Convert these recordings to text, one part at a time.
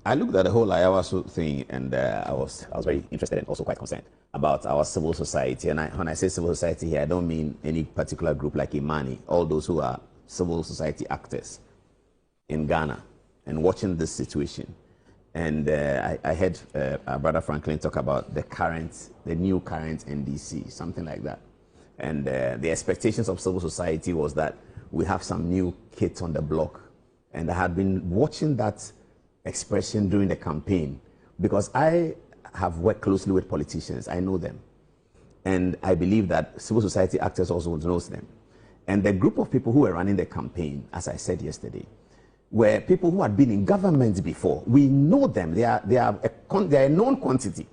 I looked at the whole Ayawaso thing, and I was very interested and also quite concerned about our civil society. And when I say civil society here, I don't mean any particular group like Imani, all those who are civil society actors in Ghana and watching this situation. And I heard our brother Franklin talk about the new current NDC, something like that. And the expectations of civil society was that we have some new kids on the block. And I had been watching that expression during the campaign because I have worked closely with politicians. I know them. And I believe that civil society actors also knows them. And the group of people who were running the campaign, as I said yesterday, were people who had been in government before. We know them. They are a known quantity.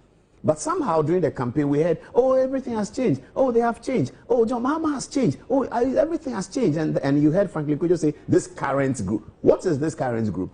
But somehow during the campaign we heard, oh, everything has changed. Oh, they have changed. Oh, John Mahama has changed. Oh, everything has changed. And you heard Franklin Kojo say, this current group. What is this current group?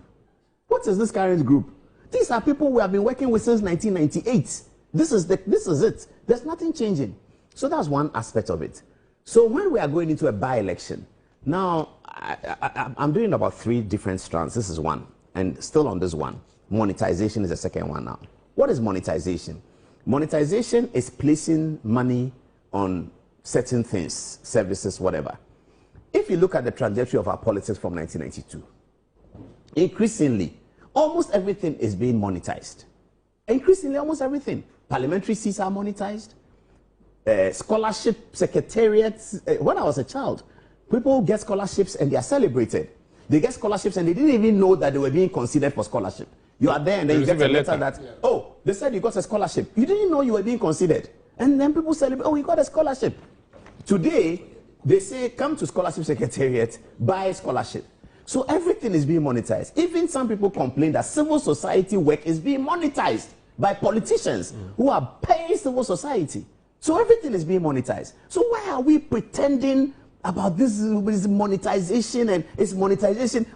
What is this current group? These are people we have been working with since 1998. This is it. There's nothing changing. So that's one aspect of it. So when we are going into a by-election, now I'm doing about 3 different strands. This is one. And still on this one, monetization is the second one now. What is monetization? Monetization is placing money on certain things, services, whatever. If you look at the trajectory of our politics from 1992, increasingly, almost everything is being monetized. Increasingly, almost everything. Parliamentary seats are monetized. Scholarship secretariats. When I was a child, people get scholarships and they are celebrated. They get scholarships and they didn't even know that they were being considered for scholarship. You are there and then you get a letter that, oh, they said you got a scholarship. You didn't know you were being considered. And then people celebrate, oh, you got a scholarship. Today, they say, come to scholarship secretariat, buy a scholarship. So everything is being monetized. Even some people complain that civil society work is being monetized by politicians who are paying civil society. So everything is being monetized. So why are we pretending about this monetization and it's monetization?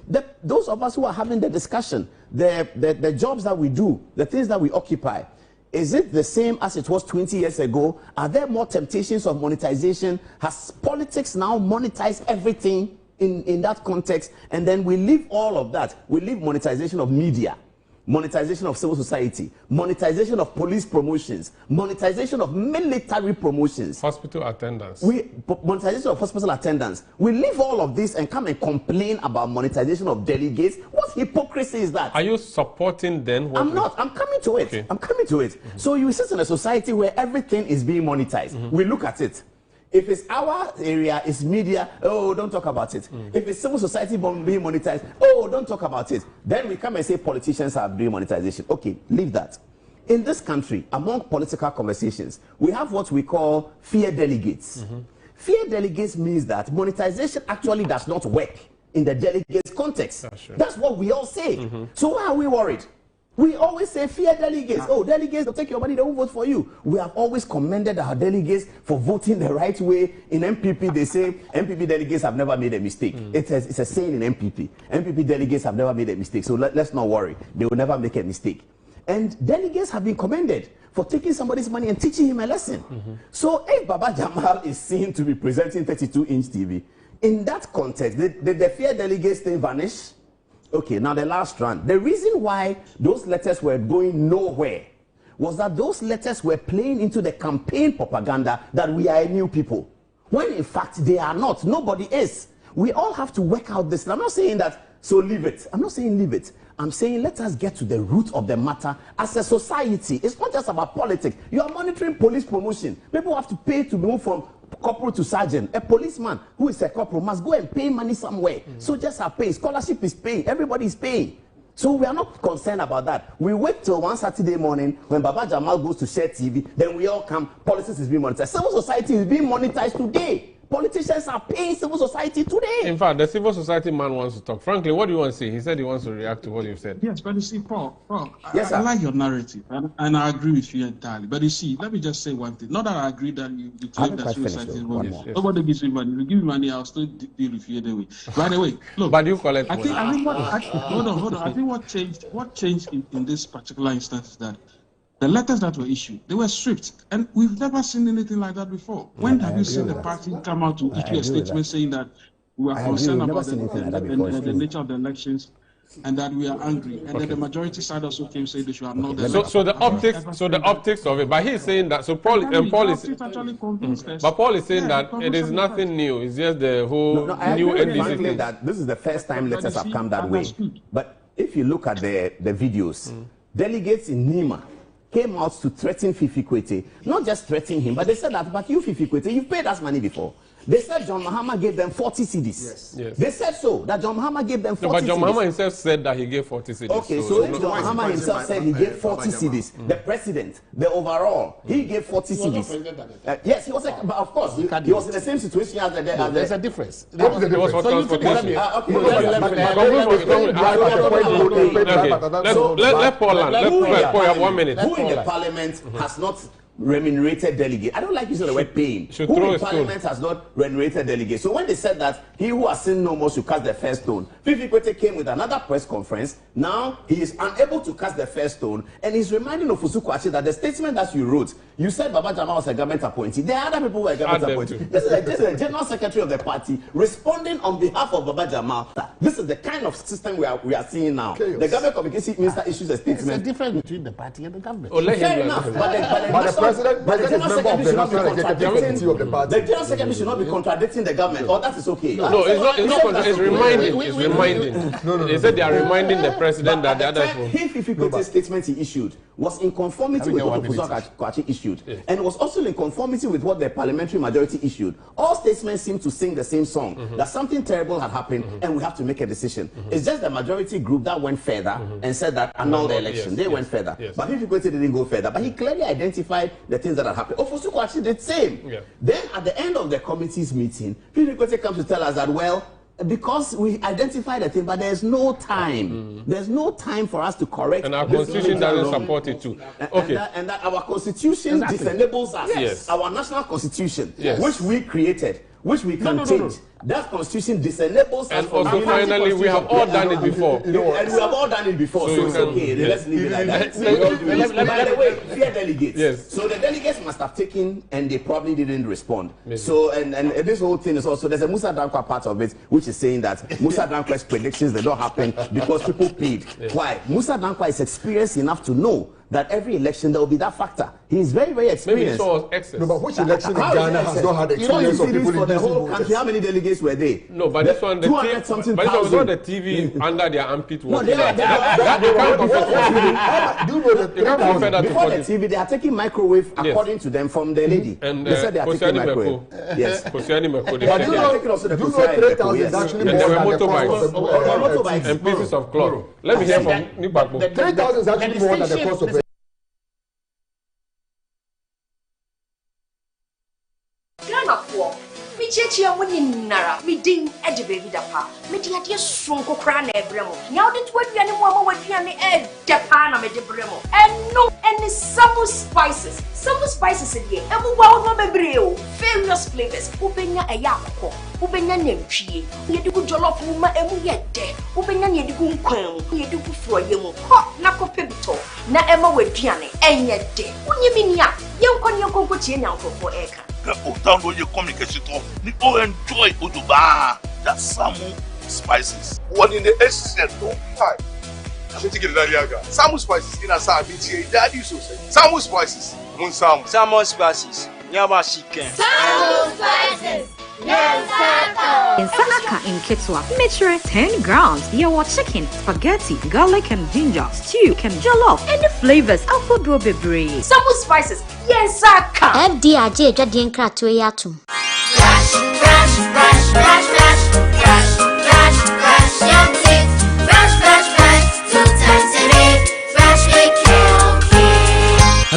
Those of us who are having the discussion, the jobs that we do, the things that we occupy, is it the same as it was 20 years ago? Are there more temptations of monetization? Has politics now monetized everything in that context? And then we leave all of that. We leave monetization of media, monetization of civil society, monetization of police promotions, monetization of military promotions, hospital attendance. Monetization of hospital attendance. We leave all of this and come and complain about monetization of delegates. What hypocrisy is that? Are you supporting then? I'm not. I'm coming to it. Okay. I'm coming to it. So you sit in a society where everything is being monetized. We look at it. If it's our area, it's media, oh, don't talk about it. If it's civil society being monetized, oh, don't talk about it. Then we come and say politicians are doing monetization. Okay, leave that. In this country, among political conversations, we have what we call fear delegates. Fear delegates means that monetization actually does not work in the delegates context. That's what we all say. So why are we worried? We always say fear delegates. Oh, delegates, they'll take your money, they won't vote for you. We have always commended our delegates for voting the right way. In MPP, they say MPP delegates have never made a mistake. It's a saying in MPP. MPP delegates have never made a mistake. So let's not worry. They will never make a mistake. And delegates have been commended for taking somebody's money and teaching him a lesson. So if Baba Jamal is seen to be presenting 32-inch TV, in that context, did the fear delegates thing vanish? Okay, now the last round. The reason why those letters were going nowhere was that those letters were playing into the campaign propaganda that we are a new people. When in fact they are not. Nobody is. We all have to work out this. And I'm not saying that, so leave it. I'm not saying leave it. I'm saying let us get to the root of the matter as a society. It's not just about politics. You are monitoring police promotion. People have to pay to move from corporal to sergeant. A policeman who is a corporal must go and pay money somewhere. Soldiers are paying. Scholarship is paying. Everybody is paying. So we are not concerned about that. We wait till one Saturday morning when Baba Jamal goes to share TV, then we all come. Politics is being monetized. Civil society is being monetized today. Politicians are paying civil society today. In fact, the civil society man wants to talk. Frankly, what do you want to say? He said he wants to react to what you've said. Yes, but you see, Paul, yes, I like your narrative, and I agree with you entirely. But you see, let me just say one thing. Not that I agree that you claim that civil society is money. Nobody gives me money. You give me money, I'll still deal with you anyway. By the way, look. But you collect money. Hold on. I think what changed in this particular instance is that the letters that were issued, they were stripped. And we've never seen anything like that before. When have you seen the party come out to issue a statement saying that we are concerned about the nature of the elections and that we are angry, and then the majority side also came saying they should annul the So the optics of it. But he's saying that. So Paul is actually convinced us. but Paul is saying that it is nothing new. It's just the whole new NDC thing. That this is the first time letters have come that way. But if you look at the videos, delegates in Nima came out to threaten Fifi Kwete. Not just threaten him, but they said that, but you, Fifi Kwete, you've paid us money before. They said John Mahama gave them 40 cedis. Yes. They said so, that John Mahama gave them 40 but John cedis. Mahama himself said that he gave 40 cedis. Okay, so if John Mahama himself said he gave 40 cedis, the president, the overall, he gave 40 cedis. Yes, he was, but of course, he was in the same situation as the... There's a difference. What is the difference for transportation? Let Paul land. Let Paul have 1 minute. Who in the parliament has not remunerated delegate? I don't like using the word paying. Who in parliament has not remunerated delegate? So when they said that he who has sinned no more should cast the first stone, Fifi Kwete came with another press conference. Now he is unable to cast the first stone, and he's reminding Ofosu Kwakye that the statement that you wrote, you said Baba Jamal was a government appointee. There are other people who were government appointees. This is the general secretary of the party responding on behalf of Baba Jamal. This is the kind of system we are seeing now. Chaos. The government communication minister issues a statement. There's a difference between the party and the government. Fair enough, but the general secretary should not be contradicting the party. The general secretary should not be contradicting the government. Or that is okay. No, it's not. It's reminding. It's reminding. No. They said they are reminding the president that the others will. Fifi Kwete's statement he issued was in conformity with what Ofosu Kwakye issued, and was also in conformity with what the parliamentary majority issued. All statements seem to sing the same song, that something terrible had happened and we have to make a decision. It's just the majority group that went further and said that annul the election. They went further. But Fifi Kwete didn't go further. But he clearly identified the things that had happened. Ofosu Kwakye did the same. Then at the end of the committee's meeting, Fifi Kwete comes to tell us that, well, because we identified the thing, but there's no time. There's no time for us to correct. And our constitution doesn't support it too. Okay. And that our constitution disenables us. Yes. Our national constitution, which we created, which we can change. That constitution disenables us. And also finally, we have all done it before. And we have all done it before, so it's okay. Let's leave it like that. By the way, fear delegates. Yes. So the delegates must have taken, and they probably didn't respond. Maybe. So, and this whole thing is also, there's a Musa Dankwa part of it, which is saying that Musa Dankwa's predictions, they don't happen because people paid. Why? Musa Dankwa is experienced enough to know that every election there will be that factor. He is very, very experienced. Maybe so excess. No, but which election in Ghana has not had experience of people for the whole country? How many delegates were there? No, but this one, the TV, but this one was not the TV under their armpit. No, they can't before the TV, they are taking microwave according to them from the lady. And they said they are taking microwave. Yes. But do you know 3,000 is actually more than the cost of motorbikes and pieces of cloth? Let me hear from Nibakbo. 3,000 is actually more than the cost of Chechi woni nara mi din e de baby da pa mi di ade sonko kra na ebremo nya ode to aduane mu ama waduane e de pa na me de bremo eno any some spices e emu wa no bebre o various flavors ubenya e yakoko ubenya nantwie ye de ku jollof ma emu ye de ubenya ne de ku nkwan ye de ku froye mu ho na ko pebito na ema waduane enye de unyimi nia ye nkon ye konko tie nya nkofo eka autant de communication ni all enjoy oduba that some spices what in the essence don't fight I think it daliaga some spices in asa biti daddy so say some spices mun some spices nyama chicken some spices in Sanaka in Kitwa, mixture 10 grams. Your chicken, spaghetti, garlic and ginger, stew, and jollof, and the flavors of bebre. Some spices, yes, Saka. FDRJ Jadien Kratoyatum.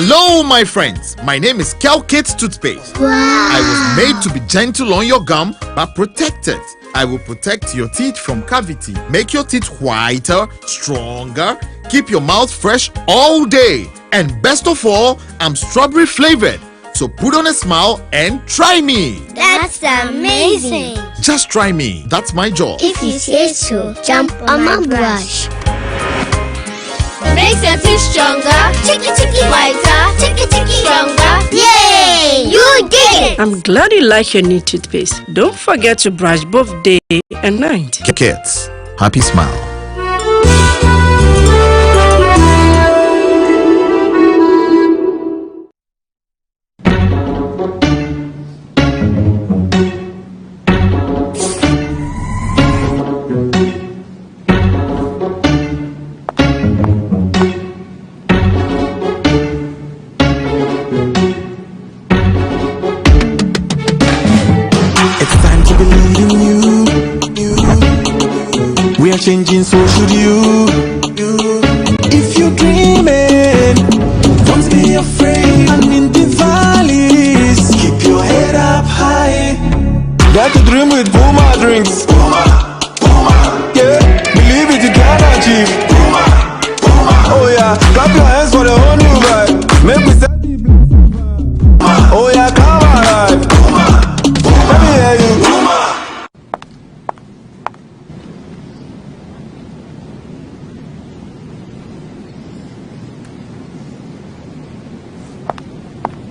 Hello, my friends. My name is Calkit Toothpaste. Wow. I was made to be gentle on your gum, but protected. I will protect your teeth from cavity, make your teeth whiter, stronger, keep your mouth fresh all day. And best of all, I'm strawberry flavored. So put on a smile and try me. That's amazing. Just try me. That's my job. If you say so, jump on my brush. Makes your teeth stronger, chicky whiter, chicky stronger. Yay! You did it! I'm glad you like your new toothpaste. Don't forget to brush both day and night. Kids, happy smile. are changing, so should you. If you're dreaming, don't be afraid. And in the valleys, keep your head up high. Got to dream with Puma drinks. Yeah, believe it, you can achieve. Oh yeah, clap your hands for the whole new vibe. Make we set the bliss. Oh yeah, come alive. Let me hear you.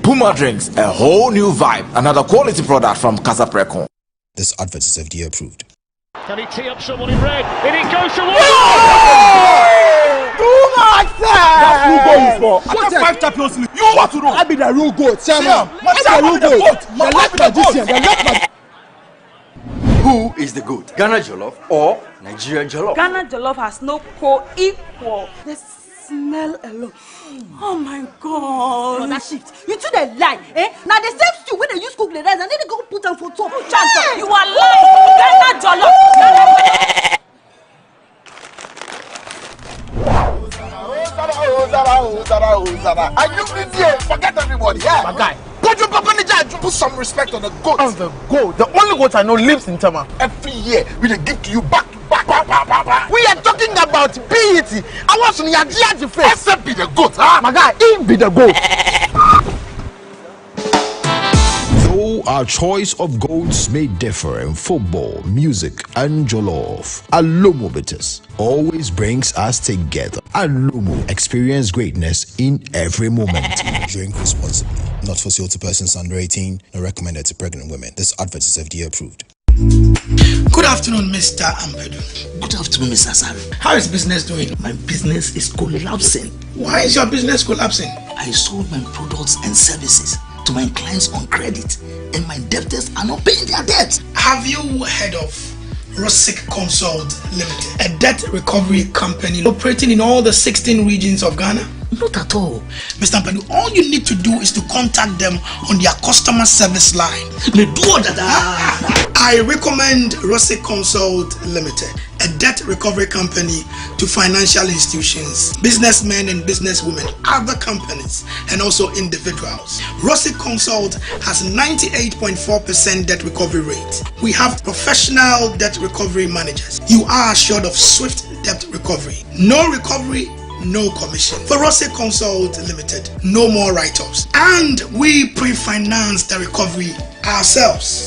Puma drinks, a whole new vibe. Another quality product from Casa Precon. This advert is FDA approved. Can he tee up someone in red? And it goes to one. Too much, sir! That's who goes for. What After 5 Champions League, You want to know? I be the real goat, chairman. Yeah, I be the real goat. The left magician, the left magician. Who is the goat? Ghana Jollof or Nigeria Jollof? Ghana Jollof has no co-equal. The smell alone. Oh my God. No, that shift. You two they lie, eh? Now the same stew when they use cook the rice and then they go put them for top. You are lying. Ghana Jollof. And you be there, forget everybody, yeah. My guy, put some respect on the goat. On the goat. The only goat I know lives in Tama. Every year, we dey give to you back to back. We are talking about PET. I want some Yaji face. Except be the goat, huh? My guy, he be the goat. Though our choice of goats may differ in football, music, and jollof, Alomo Bitters always brings us together. Alomo, experience greatness in every moment. Drink responsibly. Not for sale to persons under 18, nor recommended to pregnant women. This advert is FDA approved. Good afternoon, Mr. Ampedu. Good afternoon, Mr. Asari. How is business doing? My business is collapsing. Why is your business collapsing? I sold my products and services to my clients on credit, and my debtors are not paying their debts. Have you heard of Rosic Consult Limited, a debt recovery company operating in all the 16 regions of Ghana? Not at all. Mr. Ampedu, all you need to do is to contact them on their customer service line. I recommend Rosic Consult Limited, a debt recovery company to financial institutions, businessmen and businesswomen, other companies, and also individuals. Rosic Consult has 98.4% debt recovery rate. We have professional debt recovery managers. You are assured of swift debt recovery. No recovery, no commission. For Rosic Consult Limited, no more write-offs. And we pre-finance the recovery ourselves.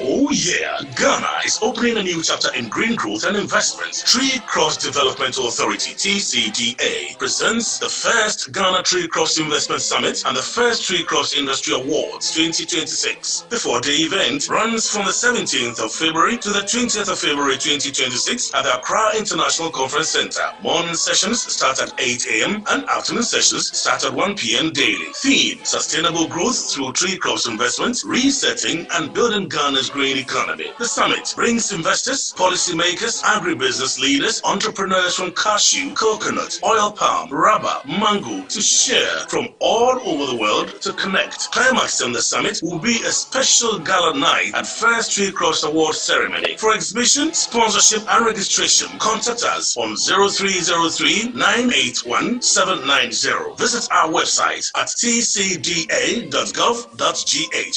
Oh yeah, Ghana is opening a new chapter in green growth and investment. Tree Cross Developmental Authority, TCDA, presents the first Ghana Tree Cross Investment Summit and the first Tree Cross Industry Awards 2026. The 4-day event runs from the 17th of February to the 20th of February 2026 at the Accra International Conference Center. Morning sessions start at 8 a.m. and afternoon sessions start at 1 p.m. daily. Theme: Sustainable Growth through Tree Cross Investment, Resetting and Building Ghana's Green Economy. The summit brings investors, policymakers, agribusiness leaders, entrepreneurs from cashew, coconut, oil palm, rubber, mango to share from all over the world to connect. Climax on the summit will be a special gala night at First Tree Cross Award ceremony. For exhibition, sponsorship and registration, contact us on 0303-981-790. Visit our website at tcda.gov.gh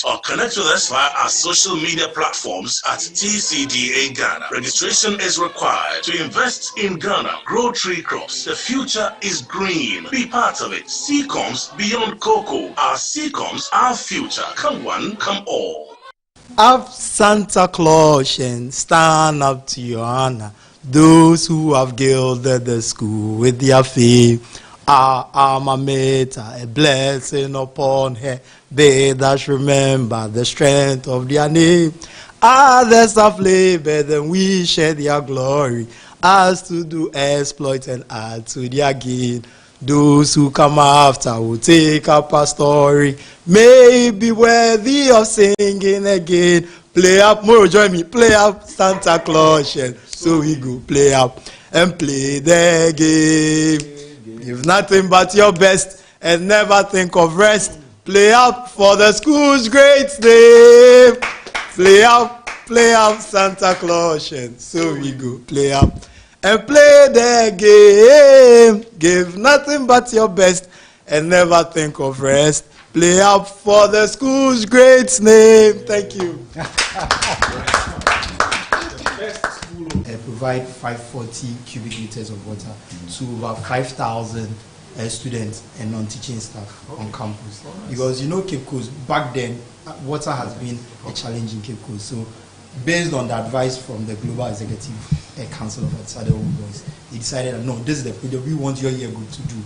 or connect with us via our social media platforms at TCDA Ghana. Registration is required to invest in Ghana. Grow Tree Crops. The future is green. Be part of it. Seacoms beyond cocoa. Our Seacoms, our future. Come one, come all. Up Santa Claus and stand up to your honor. Those who have gilded the school with their fame. Our alma mater, a blessing upon her. They that remember the strength of their name. Others have labored and we share their glory. As to do exploit and add to their gain. Those who come after will take up a story. May be worthy of singing again. Play up, Moro, join me. Play up Santa Claus. So we go play up and play the game. Give nothing but your best and never think of rest. Play up for the school's great name. Play up, Santa Claus, and so we go. Play up and play the game. Give nothing but your best and never think of rest. Play up for the school's great name. Thank you. Provide 540 cubic meters of water to over 5,000 students and non-teaching staff on campus. Because you know Cape Coast, back then, water has been a challenge in Cape Coast. So based on the advice from the Global Executive Council of Saddle Boys, they decided that no, this is the project we want your year group to do.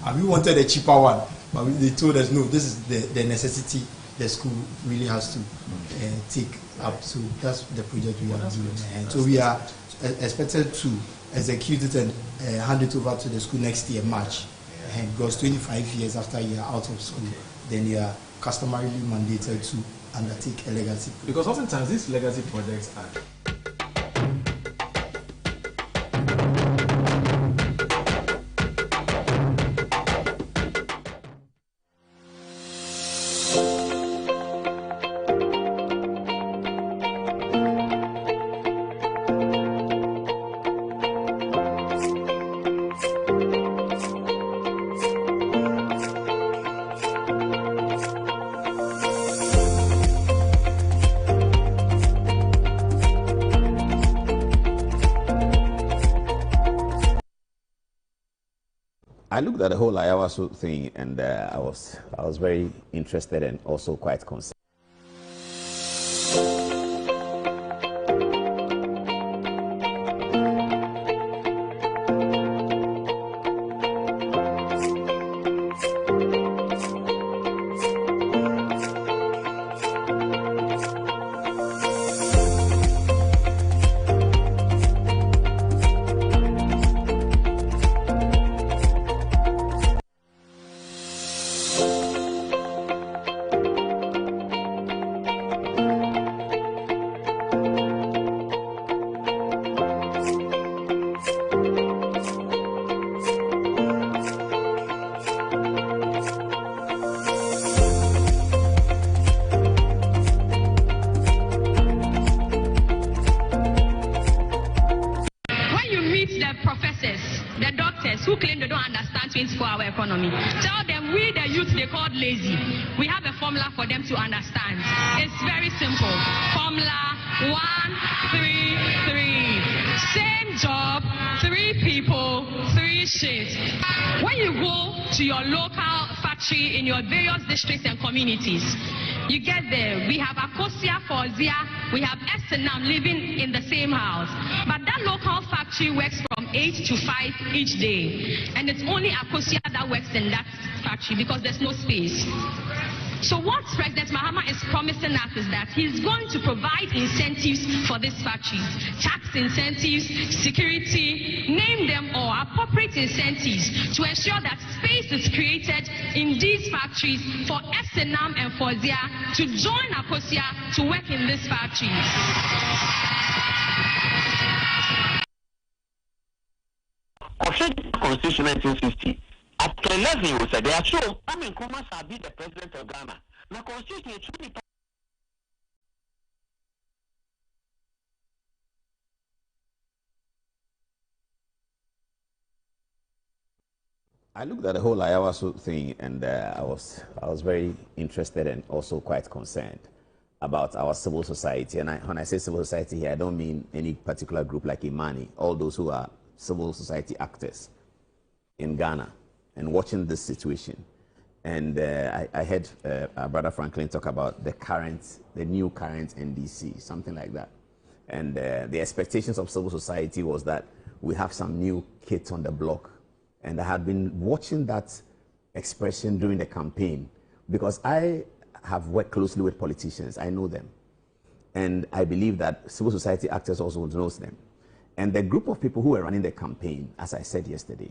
And we wanted a cheaper one, but they told us no, this is the necessity the school really has to take up. So that's the project we are doing. And so we are expected to execute it and hand it over to the school next year, March. And because 25 years after you are out of school, then you are customarily mandated to undertake a legacy project. Because oftentimes these legacy projects are I looked at the whole Ayawaso thing, and I was very interested and also quite concerned. You get there, we have Akosia Fozia, we have Esenam living in the same house. But that local factory works from 8 to 5 each day. And it's only Akosia that works in that factory because there's no space. So what President Mahama is promising us is that he's going to provide incentives for these factories. Tax incentives, security, name them all, appropriate incentives to ensure that space is created in these factories for Esenam and Fozia to join Akosia to work in these factories. Constitution 1960. After 11 years, they are sure Kwame Nkrumah shall be the president of Ghana. The Constitution is truly. I looked at the whole Ayawaso thing, and I was very interested and also quite concerned about our civil society. And when I say civil society here, I don't mean any particular group like Imani, all those who are civil society actors in Ghana and watching this situation. And I heard our brother Franklin talk about the new current NDC, something like that. And the expectations of civil society was that we have some new kids on the block. And I had been watching that expression during the campaign because I have worked closely with politicians. I know them. And I believe that civil society actors also knows them. And the group of people who were running the campaign, as I said yesterday,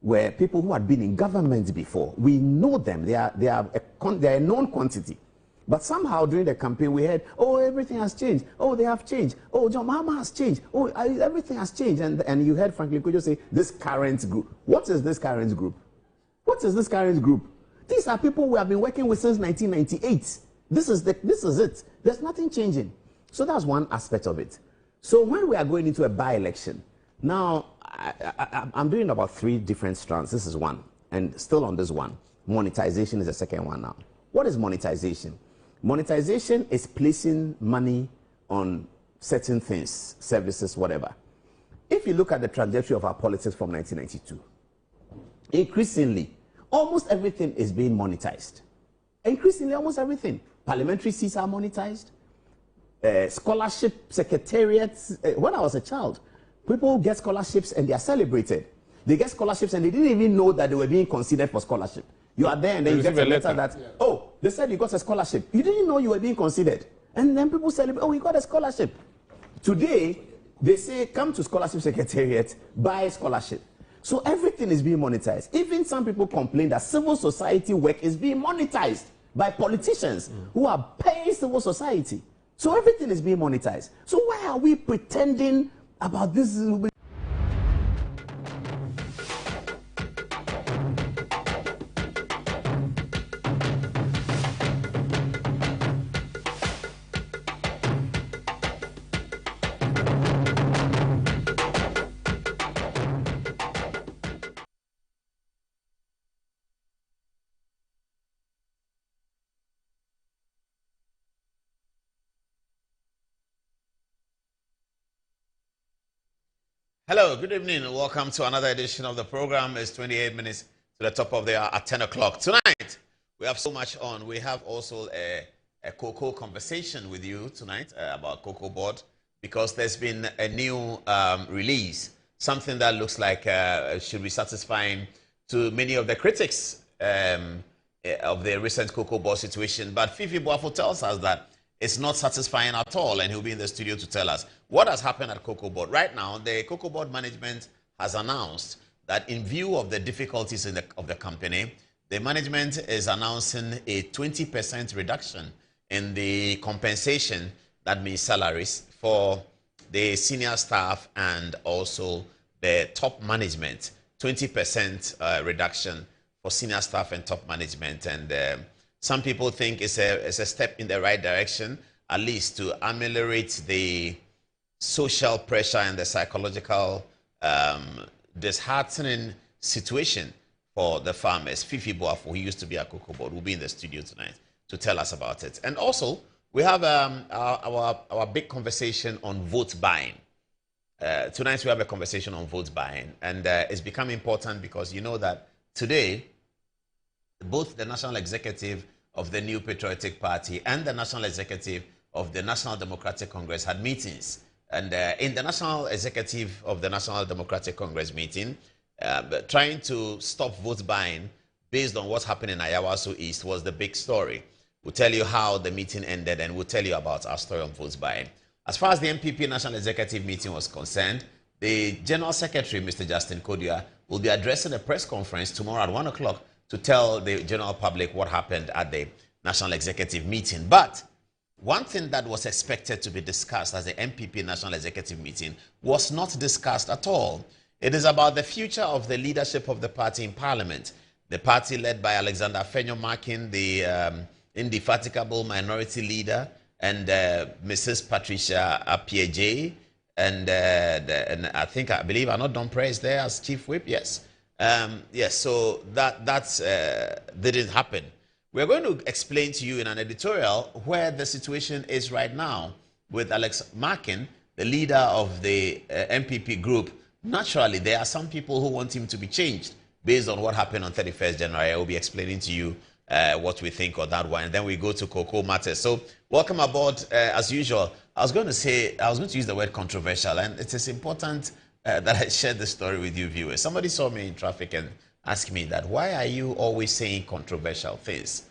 were people who had been in government before. We know them. They are a known quantity. But somehow during the campaign we heard, oh, everything has changed. Oh, they have changed. Oh, John Mahama has changed. Oh, everything has changed. And you heard Franklin Kojo say, this current group. What is this current group? What is this current group? These are people we have been working with since 1998. This is it. There's nothing changing. So that's one aspect of it. So when we are going into a by-election, now I'm doing about 3 different strands. This is one, and still on this one. Monetization is the second one now. What is monetization? Monetization is placing money on certain things, services, whatever. If you look at the trajectory of our politics from 1992, increasingly, almost everything is being monetized. Increasingly, almost everything. Parliamentary seats are monetized. Scholarship secretariats. When I was a child, people get scholarships and they are celebrated. They get scholarships and they didn't even know that they were being considered for scholarship. You are there and then you get a letter that, oh, they said you got a scholarship. You didn't know you were being considered. And then people celebrate, oh, you got a scholarship. Today, they say, come to scholarship secretariat, buy scholarship. So everything is being monetized. Even some people complain that civil society work is being monetized by politicians who are paying civil society. So everything is being monetized. So why are we pretending about this? Hello, good evening, and welcome to another edition of the program. It's 28 minutes to the top of the hour at 10 o'clock. Tonight, we have so much on. We have also a cocoa conversation with you tonight about Cocoa Board, because there's been a new release, something that looks like should be satisfying to many of the critics of the recent Cocoa Board situation. But Fifi Boafo tells us that it's not satisfying at all, and he'll be in the studio to tell us what has happened at Cocoa Board. Right now, the Cocoa Board management has announced that in view of the difficulties of the company, the management is announcing a 20% reduction in the compensation, that means salaries, for the senior staff and also the top management. 20% reduction for senior staff and top management. And some people think it's a step in the right direction, at least to ameliorate the social pressure and the psychological disheartening situation for the farmers. Fifi Boafo, who used to be at Cocoa Board, will be in the studio tonight to tell us about it. And also, we have our big conversation on vote buying. Tonight, we have a conversation on vote buying. And it's become important because you know that today, both the National Executive of the New Patriotic Party and the National Executive of the National Democratic Congress had meetings. And in the National Executive of the National Democratic Congress meeting, trying to stop vote buying based on what happened in Ayawaso East was the big story. We'll tell you how the meeting ended, and we'll tell you about our story on vote buying. As far as the MPP National Executive meeting was concerned, the General Secretary, Mr. Justin Kodua, will be addressing a press conference tomorrow at 1 o'clock to tell the general public what happened at the National Executive meeting. But one thing that was expected to be discussed as the MPP National Executive meeting was not discussed at all. It is about the future of the leadership of the party in Parliament. The party led by Alexander Fenyo-Makin, the indefatigable minority leader, and Mrs. Patricia Appiaje, and I believe Arnold Domprez is there as Chief Whip, yes. Yes, so that didn't happen. We're going to explain to you in an editorial where the situation is right now with Alex Makin, the leader of the MPP group. Naturally, there are some people who want him to be changed based on what happened on 31st January. I will be explaining to you what we think of that one. And then we go to Cocoa Matters. So welcome aboard as usual. I was going to use the word controversial, and it is important that I share the story with you viewers. Somebody saw me in traffic and asked me that, why are you always saying controversial things?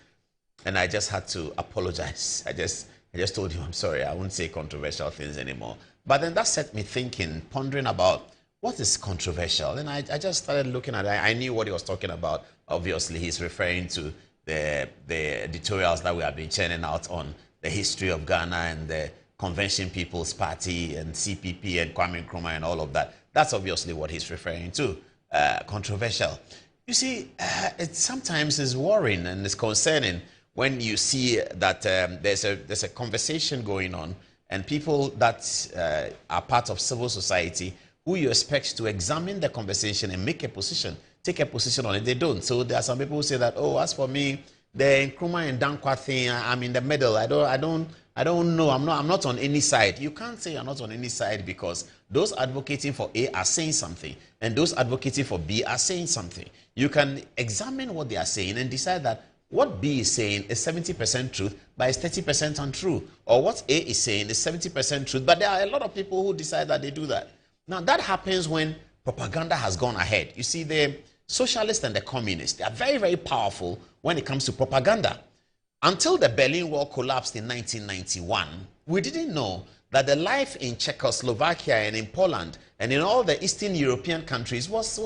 And I just had to apologize. I just told you, I'm sorry, I won't say controversial things anymore. But then that set me thinking, pondering about what is controversial. And I just started looking at it. I knew what he was talking about. Obviously, he's referring to the editorials that we have been churning out on the history of Ghana and the Convention People's Party and CPP and Kwame Nkrumah and all of that. That's obviously what he's referring to, controversial. You see, it sometimes is worrying and it's concerning when you see that there's a conversation going on and people that are part of civil society who you expect to examine the conversation and make a position, take a position on it. They don't. So there are some people who say that, oh, as for me, the Nkrumah and Dankwa thing, I'm in the middle. I don't know. I'm not on any side. You can't say you're not on any side, because those advocating for A are saying something, and those advocating for B are saying something. You can examine what they are saying and decide that what B is saying is 70% truth, but it's 30% untrue. Or what A is saying is 70% truth, but there are a lot of people who decide that they do that. Now, that happens when propaganda has gone ahead. You see, the socialists and the communists, they are very, very powerful when it comes to propaganda. Until the Berlin Wall collapsed in 1991, we didn't know that the life in Czechoslovakia and in Poland and in all the Eastern European countries was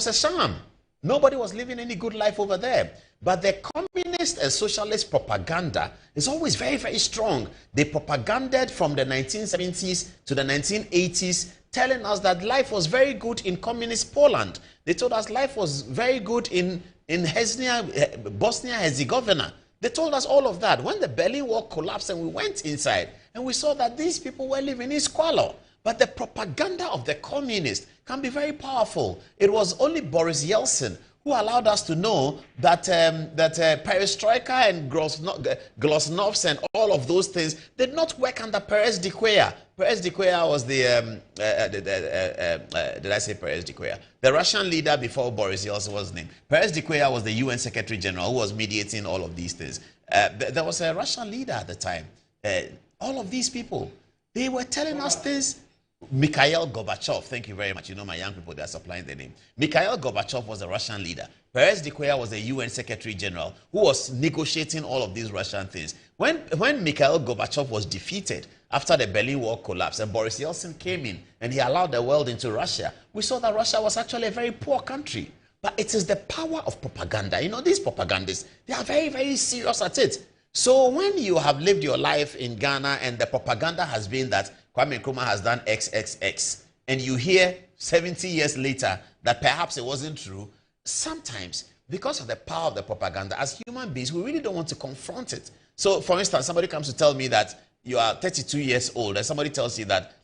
a sham. Nobody was living any good life over there. But the communist and socialist propaganda is always very, very strong. They propaganded from the 1970s to the 1980s, telling us that life was very good in communist Poland. They told us life was very good in Bosnia-Herzegovina. They told us all of that. When the Berlin Wall collapsed and we went inside and we saw that these people were living in squalor. But the propaganda of the communists can be very powerful. It was only Boris Yeltsin who allowed us to know that perestroika and glasnost and all of those things did not work under Perez de Cuellar. Perez de Cuellar was the, did I say Perez de Cuellar? The Russian leader before Boris Yeltsin was named. Perez de Cuellar was the UN Secretary General who was mediating all of these things. There was a Russian leader at the time. All of these people, they were telling us things. Mikhail Gorbachev, thank you very much. You know my young people, they are supplying the name. Mikhail Gorbachev was a Russian leader. Perez de Cuellar was the UN Secretary General who was negotiating all of these Russian things. When Mikhail Gorbachev was defeated after the Berlin Wall collapsed and Boris Yeltsin came in and he allowed the world into Russia, we saw that Russia was actually a very poor country. But it is the power of propaganda. You know, these propagandists, they are very, very serious at it. So when you have lived your life in Ghana and the propaganda has been that Kwame Nkrumah has done XXX, and you hear 70 years later that perhaps it wasn't true, sometimes, because of the power of the propaganda, as human beings, we really don't want to confront it. So, for instance, somebody comes to tell me that you are 32 years old, and somebody tells you that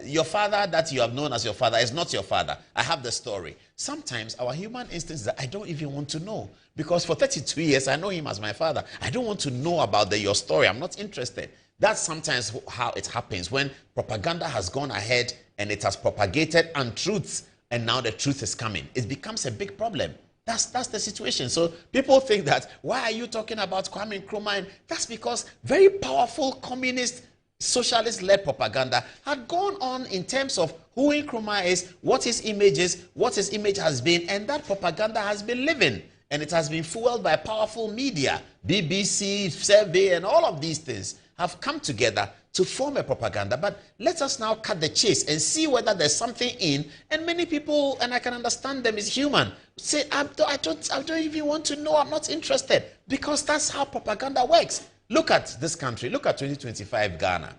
your father that you have known as your father is not your father. I have the story. Sometimes our human instinct is that I don't even want to know. Because for 32 years, I know him as my father. I don't want to know about your story. I'm not interested. That's sometimes how it happens when propaganda has gone ahead and it has propagated untruths, and now the truth is coming. It becomes a big problem. That's the situation. So people think that, why are you talking about Kwame Nkrumah? And that's because very powerful communist, socialist-led propaganda had gone on in terms of who Nkrumah is, what his image is, what his image has been, and that propaganda has been living. And it has been fueled by powerful media, BBC, survey, and all of these things have come together to form a propaganda. But let us now cut the chase and see whether there's something in. And many people, and I can understand them, is human, say, I don't even want to know, I'm not interested, because that's how propaganda works. Look at this country, look at 2025 Ghana.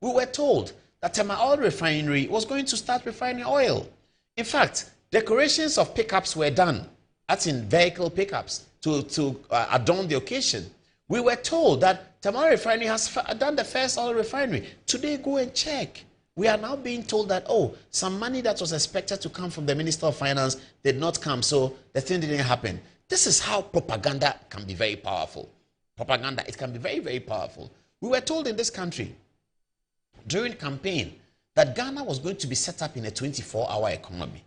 We were told that Tema Oil Refinery was going to start refining oil. In fact, decorations of pickups were done, that's in vehicle pickups, to adorn the occasion. We were told that Tamale Refinery has done the first oil refinery. Today, go and check. We are now being told that, oh, some money that was expected to come from the Minister of Finance did not come, so the thing didn't happen. This is how propaganda can be very powerful. Propaganda, it can be very, very powerful. We were told in this country during campaign that Ghana was going to be set up in a 24-hour economy.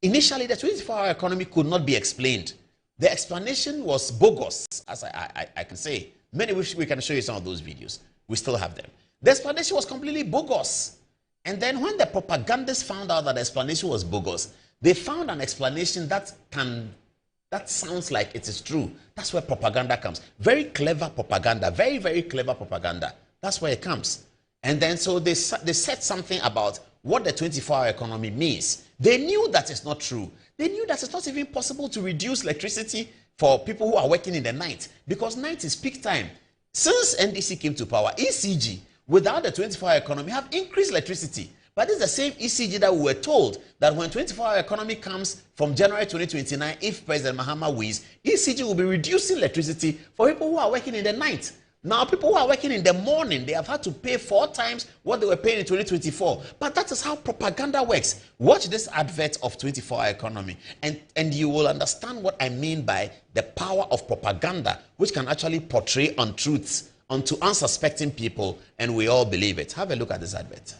Initially, the 24-hour economy could not be explained. The explanation was bogus, as I can say. Many wish we can show you some of those videos. We still have them. The explanation was completely bogus. And then when the propagandists found out that the explanation was bogus, they found an explanation that sounds like it is true. That's where propaganda comes. Very clever propaganda. Very, very clever propaganda. That's where it comes. And then so they said something about what the 24-hour economy means. They knew that it's not true. They knew that it's not even possible to reduce electricity for people who are working in the night, because night is peak time. Since NDC came to power, ECG, without the 24-hour economy, have increased electricity. But it's the same ECG that we were told that when 24-hour economy comes from January 2029, if President Mahama wins, ECG will be reducing electricity for people who are working in the night. Now, people who are working in the morning, they have had to pay 4 times what they were paying in 2024. But that is how propaganda works. Watch this advert of 24-hour economy, and you will understand what I mean by the power of propaganda, which can actually portray untruths onto unsuspecting people, and we all believe it. Have a look at this advert.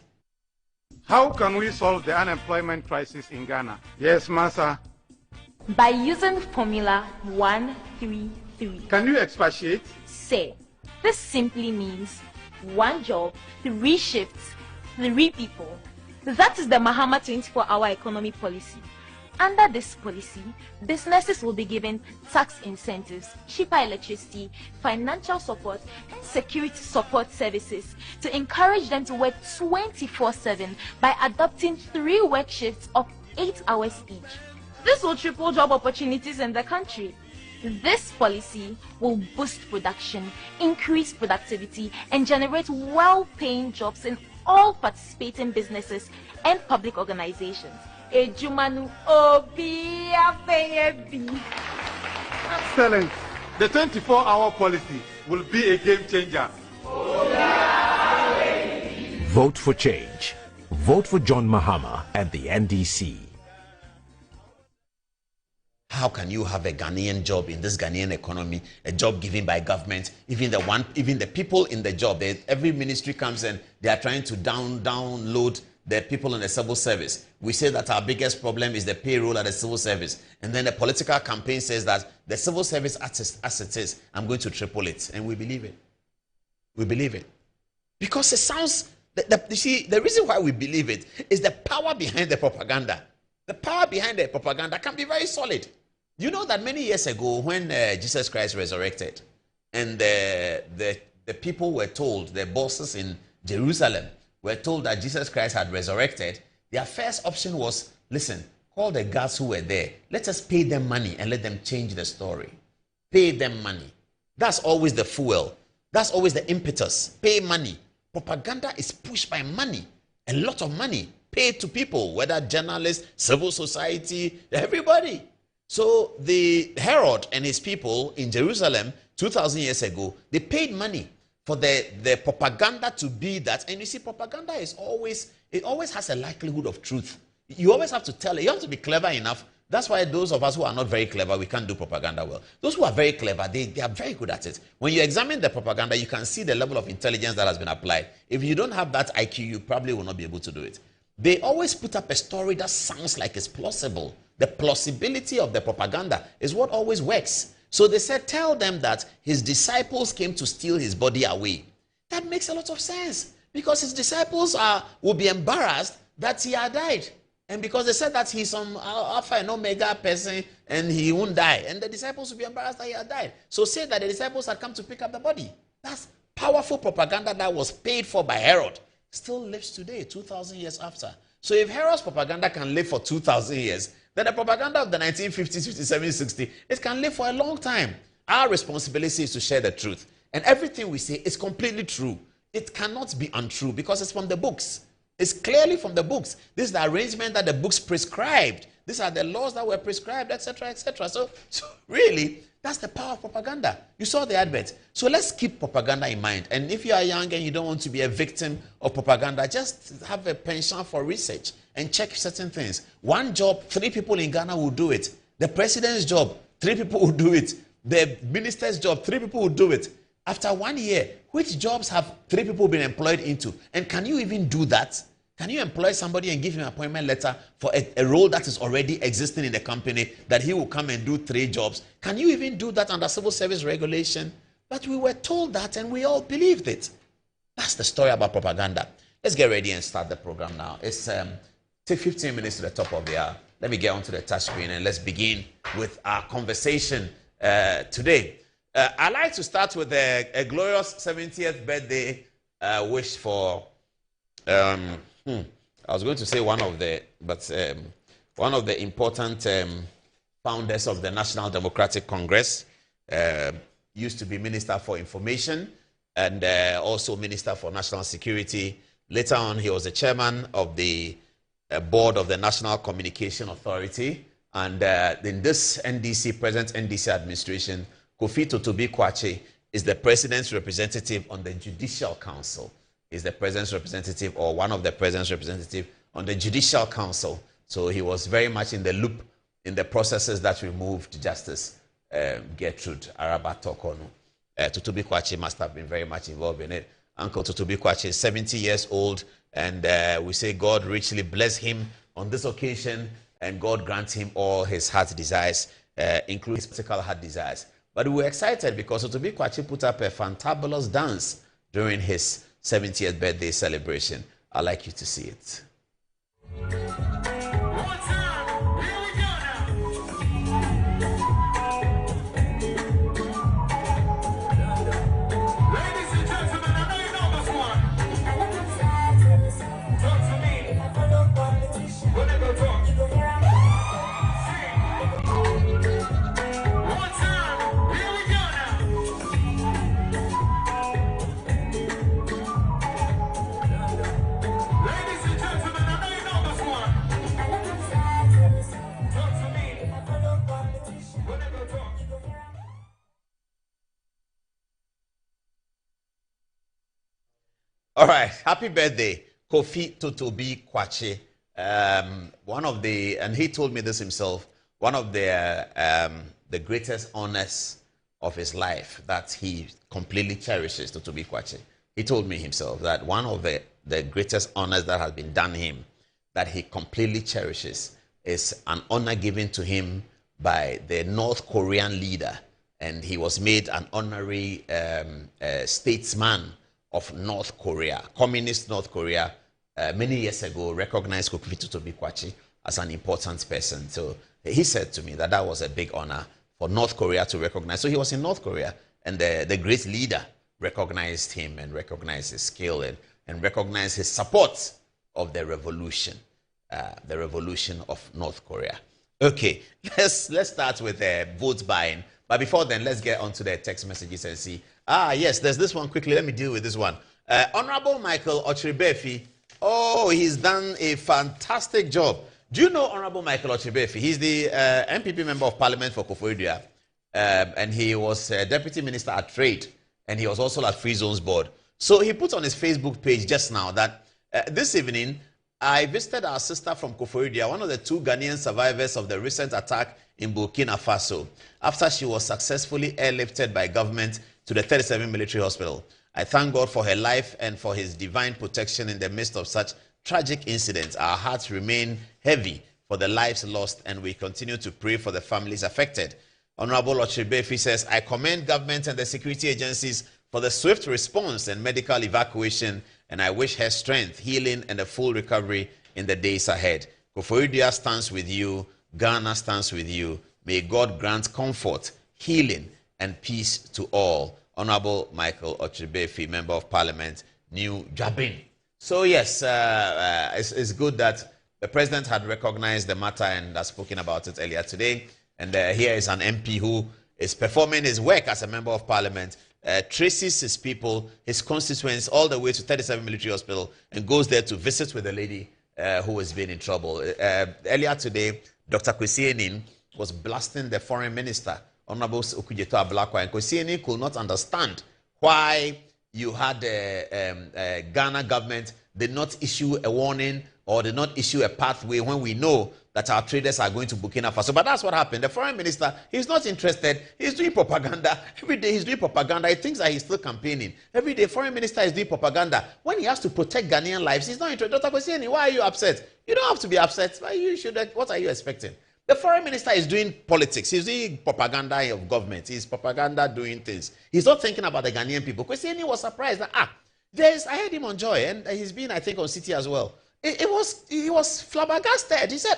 How can we solve the unemployment crisis in Ghana? Yes, Massa. By using formula 133. Can you expatiate? Say, this simply means 1 job, 3 shifts, 3 people. That is the Mahama 24-hour economy policy. Under this policy, businesses will be given tax incentives, cheaper electricity, financial support, and security support services to encourage them to work 24/7 by adopting 3 work shifts of 8 hours each. This will triple job opportunities in the country. This policy will boost production, increase productivity, and generate well-paying jobs in all participating businesses and public organizations. Excellent. The 24-hour policy will be a game changer. Vote for change. Vote for John Mahama and the NDC. How can you have a Ghanaian job in this Ghanaian economy, a job given by government, even the people in the job, every ministry comes and they are trying to download the people in the civil service. We say that our biggest problem is the payroll at the civil service. And then the political campaign says that the civil service as it is, I'm going to triple it. And we believe it. We believe it. Because it sounds, you see, the reason why we believe it is the power behind the propaganda. The power behind the propaganda can be very solid. You know that many years ago when Jesus Christ resurrected and the people were told, the bosses in Jerusalem were told that Jesus Christ had resurrected, their first option was, listen, call the guards who were there. Let us pay them money and let them change the story. Pay them money. That's always the fuel. That's always the impetus. Pay money. Propaganda is pushed by money. A lot of money paid to people, whether journalists, civil society, everybody. So the Herod and his people in Jerusalem 2,000 years ago, they paid money for the propaganda to be that. And you see, propaganda is always has a likelihood of truth. You always have to tell it. You have to be clever enough. That's why those of us who are not very clever, we can't do propaganda well. Those who are very clever, they are very good at it. When you examine the propaganda, you can see the level of intelligence that has been applied. If you don't have that IQ, you probably will not be able to do it. They always put up a story that sounds like it's plausible. The plausibility of the propaganda is what always works. So they said, tell them that his disciples came to steal his body away. That makes a lot of sense because his disciples will be embarrassed that he had died. And because they said that he's some Alpha and Omega person and he won't die. And the disciples will be embarrassed that he had died. So say that the disciples had come to pick up the body. That's powerful propaganda that was paid for by Herod. Still lives today, 2,000 years after. So if Herod's propaganda can live for 2,000 years, then the propaganda of the 1950s, 57s, 60s, it can live for a long time. Our responsibility is to share the truth. And everything we say is completely true. It cannot be untrue because it's from the books. It's clearly from the books. This is the arrangement that the books prescribed. These are the laws that were prescribed, etc., etc. So really, that's the power of propaganda. You saw the advert. So let's keep propaganda in mind. And if you are young and you don't want to be a victim of propaganda, just have a penchant for research and check certain things. 1 job, 3 people in Ghana will do it. The president's job, 3 people will do it. The minister's job, 3 people will do it. After 1 year, which jobs have 3 people been employed into? And can you even do that? Can you employ somebody and give him an appointment letter for a role that is already existing in the company that he will come and do 3 jobs? Can you even do that under civil service regulation? But we were told that and we all believed it. That's the story about propaganda. Let's get ready and start the program now. It's take 15 minutes to the top of the hour. Let me get onto the touch screen and let's begin with our conversation today. I'd like to start with a glorious 70th birthday wish for... I was going to say one of the important founders of the National Democratic Congress, used to be Minister for Information and also Minister for National Security. Later on, he was the chairman of the board of the National Communication Authority. And in this NDC, present NDC administration, Kofi Totobi Kwache is the president's representative on the Judicial Council. Is the president's representative or one of the president's representative on the Judicial Council. So he was very much in the loop in the processes that removed Justice Gertrude Araba Tokono. Tutubi Kwache must have been very much involved in it. Uncle Tutubi Kwache is 70 years old, and we say God richly bless him on this occasion, and God grant him all his heart's desires, including his physical heart desires. But we were excited because Tutubi Kwache put up a fantabulous dance during his 70th birthday celebration. I'd like you to see it. All right, happy birthday, Kofi Totobi Kwache. One of the, and he told me this himself, one of the greatest honors of his life that he completely cherishes, Totobi Kwache. He told me himself that one of the greatest honors that has been done him, that he completely cherishes, is an honor given to him by the North Korean leader, and he was made an honorary statesman of North Korea. Communist North Korea, many years ago, recognized Kofi Totobi Kwache as an important person. So he said to me that that was a big honor for North Korea to recognize. So he was in North Korea, and the great leader recognized him and recognized his skill and recognized his support of the revolution of North Korea. Okay, let's start with vote buying. But before then, let's get onto the text messages and see. Yes, there's this one quickly. Let me deal with this one. Honorable Michael Ochribefi. Oh, he's done a fantastic job. Do you know Honorable Michael Ochribefi? He's the MPP Member of Parliament for Koforidua. And he was Deputy Minister at Trade. And he was also at Free Zones Board. So he put on his Facebook page just now that this evening, I visited our sister from Koforidua, one of the 2 Ghanaian survivors of the recent attack in Burkina Faso, after she was successfully airlifted by government to the 37 military hospital. I thank God for her life and for his divine protection in the midst of such tragic incidents. Our hearts remain heavy for the lives lost, and we continue to pray for the families affected. Honorable Ochribefi says, I commend government and the security agencies for the swift response and medical evacuation, and I wish her strength, healing, and a full recovery in the days ahead. Koforidua stands with you. Ghana stands with you. May God grant comfort, healing, and peace to all. Honorable Michael Ochribefi, Member of Parliament, New Jabin. So yes, it's good that the President had recognized the matter and has spoken about it earlier today. And here is an MP who is performing his work as a Member of Parliament, traces his people, his constituents, all the way to 37 Military Hospital, and goes there to visit with a lady who has been in trouble. Earlier today, Dr. Kwesi Enin was blasting the Foreign Minister, Honorable Okujeto Ablakwa, and Kwesi Enin could not understand why you had the Ghana government did not issue a warning or did not issue a pathway when we know that our traders are going to Burkina Faso. But that's what happened. The Foreign Minister, he's not interested. He's doing propaganda. Every day he's doing propaganda. He thinks that he's still campaigning. Every day Foreign Minister is doing propaganda. When he has to protect Ghanaian lives, he's not interested. Dr. Kwesi Enin, why are you upset? You don't have to be upset. What are you expecting? The Foreign Minister is doing politics. He's doing propaganda of government. He's propaganda doing things. He's not thinking about the Ghanaian people. Kwesi Enin was surprised that, I heard him on Joy, and he's been, I think, on City as well. He was flabbergasted. He said,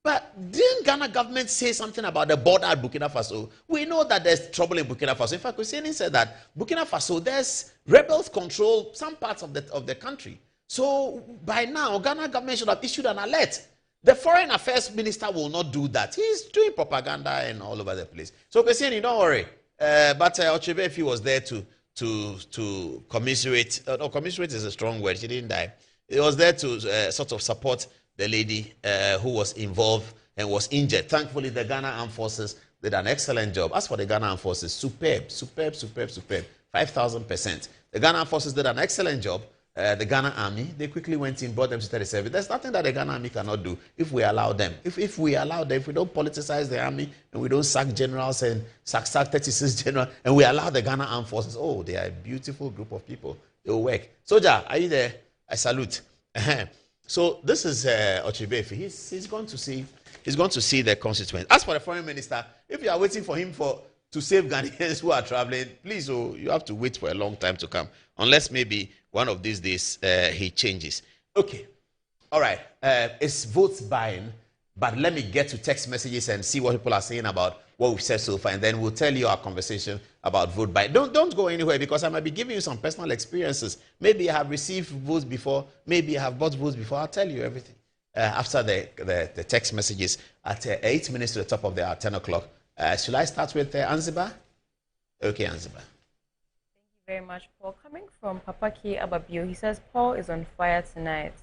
but didn't Ghana government say something about the border at Burkina Faso? We know that there's trouble in Burkina Faso. In fact, Kwesi Enin said that Burkina Faso, there's rebels control some parts of the country. So by now, Ghana government should have issued an alert. The Foreign Affairs Minister will not do that. He's doing propaganda and all over the place. So Kwesi Enin, don't worry. But Ochribefi was there to commiserate. No, commiserate is a strong word. She didn't die. He was there to sort of support the lady who was involved and was injured. Thankfully, the Ghana Armed Forces did an excellent job. As for the Ghana Armed Forces, superb, 5,000%. The Ghana Armed Forces did an excellent job. The Ghana Army, they quickly went in, brought them to 37. There's nothing that the Ghana Army cannot do if we allow them. If we allow them, if we don't politicize the army and we don't sack generals and sack 36 generals and we allow the Ghana Armed Forces, oh, they are a beautiful group of people. They will work. Soldier, are you there? I salute. So this is Ochibefi. He's going to see the consequence. As for the foreign minister, if you are waiting for him to save Ghanaians who are traveling, please, you have to wait for a long time to come. Unless maybe one of these days he changes. Okay. All right. It's votes buying, but let me get to text messages and see what people are saying about what we've said so far, and then we'll tell you our conversation about vote buying. Don't go anywhere, because I might be giving you some personal experiences. Maybe I have received votes before. Maybe I have bought votes before. I'll tell you everything after the text messages at 8 minutes to the top of the hour, 10 o'clock. Should I start with Anziba? Okay, Anziba. Very much, Paul. Coming from Papa K Ababio, he says Paul is on fire tonight.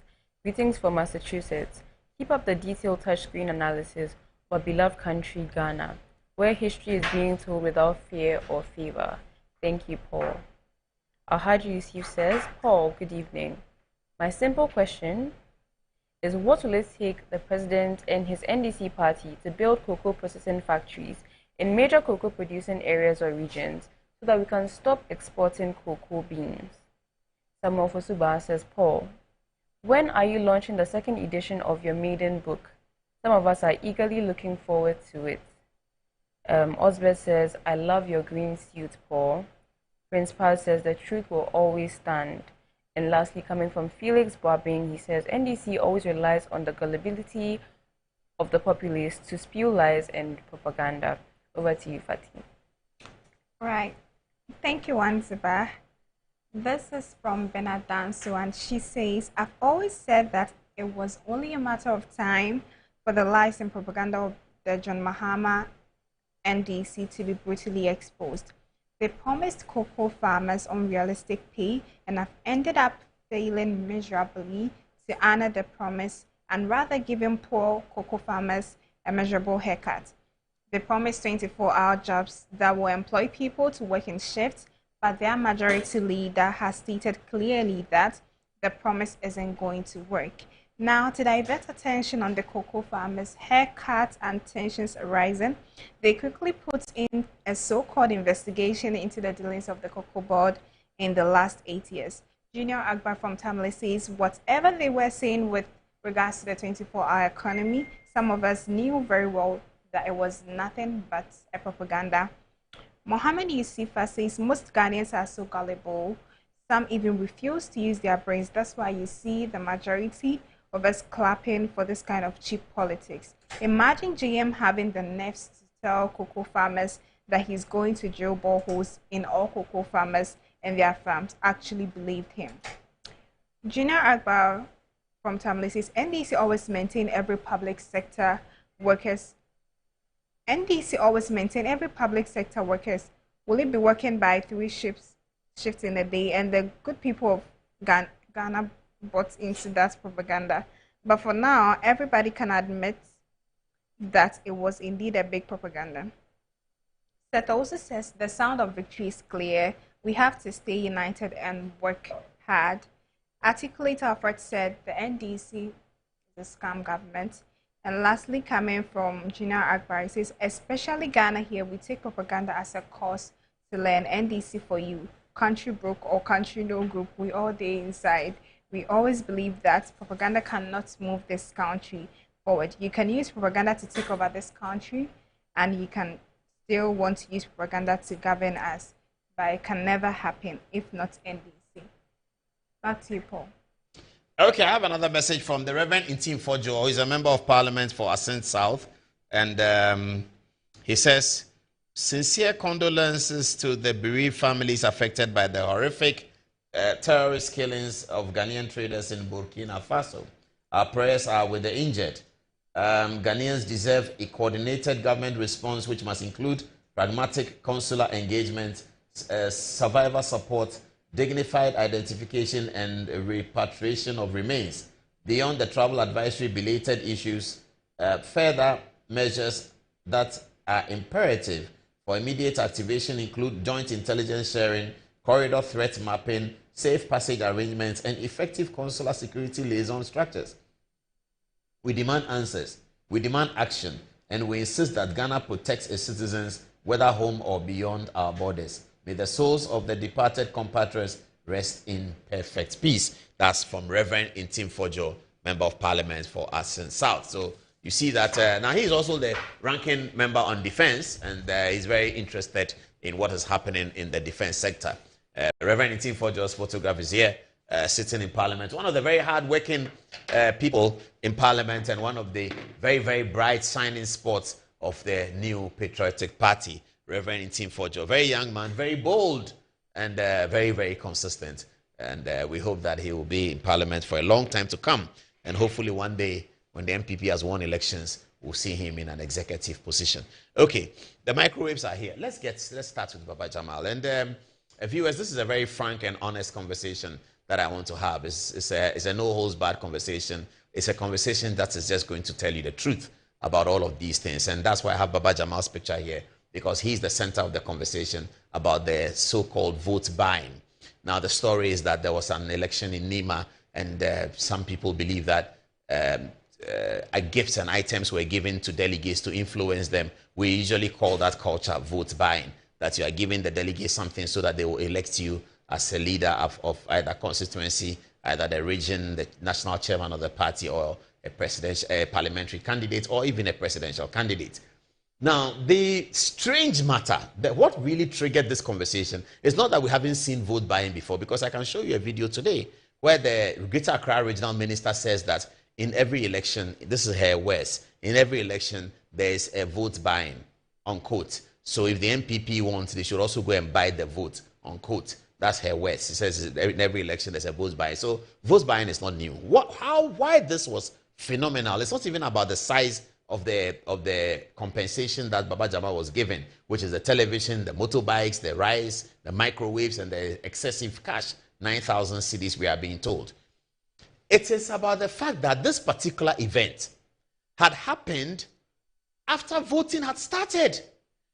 Greetings from Massachusetts. Keep up the detailed touchscreen analysis for beloved country Ghana, where history is being told without fear or favor. Thank you, Paul. Alhaji Yusuf says, Paul, good evening. My simple question is, what will it take the president and his NDC party to build cocoa processing factories in major cocoa producing areas or regions, so that we can stop exporting cocoa beans? Samuel Fosuba says, Paul, when are you launching the second edition of your maiden book? Some of us are eagerly looking forward to it. Osbert says, I love your green suit, Paul. Prince Pal says, the truth will always stand. And lastly, coming from Felix Boabing, he says, NDC always relies on the gullibility of the populace to spew lies and propaganda. Over to you, Fatih. Right. Thank you, Anziba. This is from Bernard Danso, and she says, I've always said that it was only a matter of time for the lies and propaganda of the John Mahama NDC to be brutally exposed. They promised cocoa farmers unrealistic pay and have ended up failing miserably to honor the promise, and rather giving poor cocoa farmers a measurable haircut. They promised 24-hour jobs that will employ people to work in shifts, but their majority leader has stated clearly that the promise isn't going to work. Now, to divert attention on the cocoa farmers' haircut and tensions arising, they quickly put in a so-called investigation into the dealings of the Cocoa Board in the last 8 years. Junior Agbar from Tamale says, whatever they were saying with regards to the 24-hour economy, some of us knew very well that it was nothing but a propaganda. Mohammed Yusufa says, most Ghanaians are so gullible, some even refuse to use their brains. That's why you see the majority of us clapping for this kind of cheap politics. Imagine GM having the nerves to tell cocoa farmers that he's going to drill boreholes in all cocoa farmers and their farms actually believed him. Junior Akbar from Tamale says, NDC always maintain every public sector workers. NDC always maintain every public sector workers. Will it be working by 3 shifts in a day? And the good people of Ghana bought into that propaganda. But for now, everybody can admit that it was indeed a big propaganda. Seth also says, the sound of victory is clear. We have to stay united and work hard. Articulate Alfred said, the NDC is a scam government. And lastly, coming from Gina Akbar, he says, especially Ghana here, we take propaganda as a course to learn. NDC for you. Country broke or country no group, we all day inside. We always believe that propaganda cannot move this country forward. You can use propaganda to take over this country, and you can still want to use propaganda to govern us, but it can never happen if not NDC. Back to you, Paul. Okay, I have another message from the Reverend Intim Fojo, who is a member of Parliament for Ascent South, and he says, sincere condolences to the bereaved families affected by the horrific terrorist killings of Ghanaian traders in Burkina Faso. Our prayers are with the injured. Ghanaians deserve a coordinated government response, which must include pragmatic consular engagement, survivor support, dignified identification, and repatriation of remains. Beyond the travel advisory belated issues, further measures that are imperative for immediate activation include joint intelligence sharing, corridor threat mapping, safe passage arrangements, and effective consular security liaison structures. We demand answers, we demand action, and we insist that Ghana protects its citizens, whether home or beyond our borders. May the souls of the departed compatriots rest in perfect peace. That's from Reverend Intim Fojo, Member of Parliament for Asin South. So you see that now he's also the ranking member on defense, and he's very interested in what is happening in the defense sector. Reverend Intim Fojo's photograph is here, sitting in Parliament. One of the very hard-working people in Parliament, and one of the very, very bright shining spots of the new patriotic party, Reverend Intim Fojo. Very young man, very bold, and very, very consistent. And we hope that he will be in Parliament for a long time to come. And hopefully one day, when the MPP has won elections, we'll see him in an executive position. Okay, the microwaves are here. Let's start with Baba Jamal. And viewers, this is a very frank and honest conversation that I want to have. It's a no-holds-barred conversation. It's a conversation that is just going to tell you the truth about all of these things. And that's why I have Baba Jamal's picture here, because he's the center of the conversation about the so-called vote buying. Now, the story is that there was an election in Nima, and some people believe that gifts and items were given to delegates to influence them. We usually call that culture vote buying, that you are giving the delegates something so that they will elect you as a leader of either constituency, either the region, the national chairman of the party, or a presidential, parliamentary candidate, or even a presidential candidate. Now, the strange matter, that what really triggered this conversation is not that we haven't seen vote buying before, because I can show you a video today where the Greater Accra Regional Minister says that in every election, this is her words, in every election, there is a vote buying, unquote. So if the MPP wants, they should also go and buy the vote, unquote. That's her words. She says in every election, there's a vote buying. So vote buying is not new. Why this was phenomenal? It's not even about the size of the compensation that Baba Jamal was given, which is the television, the motorbikes, the rice, the microwaves, and the excessive cash, 9,000 cedis, we are being told. It is about the fact that this particular event had happened after voting had started.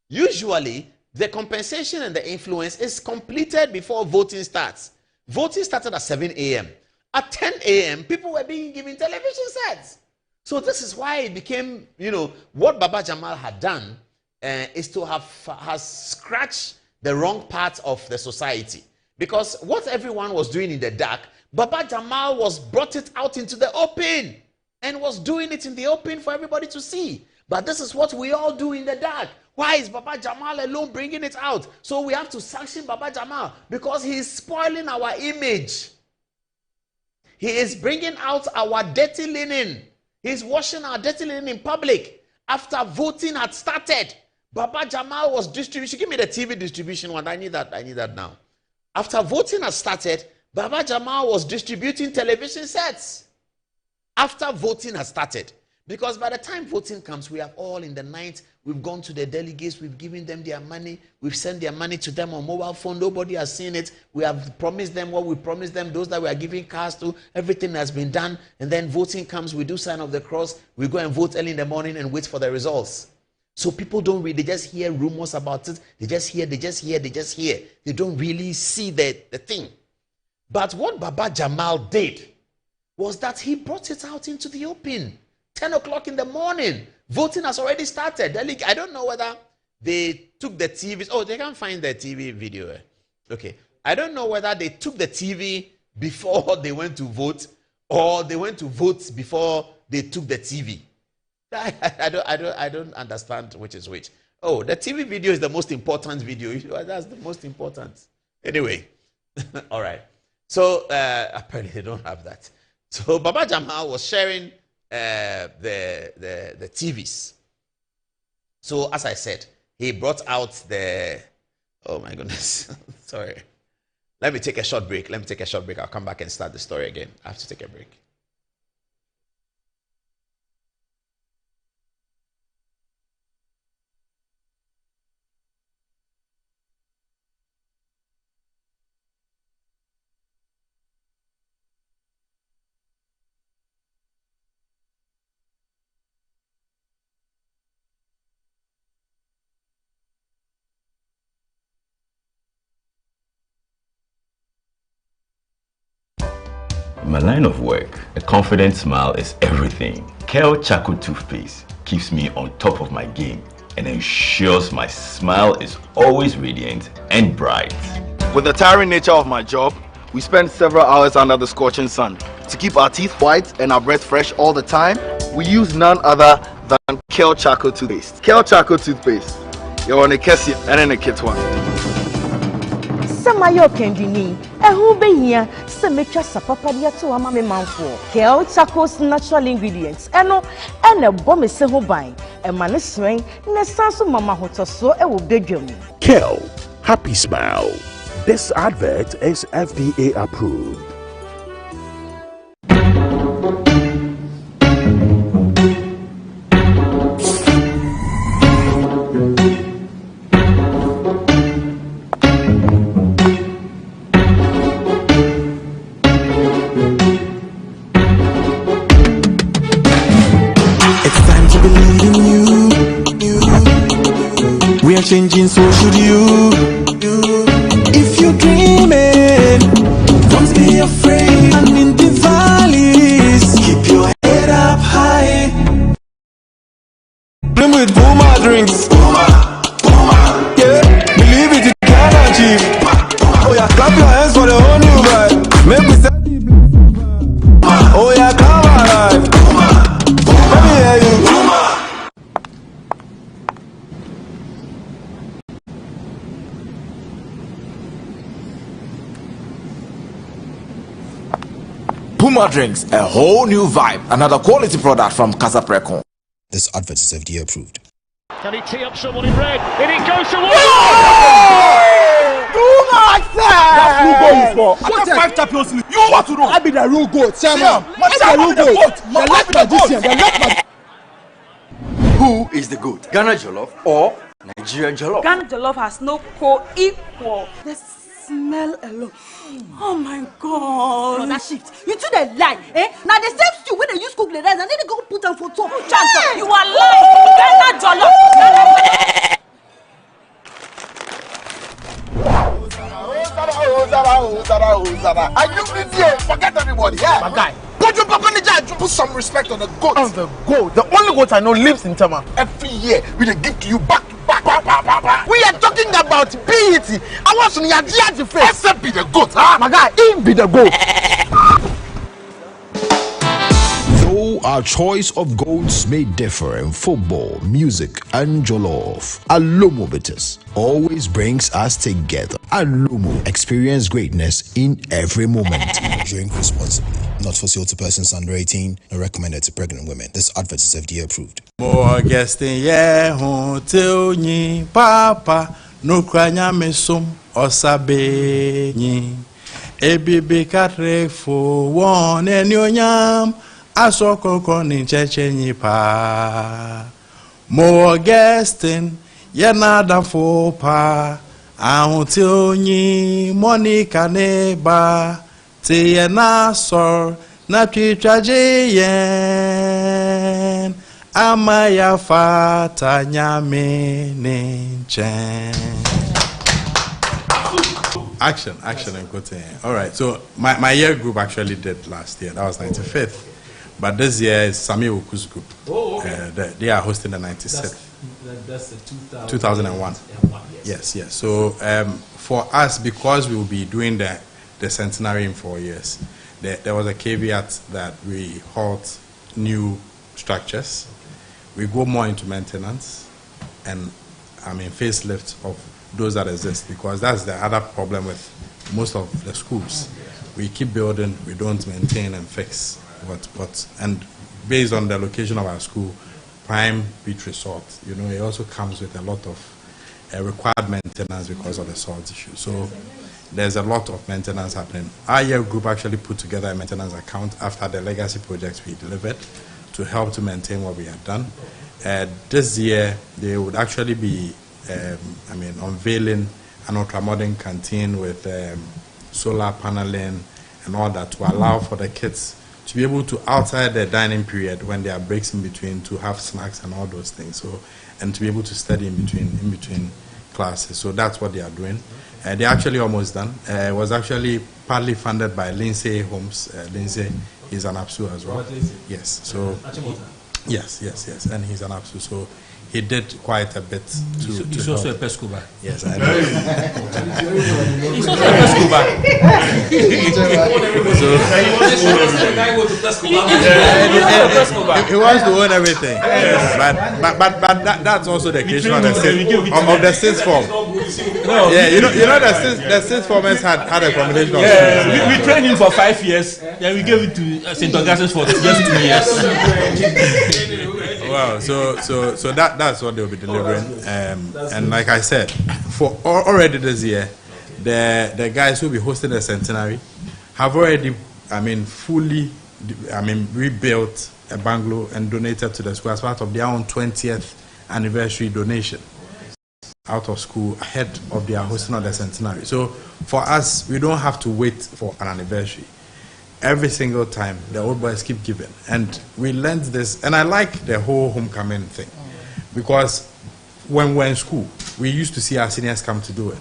Usually, the compensation and the influence is completed before voting starts. Voting started at 7 a.m. At 10 a.m., people were being given television sets. So this is why it became, what Baba Jamal had done is to has scratched the wrong part of the society. Because what everyone was doing in the dark, Baba Jamal brought it out into the open and was doing it in the open for everybody to see. But this is what we all do in the dark. Why is Baba Jamal alone bringing it out? So we have to sanction Baba Jamal because he is spoiling our image. He is bringing out our dirty linen. He's washing our dirty linen in public. After voting had started, Baba Jamal was distributing. Give me the TV distribution one. I need that now. After voting had started, Baba Jamal was distributing television sets. After voting had started. Because by the time voting comes, we are all in the night. We've gone to the delegates. We've given them their money. We've sent their money to them on mobile phone. Nobody has seen it. We have promised them what we promised them. Those that we are giving cars to, everything has been done. And then voting comes. We do sign of the cross. We go and vote early in the morning and wait for the results. So people don't read. They just hear rumors about it. They just hear. They don't really see the thing. But what Baba Jamal did was that he brought it out into the open. 10 o'clock in the morning. Voting has already started. I don't know whether they took the TV. Oh, they can't find the TV video. Okay. I don't know whether they took the TV before they went to vote or they went to vote before they took the TV. I don't understand which is which. Oh, the TV video is the most important video. That's the most important. Anyway. All right. So apparently they don't have that. So Baba Jamal was sharing the TVs. So as I said, he brought out oh my goodness. Sorry. Let me take a short break. I'll come back and start the story again. I have to take a break. In my line of work, a confident smile is everything. Kel Charcoal Toothpaste keeps me on top of my game and ensures my smile is always radiant and bright. With the tiring nature of my job, we spend several hours under the scorching sun. To keep our teeth white and our breath fresh all the time, we use none other than Kel Charcoal Toothpaste. Kel Charcoal Toothpaste. You're on a Kessie and in a kit one. Samayo Kendini, a who be here, Semetra Sapapadia to Amame Manfo, Kel Charcoal's natural ingredients, and a bomb is so buying, a man is swing, Nesasu Mama Hoto so a will beg you. Kel, happy smile. This advert is FDA approved. We are changing, so should you. If you're dreaming, don't be afraid. And in the valleys, keep your head up high. Dream with Puma drinks. Yeah, believe it, you can achieve. Oh yeah, clap your hands for the whole new vibe. Make me say, oh yeah, come alive. Let me hear you. Puma drinks, a whole new vibe. Another quality product from Casa Precon. This advert is FDA approved. Can he tee up someone in red? And it goes to one. Do not say! That's who goes for. What I got 5 champions league. You want to know? I be the real goat, Chairman. I'm the real goat. The left magician, the left magician. Who is the goat? Ghana Jollof or Nigerian Jollof? Ghana Jollof has no co-equal. The smell alone. Oh my God. No, that shift. You two they lie, eh? Now the same stew when they use cook the rice and then they go put them for top. Hey! You are lying. Ghana Jollof. I knew this year. Forget everybody. Yeah. My guy. Put some respect on the goat. On the goat. The only goat I know lives in Tama. Every year we dey give to you back to back. We are talking about BET. I want to hear the face. Except be the goat. Ah, my guy, him be the goat. Though our choice of goats may differ in football, music, and jollof, Alomo Bitters always brings us together. Alomo, experience greatness in every moment. Drink responsibly. Not for sale to persons under 18, nor recommended to pregnant women. This advert is FDA approved. More guesting, yeah, hotel ni papa, no cranya mesum, osabe ni. Ebibi katre for one and yam, asoko konin cheche ni pa. More guesting, yeah, nada for pa, hotel ni Monica neba. Te na sor na twitraje yen amaya fata nyame ninchen. Action and quoting. All right, so my year group actually did last year. That was 95th, but this year is Sami Oku's group. Oh, okay. They are hosting the 96th. That's the 2001. Yes. So for us, because we will be doing the centenary in 4 years, there was a caveat that we halt new structures. We go more into maintenance and facelift of those that exist, because that's the other problem with most of the schools. We keep building, we don't maintain and fix. And based on the location of our school, prime beach resort, it also comes with a lot of required maintenance because of the salt issue. So there's a lot of maintenance happening. Our year group actually put together a maintenance account after the legacy projects we delivered to help to maintain what we have done. This year, they would actually be unveiling an ultra-modern canteen with solar paneling and all that to allow for the kids to be able to, outside the dining period, when there are breaks in between, to have snacks and all those things. And to be able to study in between classes. So that's what they are doing. They're actually almost done. It was actually partly funded by Lindsay Holmes. Lindsay is an APSU as well. Yes, so yes, and he's an APSU. So he did quite a bit to He's help. also a pescuba. Yes, I know. He's also a pescuba. He wants to own everything. Yes. But that's also the case of the sixth form. Yeah, you know the sixth formers had a combination of. Yeah, we trained him for 5 years. Then we gave it to St. Augustine for just 2 years. Wow, so that's what they'll be delivering, and like I said, for already this year, the guys who will be hosting the centenary have already, fully, rebuilt a bungalow and donated to the school as part of their own 20th anniversary donation out of school ahead of their hosting of the centenary. So for us, we don't have to wait for an anniversary. Every single time, the old boys keep giving. And we learned this, and I like the whole homecoming thing, because when we're in school, we used to see our seniors come to do it.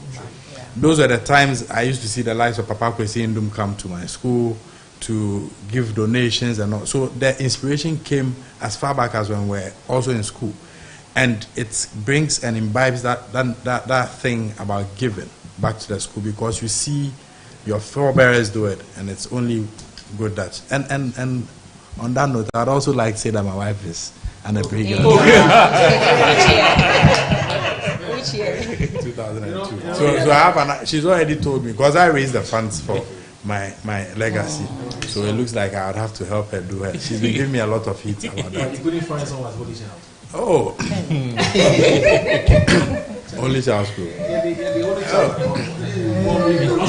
Those are the times I used to see the likes of Papa Kwesi Ndum come to my school to give donations and all. So the inspiration came as far back as when we're also in school. And it brings and imbibes that thing about giving back to the school, because you see your forebears do it, and it's only good that. And on that note, I'd also like to say that my wife is an Ebrigga. Which year? 2002. So I have she's already told me, because I raised the funds for my legacy. So it looks like I would have to help her do it. She's been giving me a lot of heat about that. You couldn't find someone as holy child. Oh. Only child school.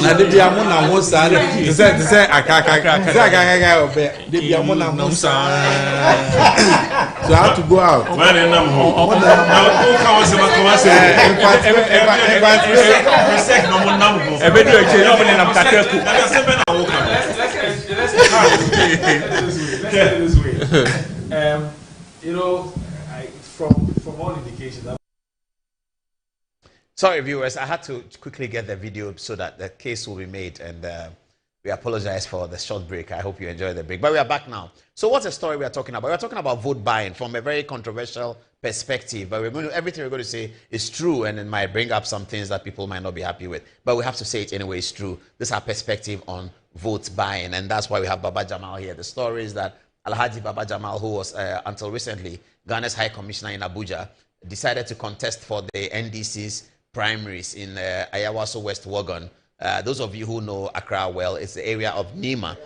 Na de bia mo na ho sa de say akaka de bia mo na ho sa. So I have to go out. Where they nam ho. You know, from all indications. Sorry, viewers, I had to quickly get the video so that the case will be made, and we apologize for the short break. I hope you enjoyed the break. But we are back now. So what's the story we are talking about? We're talking about vote buying from a very controversial perspective, but everything we're going to say is true, and it might bring up some things that people might not be happy with. But we have to say it anyway, it's true. This is our perspective on vote buying, and that's why we have Baba Jamal here. The story is that Alhaji Baba Jamal, who was until recently Ghana's High Commissioner in Abuja, decided to contest for the NDC's primaries in Ayawaso West Wuogon. Those of you who know Accra well, it's the area of Nima.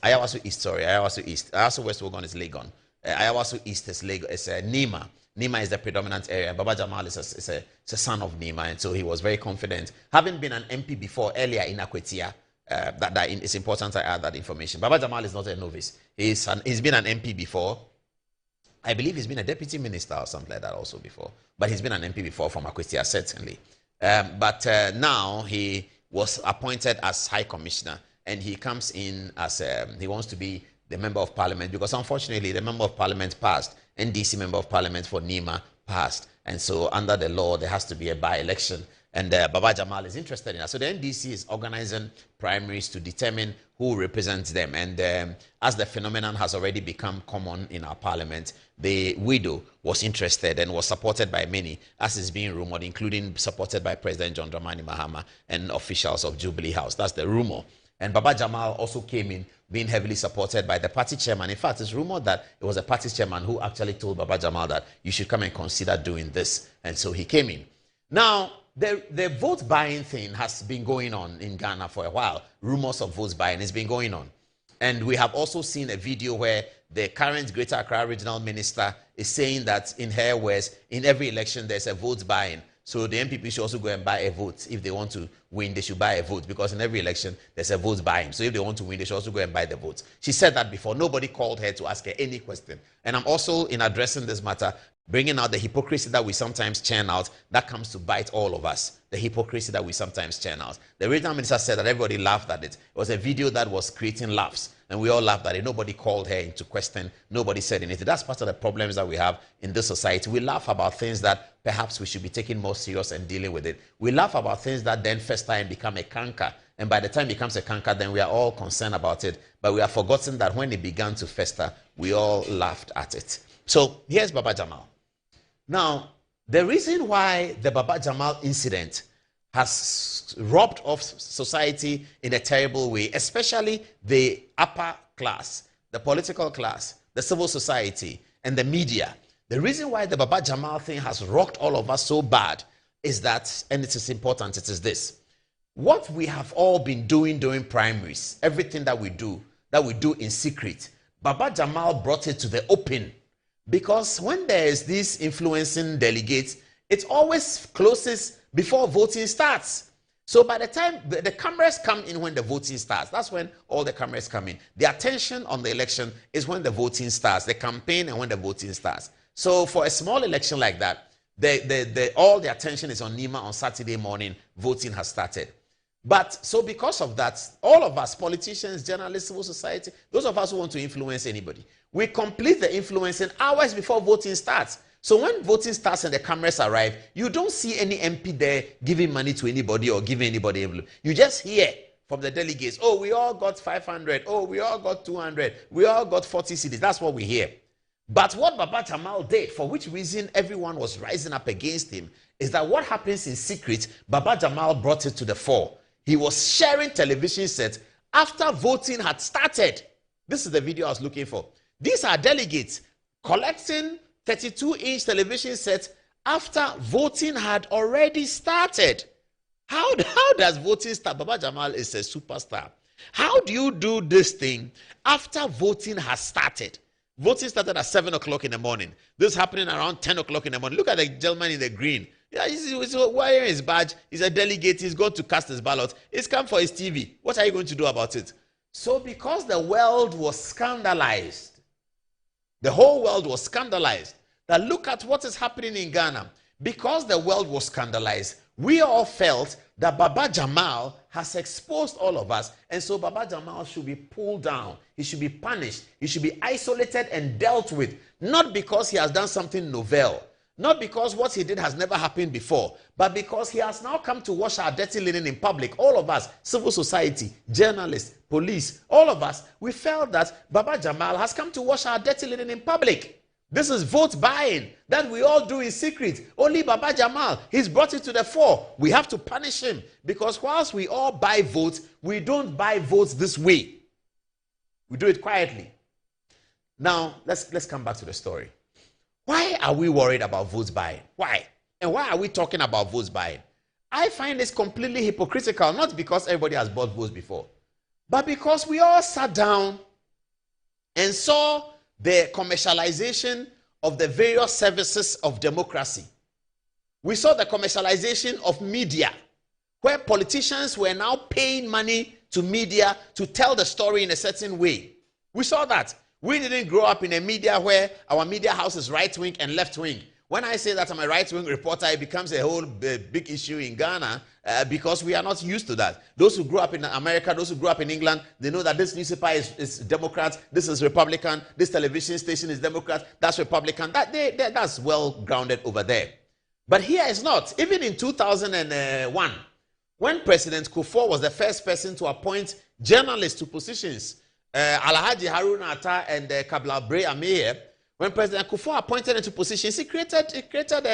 Ayawaso East. Ayawaso West Wuogon is Legon. Ayawaso East is Nima. Nima is the predominant area. Baba Jamal is a son of Nima, and so he was very confident. Having been an MP before, earlier in Akwetia, it's important I add that information. Baba Jamal is not a novice. He's been an MP before. I believe he's been a deputy minister or something like that also before. But he's been an MP before from Akwetia, certainly. But now he was appointed as High Commissioner, and he comes in as he wants to be the Member of Parliament, because unfortunately the Member of Parliament passed. NDC Member of Parliament for Nima passed. And so under the law, there has to be a by-election. And Baba Jamal is interested in that. So the NDC is organizing primaries to determine who represents them. And as the phenomenon has already become common in our parliament, the widow was interested and was supported by many, as is being rumored, including supported by President John Dramani Mahama and officials of Jubilee House. That's the rumor. And Baba Jamal also came in being heavily supported by the party chairman. In fact, it's rumored that it was the party chairman who actually told Baba Jamal that you should come and consider doing this. And so he came in. Now, the vote buying thing has been going on in Ghana for a while. Rumors of vote buying has been going on. And we have also seen a video where the current Greater Accra Regional Minister is saying that, in her words, in every election there's a vote buying. So the MPP should also go and buy a vote. If they want to win, they should buy a vote, because in every election there's a vote buying. So if they want to win, they should also go and buy the votes. She said that before. Nobody called her to ask her any question. And I'm also, in addressing this matter, bringing out the hypocrisy that we sometimes churn out, that comes to bite all of us. The hypocrisy that we sometimes churn out. The regional minister said that everybody laughed at it. It was a video that was creating laughs, and we all laughed at it. Nobody called her into question. Nobody said anything. That's part of the problems that we have in this society. We laugh about things that perhaps we should be taking more serious and dealing with it. We laugh about things that then fester and become a canker And by the time it becomes a canker, then we are all concerned about it. But we have forgotten that when it began to fester, we all laughed at it. So here's Baba Jamal. Now, the reason why the Baba Jamal incident has robbed off society in a terrible way, especially the upper class, the political class, the civil society, and the media. The reason why the Baba Jamal thing has rocked all of us so bad is that, and it is important, it is this. What we have all been doing during primaries, everything that we do in secret, Baba Jamal brought it to the open. Because when there is this influencing delegates, it always closes before voting starts. So by the time the cameras come in when the voting starts, that's when all the cameras come in. The attention on the election is when the voting starts, the campaign and when the voting starts. So for a small election like that, all the attention is on Nima on Saturday morning, voting has started. But so because of that, all of us, politicians, journalists, civil society, those of us who want to influence anybody, we complete the influencing hours before voting starts. So when voting starts and the cameras arrive, you don't see any MP there giving money to anybody or giving anybody envelope. You just hear from the delegates, oh, we all got 500, oh, we all got 200, we all got 40 cedis. That's what we hear. But what Baba Jamal did, for which reason everyone was rising up against him, is that what happens in secret, Baba Jamal brought it to the fore. He was sharing television sets after voting had started. This is the video I was looking for. These are delegates collecting 32-inch television sets after voting had already started. How does voting start? Baba Jamal is a superstar. How do you do this thing after voting has started? Voting started at 7 o'clock in the morning. This is happening around 10 o'clock in the morning. Look at the gentleman in the green. Yeah, he's wearing his badge. He's a delegate. He's going to cast his ballot. He's come for his TV. What are you going to do about it? So because the world was scandalized, the whole world was scandalized, that look at what is happening in Ghana. Because the world was scandalized, we all felt that Baba Jamal has exposed all of us, and so Baba Jamal should be pulled down. He should be punished. He should be isolated and dealt with, not because he has done something novel, not because what he did has never happened before, but because he has now come to wash our dirty linen in public. All of us, civil society, journalists, police, all of us, we felt that Baba Jamal has come to wash our dirty linen in public. This is vote buying that we all do in secret. Only Baba Jamal, he's brought it to the fore. We have to punish him because whilst we all buy votes, we don't buy votes this way. We do it quietly. Now, let's come back to the story. Why are we worried about votes buying? Why? And why are we talking about votes buying? I find this completely hypocritical, not because everybody has bought votes before, but because we all sat down and saw the commercialization of the various services of democracy. We saw the commercialization of media, where politicians were now paying money to media to tell the story in a certain way. We saw that. We didn't grow up in a media where our media house is right-wing and left-wing. When I say that I'm a right-wing reporter, it becomes a whole big issue in Ghana because we are not used to that. Those who grew up in America, those who grew up in England, they know that this newspaper is Democrat, this is Republican, this television station is Democrat, that's Republican. That's well grounded over there. But here it's not. Even in 2001, when President Kufuor was the first person to appoint journalists to positions, Alhaji Haruna Atta and Kabla Bre Amir, when President Kufuor appointed them to positions, he created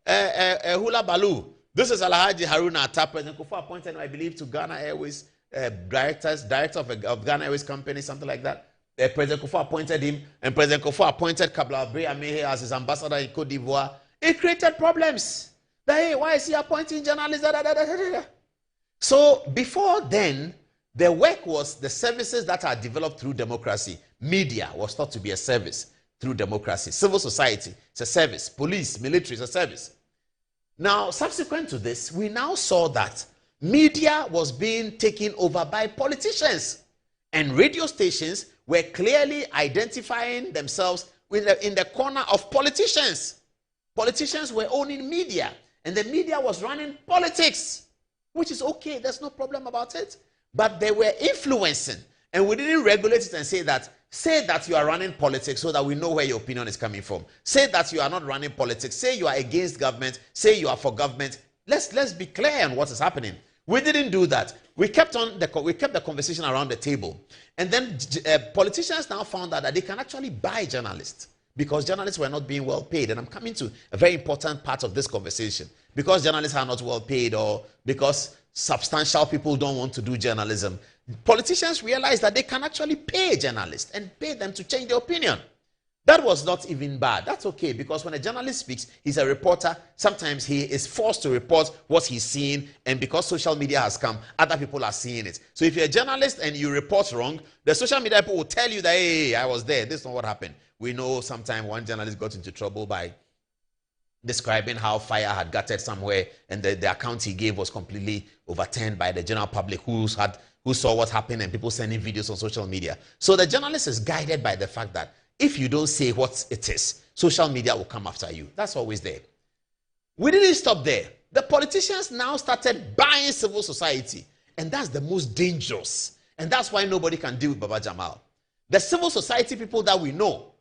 a hula baloo. This is Alhaji Haruna Atta. President Kufuor appointed him, I believe, to Ghana Airways director of Ghana Airways company, something like that. President Kufuor appointed him, and President Kufuor appointed Kabla Bre Amir as his ambassador in Cote d'Ivoire. It created problems. Hey, why is he appointing journalists? So before then, the work was the services that are developed through democracy. Media was thought to be a service through democracy. Civil society, it's a service. Police, military, it's a service. Now, subsequent to this, we now saw that media was being taken over by politicians. And radio stations were clearly identifying themselves in the corner of politicians. Politicians were owning media, and the media was running politics, which is okay. There's no problem about it. But they were influencing, and we didn't regulate it and say that you are running politics so that we know where your opinion is coming from. Say that you are not running politics. Say you are against government. Say you are for government. Let's be clear on what is happening. We didn't do that. We kept the conversation around the table. And then politicians now found out that they can actually buy journalists because journalists were not being well paid. And I'm coming to a very important part of this conversation. Because journalists are not well paid or because substantial people don't want to do journalism, politicians realized that they can actually pay journalists and pay them to change their opinion. That was not even bad. That's okay, because when a journalist speaks, he's a reporter. Sometimes he is forced to report what he's seeing, and because social media has come, other people are seeing it. So if you're a journalist and you report wrong, the social media people will tell you that, hey, I was there. This is not what happened. We know sometime one journalist got into trouble by describing how fire had gutted somewhere, and the account he gave was completely overturned by the general public who saw what happened, and people sending videos on social media. So the journalist is guided by the fact that if you don't say what it is, social media will come after you. That's always there. We didn't stop there. The politicians now started buying civil society, and that's the most dangerous. And that's why nobody can deal with Baba Jamal. The civil society people that we know,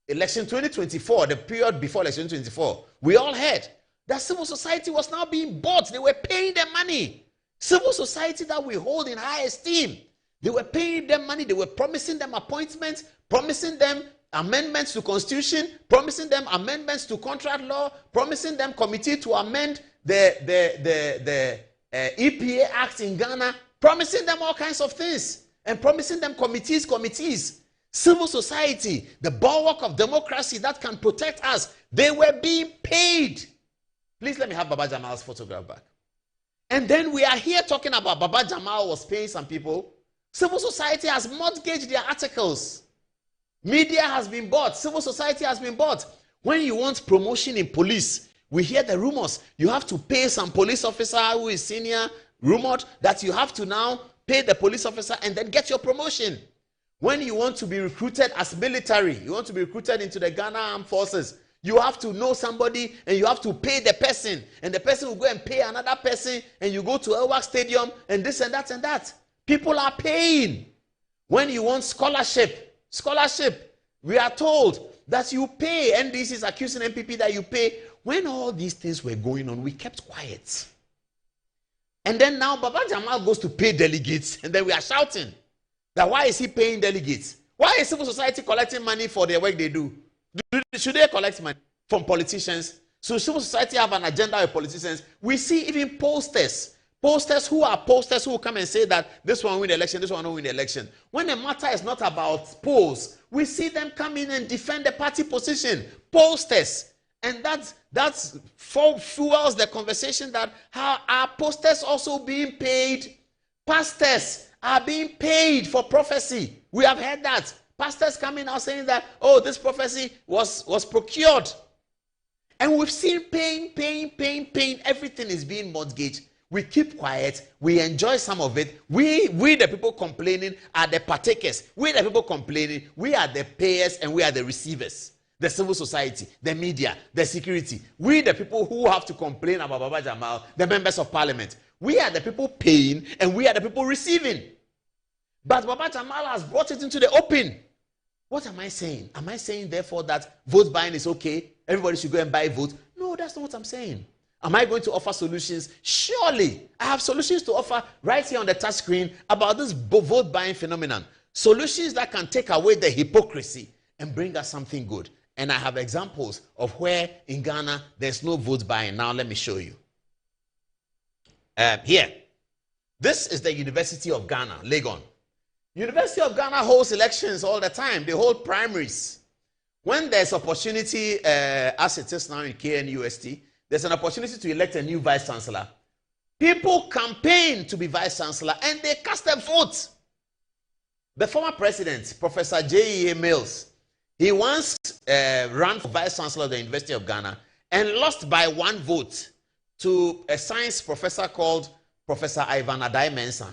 election 2024, the period before election 2024, we all heard that civil society was now being bought. They were paying them money. Civil society that we hold in high esteem, they were paying them money. They were promising them appointments, promising them amendments to constitution, promising them amendments to contract law, promising them committee to amend the EPA Act in Ghana, promising them all kinds of things, and promising them committees. Civil society, the bulwark of democracy that can protect us, they were being paid. Please let me have Baba Jamal's photograph back. And then we are here talking about Baba Jamal was paying some people. Civil society has mortgaged their articles. Media has been bought. Civil society has been bought. When you want promotion in police, we hear the rumors. You have to pay some police officer who is senior, rumored that you have to now pay the police officer and then get your promotion. When you want to be recruited as military, you want to be recruited into the Ghana Armed Forces, you have to know somebody and you have to pay the person. And the person will go and pay another person, and you go to Elwak Stadium and this and that and that. People are paying. When you want scholarship, we are told that you pay. NDC is accusing MPP that you pay. When all these things were going on, we kept quiet. And then now Baba Jamal goes to pay delegates, and then we are shouting that why is he paying delegates? Why is civil society collecting money for the work they do? Should they collect money from politicians? So civil society have an agenda with politicians. We see even posters who will come and say that this one win the election, this one don't win the election. When the matter is not about polls, we see them come in and defend the party position. Posters. And that fuels the conversation that how are posters also being paid? Pastors are being paid for prophecy. We have heard that. Pastors coming out saying that, oh, this prophecy was procured. And we've seen pain. Everything is being mortgaged. We keep quiet. We enjoy some of it. We the people complaining are the partakers. We the people complaining, we are the payers and we are the receivers. The civil society, the media, the security. We the people who have to complain about Baba Jamal, the members of parliament. We are the people paying and we are the people receiving. But Baba Jamal has brought it into the open. What am I saying? Am I saying therefore that vote buying is okay? Everybody should go and buy vote? No, that's not what I'm saying. Am I going to offer solutions? Surely. I have solutions to offer right here on the touch screen about this vote buying phenomenon. Solutions that can take away the hypocrisy and bring us something good. And I have examples of where in Ghana there's no vote buying. Now let me show you. Here. This is the University of Ghana, Legon. University of Ghana holds elections all the time. They hold primaries. When there's opportunity, as it is now in KNUST, there's an opportunity to elect a new vice chancellor. People campaign to be vice chancellor and they cast a vote. The former president, Professor J.E.A. Mills, he once ran for vice chancellor of the University of Ghana and lost by 1 vote to a science professor called Professor Ivan Adai-Mensah.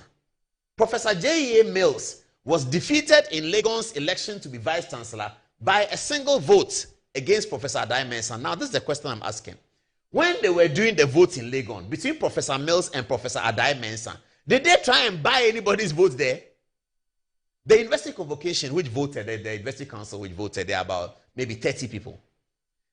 Professor J.E.A. Mills was defeated in Legon's election to be vice chancellor by a single vote against Professor Adai-Mensah. Now, this is the question I'm asking. When they were doing the vote in Legon between Professor Mills and Professor Adai-Mensah, did they try and buy anybody's vote there? The University Convocation, which voted, the University Council, which voted, there are about maybe 30 people.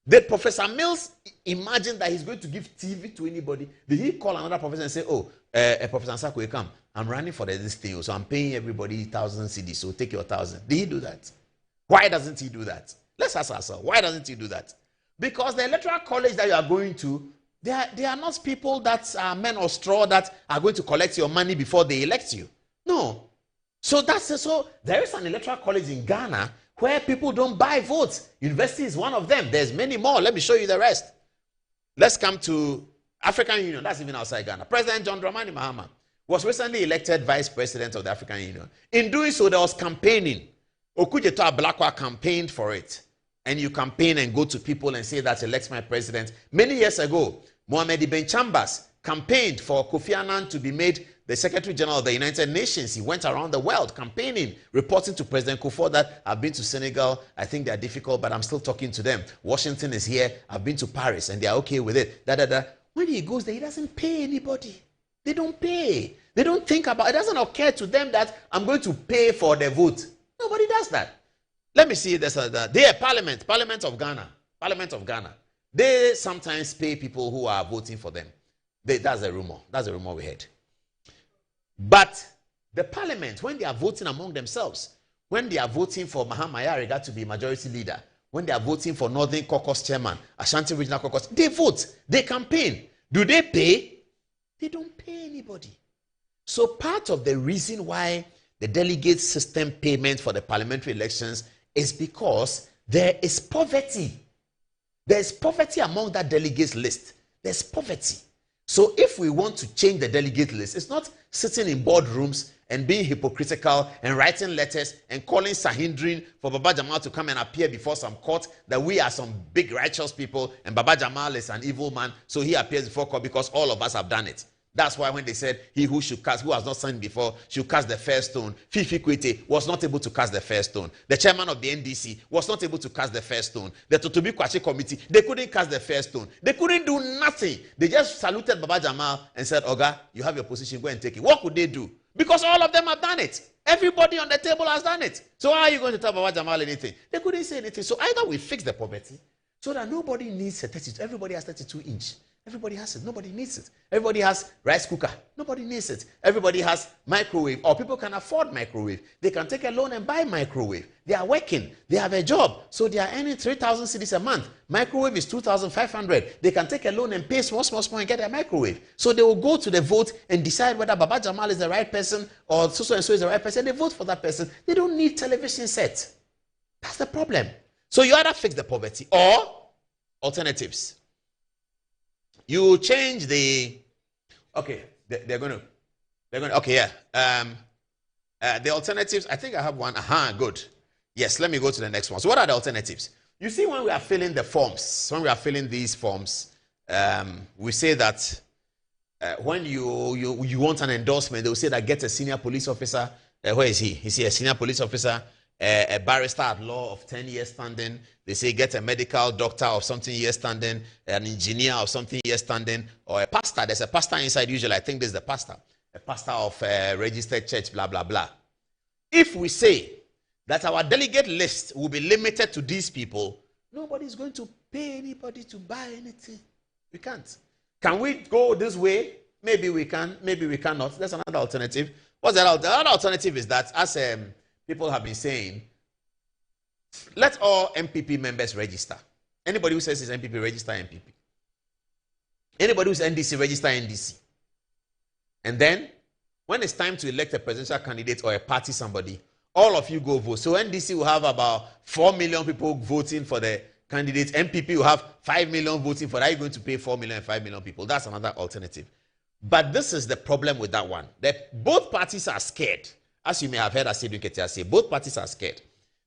Did Professor Mills imagine that he's going to give TV to anybody? Did he call another professor and say, oh, Professor Sako, you come. I'm running for this thing, so I'm paying everybody 1,000 cedis, so take your 1,000. Did he do that? Why doesn't he do that? Let's ask ourselves, why doesn't he do that? Because the electoral college that you are going to, they are not people that are men of straw that are going to collect your money before they elect you. No. So there is an electoral college in Ghana where people don't buy votes. University is one of them. There's many more. Let me show you the rest. Let's come to African Union. That's even outside Ghana. President John Dramani Mahama was recently elected vice president of the African Union. In doing so, there was campaigning. Okudzeto Ablakwa campaigned for it. And you campaign and go to people and say that elect my president. Many years ago, Mohamed Ibn Chambers campaigned for Kofi Annan to be made the Secretary General of the United Nations. He went around the world campaigning, reporting to President Kufuor that I've been to Senegal. I think they're difficult, but I'm still talking to them. Washington is here. I've been to Paris, and they're okay with it. When he goes there, he doesn't pay anybody. They don't pay. They don't think about it. It doesn't occur to them that I'm going to pay for the vote. Nobody does that. Let me see this. Parliament of Ghana. They sometimes pay people who are voting for them. That's a rumor. That's a rumor we heard. But the parliament, when they are voting among themselves, when they are voting for Mahama Yariga to be majority leader, when they are voting for Northern Caucus chairman, Ashanti Regional Caucus, they vote, they campaign. Do they pay? They don't pay anybody. So part of the reason why the delegate system payment for the parliamentary elections is because there is poverty. There is poverty among that delegates list. There's poverty. So if we want to change the delegate list, it's not sitting in boardrooms and being hypocritical and writing letters and calling Sahindrin for Baba Jamal to come and appear before some court that we are some big righteous people and Baba Jamal is an evil man, so he appears before court because all of us have done it. That's why when they said he who has not signed before, should cast the first stone. Fifi Kwete was not able to cast the first stone. The chairman of the NDC was not able to cast the first stone. The Totobi Kwache committee, they couldn't cast the first stone. They couldn't do nothing. They just saluted Baba Jamal and said, Oga, you have your position, go and take it. What could they do? Because all of them have done it. Everybody on the table has done it. So how are you going to tell Baba Jamal anything? They couldn't say anything. So either we fix the poverty so that nobody needs a 32. Everybody has 32 inch. Everybody has it. Nobody needs it. Everybody has rice cooker. Nobody needs it. Everybody has microwave. Or people can afford microwave. They can take a loan and buy microwave. They are working. They have a job. So they are earning 3,000 cedis a month. Microwave is 2,500. They can take a loan and pay small and get a microwave. So they will go to the vote and decide whether Baba Jamal is the right person or so-and-so is the right person. They vote for that person. They don't need television sets. That's the problem. So you either fix the poverty or alternatives. You change the, okay, they're going to, okay, yeah. The alternatives, I think I have one. Good. Yes, let me go to the next one. So what are the alternatives? You see, when we are filling the forms, when we are filling these forms, we say that when you want an endorsement, they will say that get a senior police officer. Where is he? Is he a senior police officer? A barrister at law of 10 years standing. They say get a medical doctor of something years standing, an engineer of something years standing, or a pastor. There's a pastor inside usually. I think there's the pastor. A pastor of a registered church, blah, blah, blah. If we say that our delegate list will be limited to these people, nobody's going to pay anybody to buy anything. We can't. Can we go this way? Maybe we can. Maybe we cannot. That's another alternative. What's that? The other alternative is that, as people have been saying, let all MPP members register. Anybody who says he's MPP, register MPP. Anybody who's NDC, register NDC. And then, when it's time to elect a presidential candidate or a party somebody, all of you go vote. So NDC will have about 4 million people voting for the candidate. MPP will have 5 million voting for that. You're going to pay 4 million and 5 million people. That's another alternative. But this is the problem with that one. That both parties are scared. As you may have heard Asidu Ketia say, both parties are scared.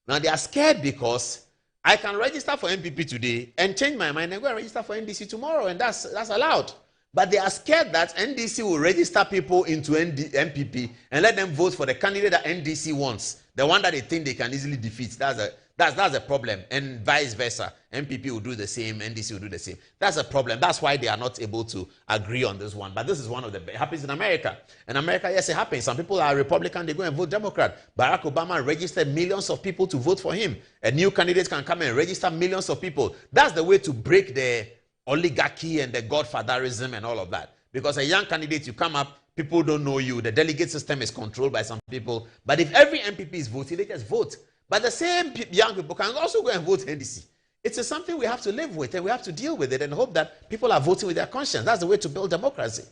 Now they are scared because I can register for MPP today and change my mind and go and register for NDC tomorrow, and that's allowed. But they are scared that NDC will register people into MPP and let them vote for the candidate that NDC wants, the one that they think they can easily defeat. That's That's a problem, and vice versa. MPP will do the same, NDC will do the same. That's a problem. That's why they are not able to agree on this one. But this is one of the it happens in America. In America, yes, it happens. Some people are Republican, they go and vote Democrat. Barack Obama registered millions of people to vote for him. A new candidate can come and register millions of people. That's the way to break the oligarchy and the godfatherism and all of that. Because a young candidate, you come up, people don't know you. The delegate system is controlled by some people. But if every MPP is voting, they just vote. But the same young people can also go and vote NDC. It's something we have to live with, and we have to deal with it and hope that people are voting with their conscience. That's the way to build democracy.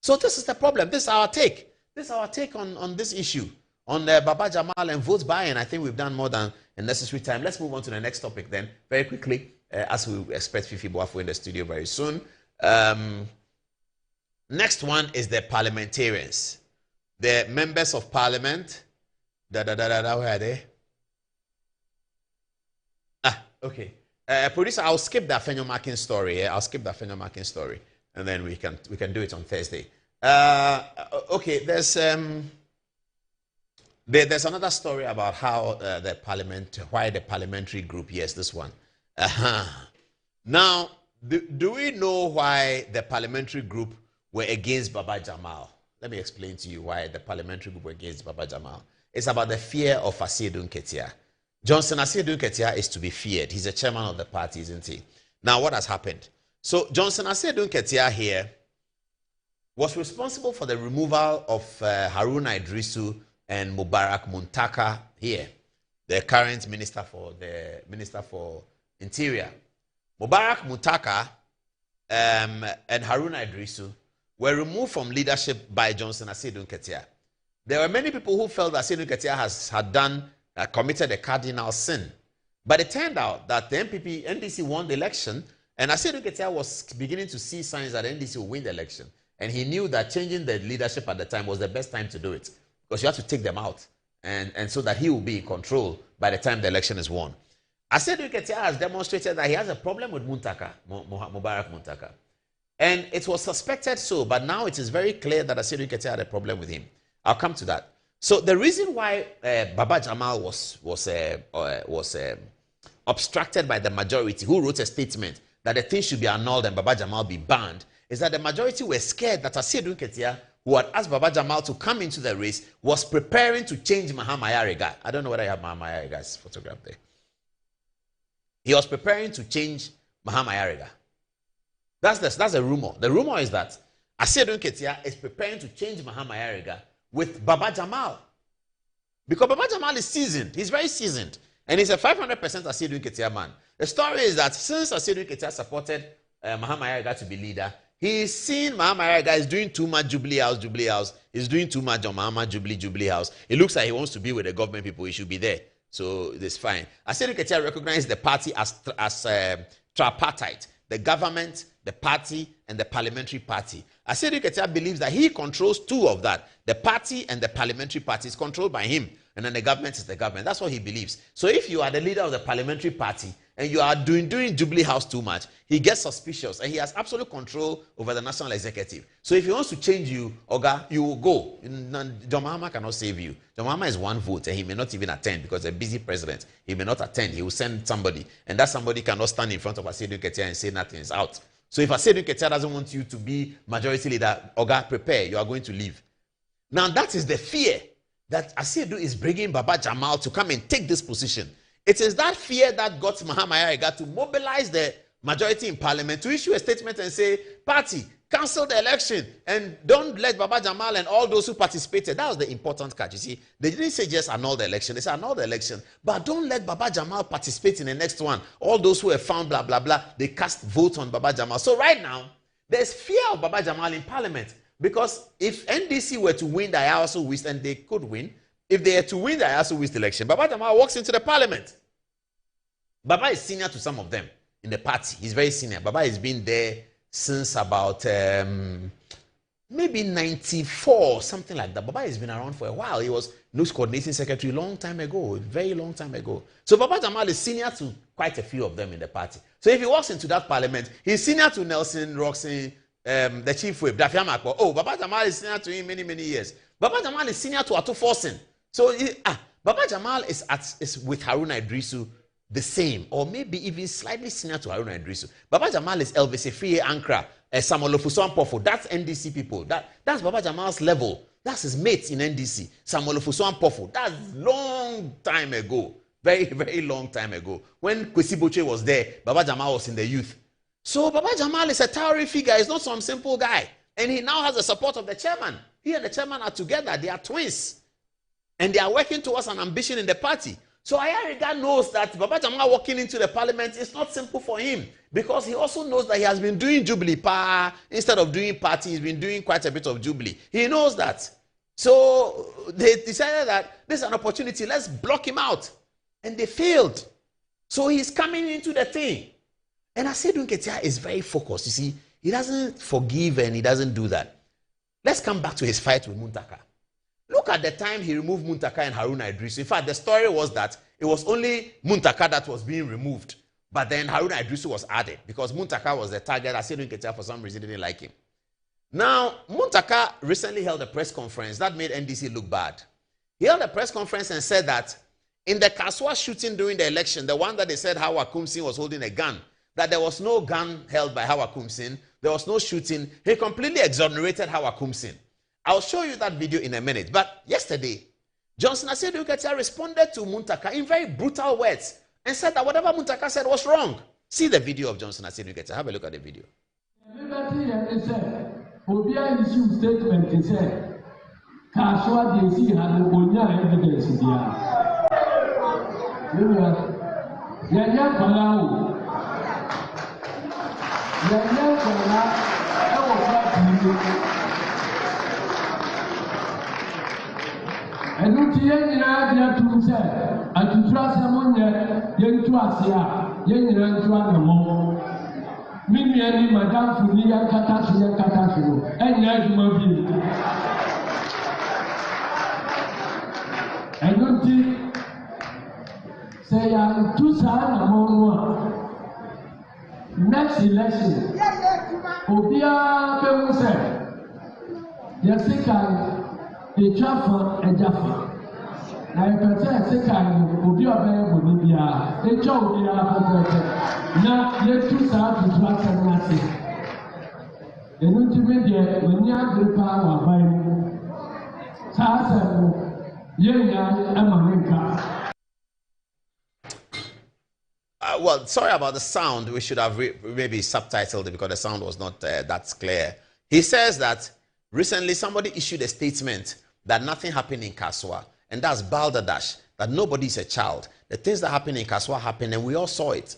So this is the problem. This is our take. This is our take on this issue, on Baba Jamal and vote buying. I think we've done more than a necessary time. Let's move on to the next topic then, very quickly, as we expect Fifi Boafo in the studio very soon. Next one is the parliamentarians. The members of parliament. Where are they? Okay. Producer, I'll skip that Fenyo Marking story. I'll skip that Fenyo Marking story, and then we can do it on Thursday. Okay. There's another story about how why the parliamentary group. Yes, this one. Now, do we know why the parliamentary group were against Baba Jamal? Let me explain to you why the parliamentary group were against Baba Jamal. It's about the fear of Asiedu Nketia. Johnson Asiedu Nketia is to be feared. He's the chairman of the party, isn't he? Now, what has happened? So, Johnson Asiedu Nketia here was responsible for the removal of Haruna Idrisu and Mubarak Muntaka here, the current minister for Interior. Mubarak Muntaka and Haruna Idrisu were removed from leadership by Johnson Asiedu Nketia. There were many people who felt that Asiedu Nketia had committed a cardinal sin. But it turned out that the NDC won the election, and Asiedu Nketia was beginning to see signs that NDC will win the election. And he knew that changing the leadership at the time was the best time to do it, because you have to take them out, and so that he will be in control by the time the election is won. Asiedu Nketia has demonstrated that he has a problem with Mubarak Muntaka. And it was suspected so, but now it is very clear that Asiedu Nketia had a problem with him. I'll come to that. So the reason why Baba Jamal was obstructed by the majority, who wrote a statement that the thing should be annulled and Baba Jamal be banned, is that the majority were scared that Asiedu Nketia, who had asked Baba Jamal to come into the race, was preparing to change Mahama Yariga. I don't know whether I have Mahama Yariga's photograph there. He was preparing to change Mahama Yariga. That's a rumor. The rumor is that Asiedu Nketia is preparing to change Mahama Yariga with Baba Jamal. Because Baba Jamal is seasoned. He's very seasoned. And he's a 500% Asiedu Nketia man. The story is that since Asiedu Nketia supported Mahama Yariga to be leader, he's seen Mahama Yariga is doing too much Jubilee House. He's doing too much on Mahama Jubilee House. It looks like he wants to be with the government people. He should be there. So it's fine. Asiedu Nketia recognized the party as tripartite. The government, the party, and the parliamentary party. Asiedu Nketia believes that he controls two of that. The party and the parliamentary party is controlled by him. And then the government is the government. That's what he believes. So if you are the leader of the parliamentary party and you are doing Jubilee House too much, he gets suspicious and he has absolute control over the national executive. So if he wants to change you, Oga, you will go. John Mahama cannot save you. John Mahama is one vote and he may not even attend because a busy president. He may not attend. He will send somebody. And that somebody cannot stand in front of Asiedu Nketia and say nothing is out. So if Asiedu Nketia doesn't want you to be majority leader, Oga, prepare. You are going to leave. Now that is the fear that Asiedu is bringing Baba Jamal to come and take this position. It is that fear that got Mahama Yariga to mobilize the majority in parliament to issue a statement and say, party, cancel the election and don't let Baba Jamal and all those who participated. That was the important catch. You see, they didn't say just annul the election. They said annul the election, but don't let Baba Jamal participate in the next one. All those who have found blah, blah, blah, they cast votes on Baba Jamal. So right now, there's fear of Baba Jamal in parliament. Because if NDC were to win the Ayawaso West, and they could win, if they are to win the Ayawaso West election, Baba Jamal walks into the parliament. Baba is senior to some of them in the party. He's very senior. Baba has been there since about maybe 94, something like that. Baba has been around for a while. He was news coordinating secretary a long time ago, a very long time ago. So Baba Jamal is senior to quite a few of them in the party. So if he walks into that parliament, he's senior to Nelson, Roxy, the chief whip, Daffy Amakpo. Oh, Baba Jamal is senior to him many years. Baba Jamal is senior to Ato Forsen. So Baba Jamal is with Haruna Idrisu the same, or maybe even slightly senior to Haruna Idrisu. Baba Jamal is Elvis Efie Ankra, Samuel Ofuso Ampofo. That's NDC people. That's Baba Jamal's level. That's his mates in NDC. Samuel Ofuso Ampofo. That's long time ago. Very, very long time ago. When Kwesi Boche was there, Baba Jamal was in the youth. So Baba Jamal is a towering figure. He's not some simple guy. And he now has the support of the chairman. He and the chairman are together. They are twins. And they are working towards an ambition in the party. So Ayariga knows that Baba Jamal walking into the parliament is not simple for him, because he also knows that he has been doing Jubilee instead of doing party. He's been doing quite a bit of Jubilee. He knows that. So they decided that this is an opportunity. Let's block him out. And they failed. So he's coming into the thing. And Asedu Nketia is very focused. You see, he doesn't forgive and he doesn't do that. Let's come back to his fight with Muntaka. Look at the time he removed Muntaka and Haruna Idrisu. In fact, the story was that it was only Muntaka that was being removed. But then Haruna Idrisu was added because Muntaka was the target. Asedu Nketia, for some reason, didn't like him. Now, Muntaka recently held a press conference that made NDC look bad. He held a press conference and said that in the Kaswa shooting during the election, the one that they said Hawa Kumsin was holding a gun, that there was no gun held by Hawa Kumsin, there was no shooting. He completely exonerated Hawa Kumsin. I'll show you that video in a minute. But yesterday, Johnson Asedu Nketia responded to Muntaka in very brutal words and said that whatever Muntaka said was wrong. See the video of Johnson Asedu Nketia. Have a look at the video. Obia issue statement is said, Kaswa DC has no evidence here. Yaya Palau. Yaya Palau. And you hear me now, to say, and to trust someone yet, yen to us here, yen to the more. Mimi and Madame Fulia Catasuno, and Yasmobile. And you think, say, I'm too sad among one. Next election, Obia Bemusa, Yasikan. The Jaffa and Jaffa. I protect second will be a bear with Libya. The joke we are protected. Now, yet 2 stars to trust and nothing. The multimedia, when you have the power by Sasa, Yaya, and Marinka. Well, sorry about the sound. We should have maybe subtitled it because the sound was not that clear. He says that recently somebody issued a statement that nothing happened in Kaswa, and that's balderdash, that nobody is a child. The things that happened in Kaswa happened, and we all saw it.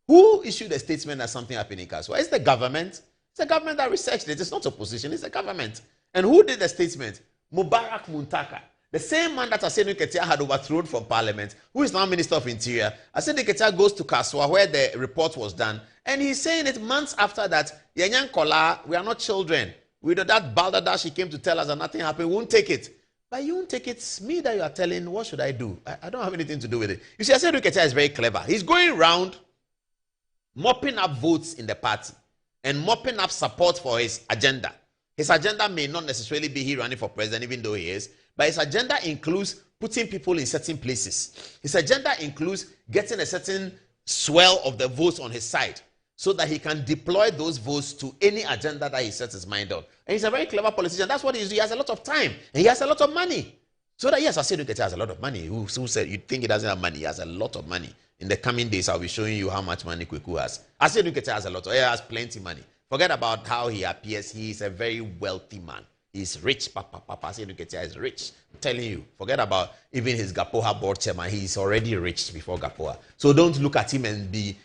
Who issued a statement that something happened in Kaswa? It's the government. It's the government that researched it. It's not opposition, it's the government. And who did the statement? Mubarak Muntaka. The same man that Asedu Nketia had overthrown from parliament, who is now Minister of Interior. Asedu Nketia goes to Kaswa, where the report was done, and he's saying it months after that, Yanyan Kola, we are not children. We know that balderdash he came to tell us that nothing happened. We won't take it. But you won't take it. It's me that you are telling. What should I do? I don't have anything to do with it. You see, Asedu Nketia is very clever. He's going around mopping up votes in the party and mopping up support for his agenda. His agenda may not necessarily be he running for president, even though he is. But his agenda includes putting people in certain places. His agenda includes getting a certain swell of the votes on his side, so that he can deploy those votes to any agenda that he sets his mind on. And he's a very clever politician. That's what he does. He has a lot of time. And he has a lot of money. So that, yes, Asedu Nketia has a lot of money. Who said you think he doesn't have money? He has a lot of money. In the coming days, I'll be showing you how much money Kweku has. Asedu Nketia has a lot. He has plenty of money. Forget about how he appears. He is a very wealthy man. He's rich. Papa Asedu Nketia is rich. I'm telling you. Forget about even his Gapoha board chairman. He's already rich before Gapoha. So don't look at him and be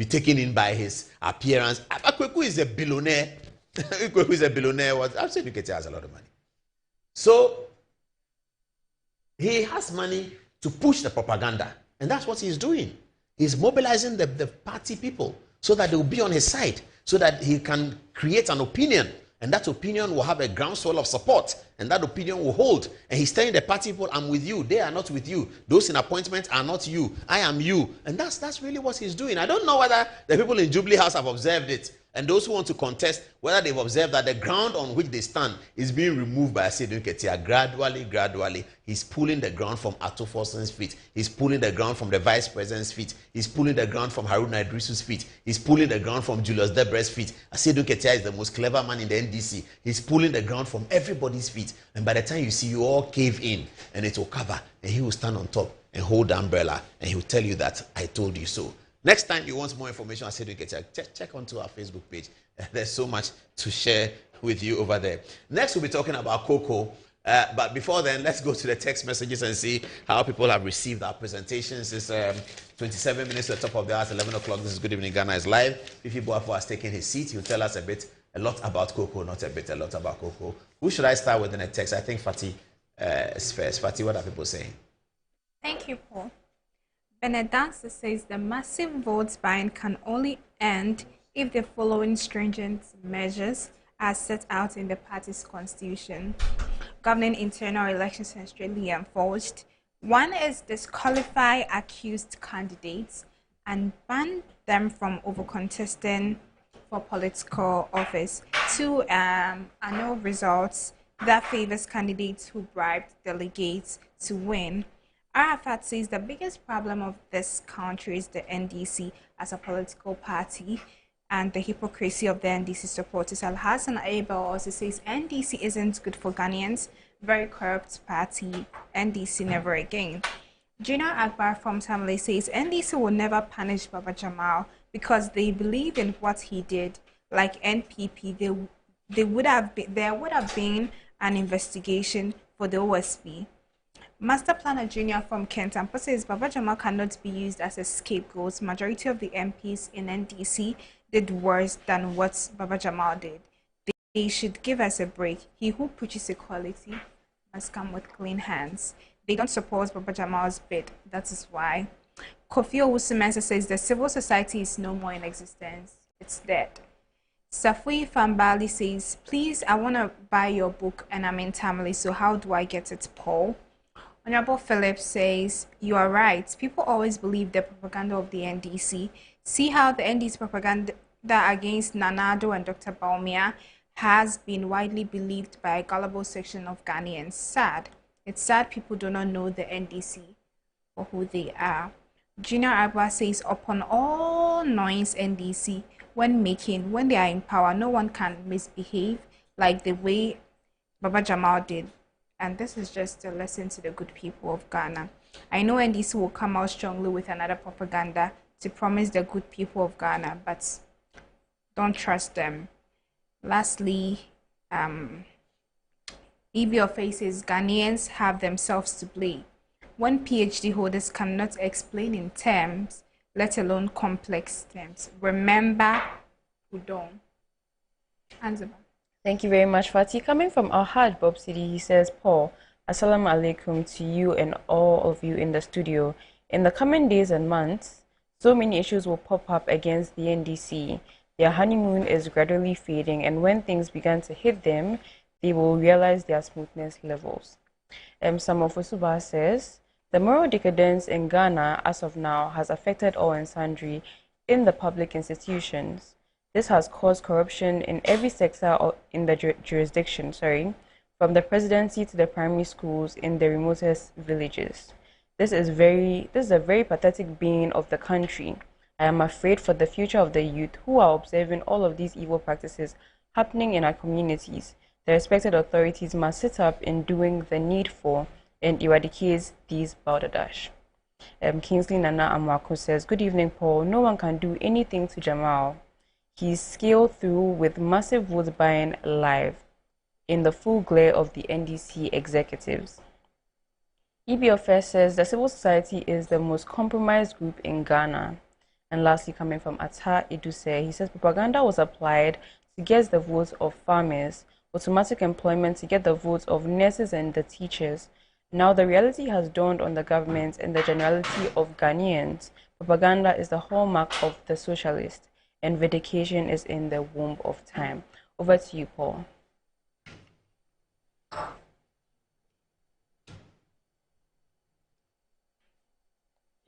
taken in by his appearance. Kweku is a billionaire. Kweku is a billionaire. Asedu Nketia has a lot of money. So he has money to push the propaganda. And that's what he's doing. He's mobilizing the party people so that they will be on his side, so that he can create an opinion. And that opinion will have a groundswell of support. And that opinion will hold. And he's telling the party people, I'm with you. They are not with you. Those in appointment are not you. I am you. And that's really what he's doing. I don't know whether the people in Jubilee House have observed it. And those who want to contest whether they've observed that the ground on which they stand is being removed by Asiedu Nketia gradually, he's pulling the ground from Ato Forson's feet. He's pulling the ground from the vice president's feet. He's pulling the ground from Haruna Idrisu's feet. He's pulling the ground from Julius Debre's feet. Asiedu Nketia is the most clever man in the NDC. He's pulling the ground from everybody's feet. And by the time you see, you all cave in, and it will cover, and he will stand on top and hold the umbrella, and he will tell you that I told you so. Next time you want more information, I said you get check onto our Facebook page. There's so much to share with you over there. Next, we'll be talking about cocoa. But before then, let's go to the text messages and see how people have received our presentations. It's 27 minutes to the top of the hour, 11 o'clock. This is Good Evening Ghana is live. Fifi Boafo has taken his seat. He'll tell us a lot about cocoa, not a lot about cocoa. Who should I start with in the text? I think Fatih is first. Fatih, what are people saying? Thank you, Paul. Benedanza says the massive votes buying can only end if the following stringent measures are set out in the party's constitution governing internal elections are strictly enforced. One is disqualify accused candidates and ban them from over-contesting for political office. Two, annual results that favors candidates who bribed delegates to win. Arafat says the biggest problem of this country is the NDC as a political party and the hypocrisy of the NDC supporters. Al-Hassan Abel also says NDC isn't good for Ghanaians, very corrupt party, NDC never again. Junior Akbar from Tamale says NDC will never punish Baba Jamal because they believe in what he did. Like NPP, there would have been an investigation for the OSP. Master Planner Junior from Kentampo says Baba Jamal cannot be used as a scapegoat. Majority of the MPs in NDC did worse than what Baba Jamal did. They should give us a break. He who preaches equality must come with clean hands. They don't support Baba Jamal's bid. That is why. Kofi Owusu-Mensah says the civil society is no more in existence. It's dead. Safui Fambali says, please, I want to buy your book and I'm in Tamale, so how do I get it, Paul? Honorable Philip says, you are right. People always believe the propaganda of the NDC. See how the NDC propaganda against Nanado and Dr. Baumia has been widely believed by a gullible section of Ghanaians. Sad. It's sad people do not know the NDC for who they are. Junior Agba says, upon all noise NDC, when they are in power, no one can misbehave like the way Baba Jamal did. And this is just a lesson to the good people of Ghana. I know NDC will come out strongly with another propaganda to promise the good people of Ghana, but don't trust them. Lastly, EBOFA says Ghanaians have themselves to blame. When PhD holders cannot explain in terms, let alone complex terms. Remember, Udon. Anzaba. Thank you very much, Fatih. Coming from Ahad Bob City, he says, Paul, Assalamu alaikum to you and all of you in the studio. In the coming days and months, so many issues will pop up against the NDC. Their honeymoon is gradually fading, and when things begin to hit them, they will realize their smoothness levels. Samofosuba says, the moral decadence in Ghana as of now has affected all and sundry in the public institutions. This has caused corruption in every sector in the jurisdiction, from the presidency to the primary schools in the remotest villages. This is a very pathetic being of the country. I am afraid for the future of the youth who are observing all of these evil practices happening in our communities. The respected authorities must sit up in doing the needful and eradicate these balderdash. Kingsley Nana Amwako says, good evening, Paul. No one can do anything to Jamal. He scaled through with massive vote buying live in the full glare of the NDC executives. EBOFS says the civil society is the most compromised group in Ghana. And lastly, coming from Atta Iduse, he says propaganda was applied to get the votes of farmers, automatic employment to get the votes of nurses and the teachers. Now the reality has dawned on the government and the generality of Ghanaians. Propaganda is the hallmark of the socialist, and vindication is in the womb of time. Over to you, Paul.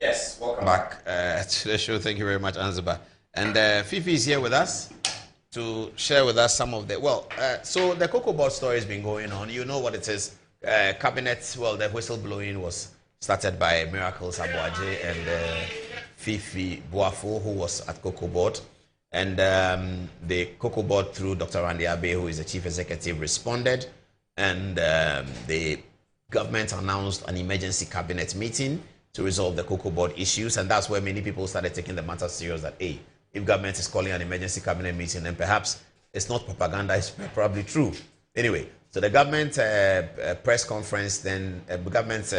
Yes, welcome back to the show. Thank you very much, Anzaba. And Fifi is here with us. to share with us some of the, so the cocoa board story has been going on. You know what it is. Cabinet, the whistleblowing was started by Miracles Abuaje and Fifi Boafo, who was at cocoa board. And the cocoa board, through Dr. Randy Abe, who is the chief executive, responded. And the government announced an emergency cabinet meeting to resolve the cocoa board issues. And that's where many people started taking the matter serious, that, hey, if government is calling an emergency cabinet meeting, then perhaps it's not propaganda, it's probably true. Anyway, so the government press conference, then government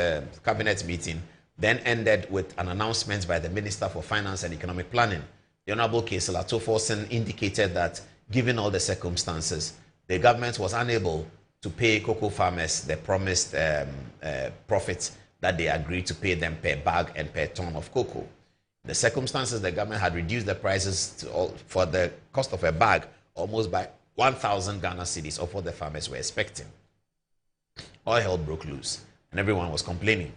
cabinet meeting, then ended with an announcement by the Minister for Finance and Economic Planning. The Honorable Kesela Toforsen indicated that, given all the circumstances, the government was unable to pay cocoa farmers the promised profits that they agreed to pay them per bag and per ton of cocoa. The circumstances, the government had reduced the prices for the cost of a bag almost by 1,000 Ghana cedis of what the farmers were expecting. All hell broke loose, and everyone was complaining.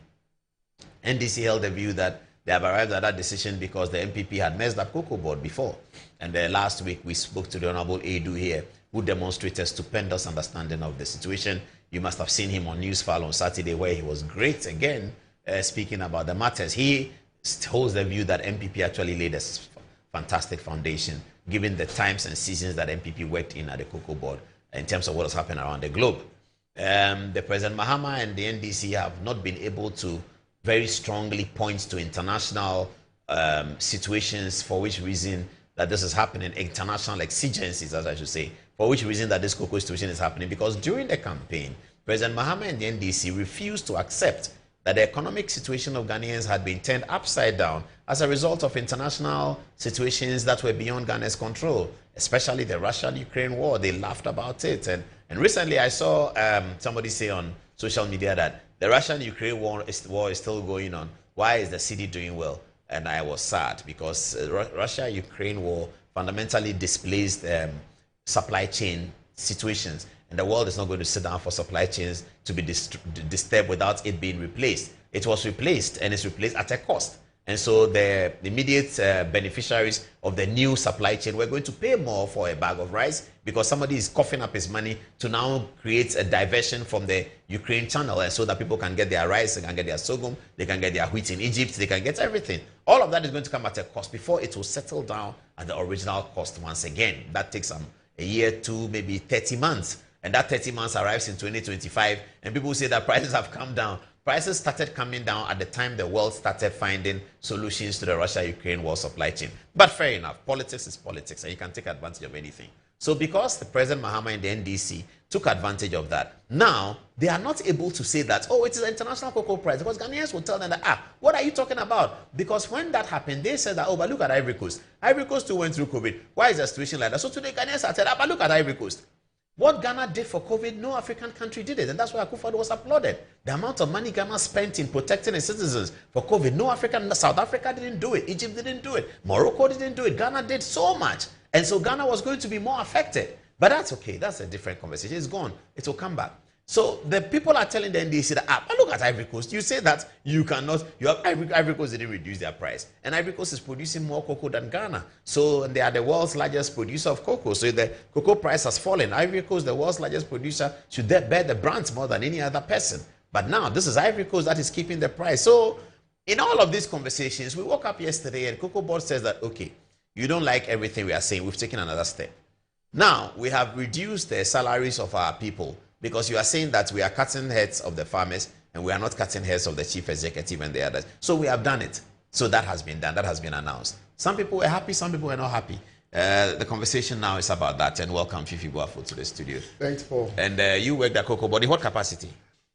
NDC held the view that they have arrived at that decision because the MPP had messed up cocoa board before. And last week, we spoke to the Honorable Edu here, who demonstrated stupendous understanding of the situation. You must have seen him on Newsfile on Saturday, where he was great again, speaking about the matters. He holds the view that MPP actually laid a fantastic foundation, given the times and seasons that MPP worked in at the cocoa board in terms of what has happened around the globe. The President Mahama and the NDC have not been able to very strongly point to international situations for which reason that this is happening, international exigencies, as I should say, for which reason that this cocoa situation is happening. Because during the campaign, President Mahama and the NDC refused to accept that the economic situation of Ghanaians had been turned upside down as a result of international situations that were beyond Ghana's control, especially the Russia-Ukraine war. They laughed about it. And recently I saw somebody say on social media that the Russian-Ukraine war is still going on. Why is the cedi doing well? And I was sad because Russia-Ukraine war fundamentally displaced supply chain situations. And the world is not going to sit down for supply chains to be disturbed without it being replaced. It was replaced, and it's replaced at a cost. And so the immediate beneficiaries of the new supply chain were going to pay more for a bag of rice because somebody is coughing up his money to now create a diversion from the Ukraine channel, and so that people can get their rice, they can get their sorghum, they can get their wheat in Egypt, they can get everything. All of that is going to come at a cost before it will settle down at the original cost once again. That takes a year, 2, maybe 30 months. And that 30 months arrives in 2025, and people say that prices have come down. Prices started coming down at the time the world started finding solutions to the Russia-Ukraine war supply chain. But fair enough, politics is politics, and you can take advantage of anything. So because the President Mahama and the NDC took advantage of that, now they are not able to say that, oh, it is an international cocoa price, because Ghanaians will tell them that, what are you talking about? Because when that happened, they said that, oh, but look at Ivory Coast. Ivory Coast too went through COVID. Why is the situation like that? So today Ghanaians are telling, but look at Ivory Coast. What Ghana did for COVID, no African country did it. And that's why Akufo-Addo was applauded. The amount of money Ghana spent in protecting its citizens for COVID, no African, South Africa didn't do it. Egypt didn't do it. Morocco didn't do it. Ghana did so much. And so Ghana was going to be more affected. But that's okay. That's a different conversation. It's gone. It will come back. So the people are telling the NDC that, but look at Ivory Coast. You say that you cannot, Ivory Coast didn't reduce their price. And Ivory Coast is producing more cocoa than Ghana. So they are the world's largest producer of cocoa. So the cocoa price has fallen. Ivory Coast, the world's largest producer, should bear the brunt more than any other person. But now this is Ivory Coast that is keeping the price. So in all of these conversations, we woke up yesterday and Cocoa Board says that, okay, you don't like everything we are saying. We've taken another step. Now we have reduced the salaries of our people, because you are saying that we are cutting heads of the farmers and we are not cutting heads of the chief executive and the others. So we have done it. So that has been done. That has been announced. Some people were happy, some people were not happy. The conversation now is about that. And welcome Fifi Boafo to the studio. Thanks, Paul. And you worked at Cocoa Board. In what capacity?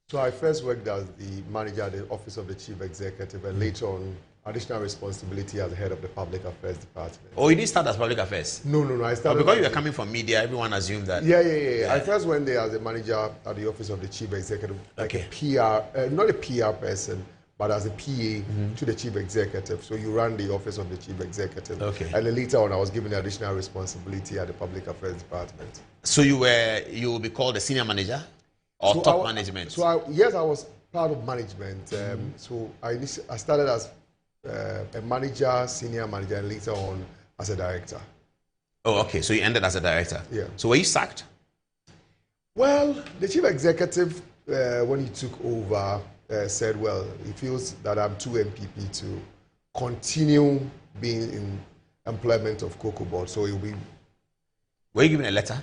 So I first worked as the manager at the Office of the Chief Executive, and later on additional responsibility as head of the Public Affairs Department. Oh, you didn't start as Public Affairs? No. I started because you were coming from media, everyone assumed that. Yeah. I first went there as a manager at the Office of the Chief Executive, like a PR, not a PR person, but as a PA to the Chief Executive. So you run the Office of the Chief Executive. Okay. And then later on, I was given additional responsibility at the Public Affairs Department. So you will be called a senior manager or top management? So yes, I was part of management. So I started as a manager, senior manager, and later on as a director. Oh, okay. So you ended as a director. Yeah. So were you sacked? Well, the chief executive, when he took over, said, well, he feels that I'm too MPP to continue being in employment of Cocoa Board. So he'll be. Were you given a letter?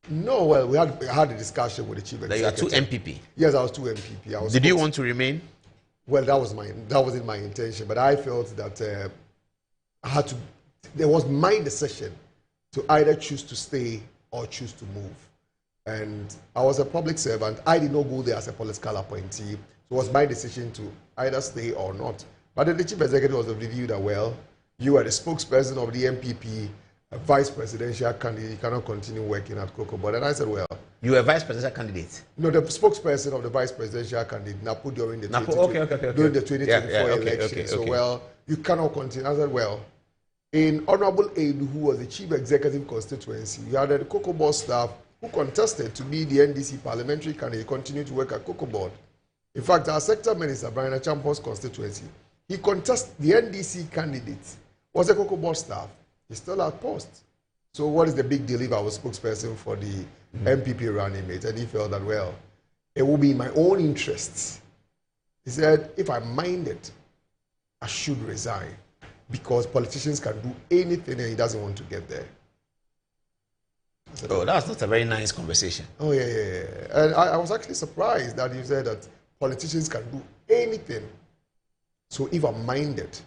No, well, we had a discussion with the chief executive. That you are too MPP? Yes, I was too MPP. Did you want to remain? Well, that wasn't my intention, but I felt that I had to. There was my decision to either choose to stay or choose to move. And I was a public servant. I did not go there as a political appointee. So it was my decision to either stay or not. But then the chief executive was of the view that, well, you are the spokesperson of the MPP, a vice presidential candidate. You cannot continue working at Cocoa Board. And I said, well. You were a vice presidential candidate? No, the spokesperson of the vice presidential candidate, Napo, during the 2024 election. So, well, you cannot continue. I said, well, in Honorable Aid, who was the chief executive constituency, you had the Cocoa Board staff who contested to be the NDC parliamentary candidate, continued to work at Cocoa Board. In fact, our sector minister, Brian Achampo's constituency, he contested the NDC candidate, was a Cocoa Board staff. He's still at post. So what is the big deal if I was spokesperson for the MPP running mate? And he felt that, well, it will be in my own interests. He said, if I minded, I should resign because politicians can do anything and he doesn't want to get there. Oh, that's not a very nice conversation. Oh, yeah. And I was actually surprised that you said that politicians can do anything. So if I'm minded,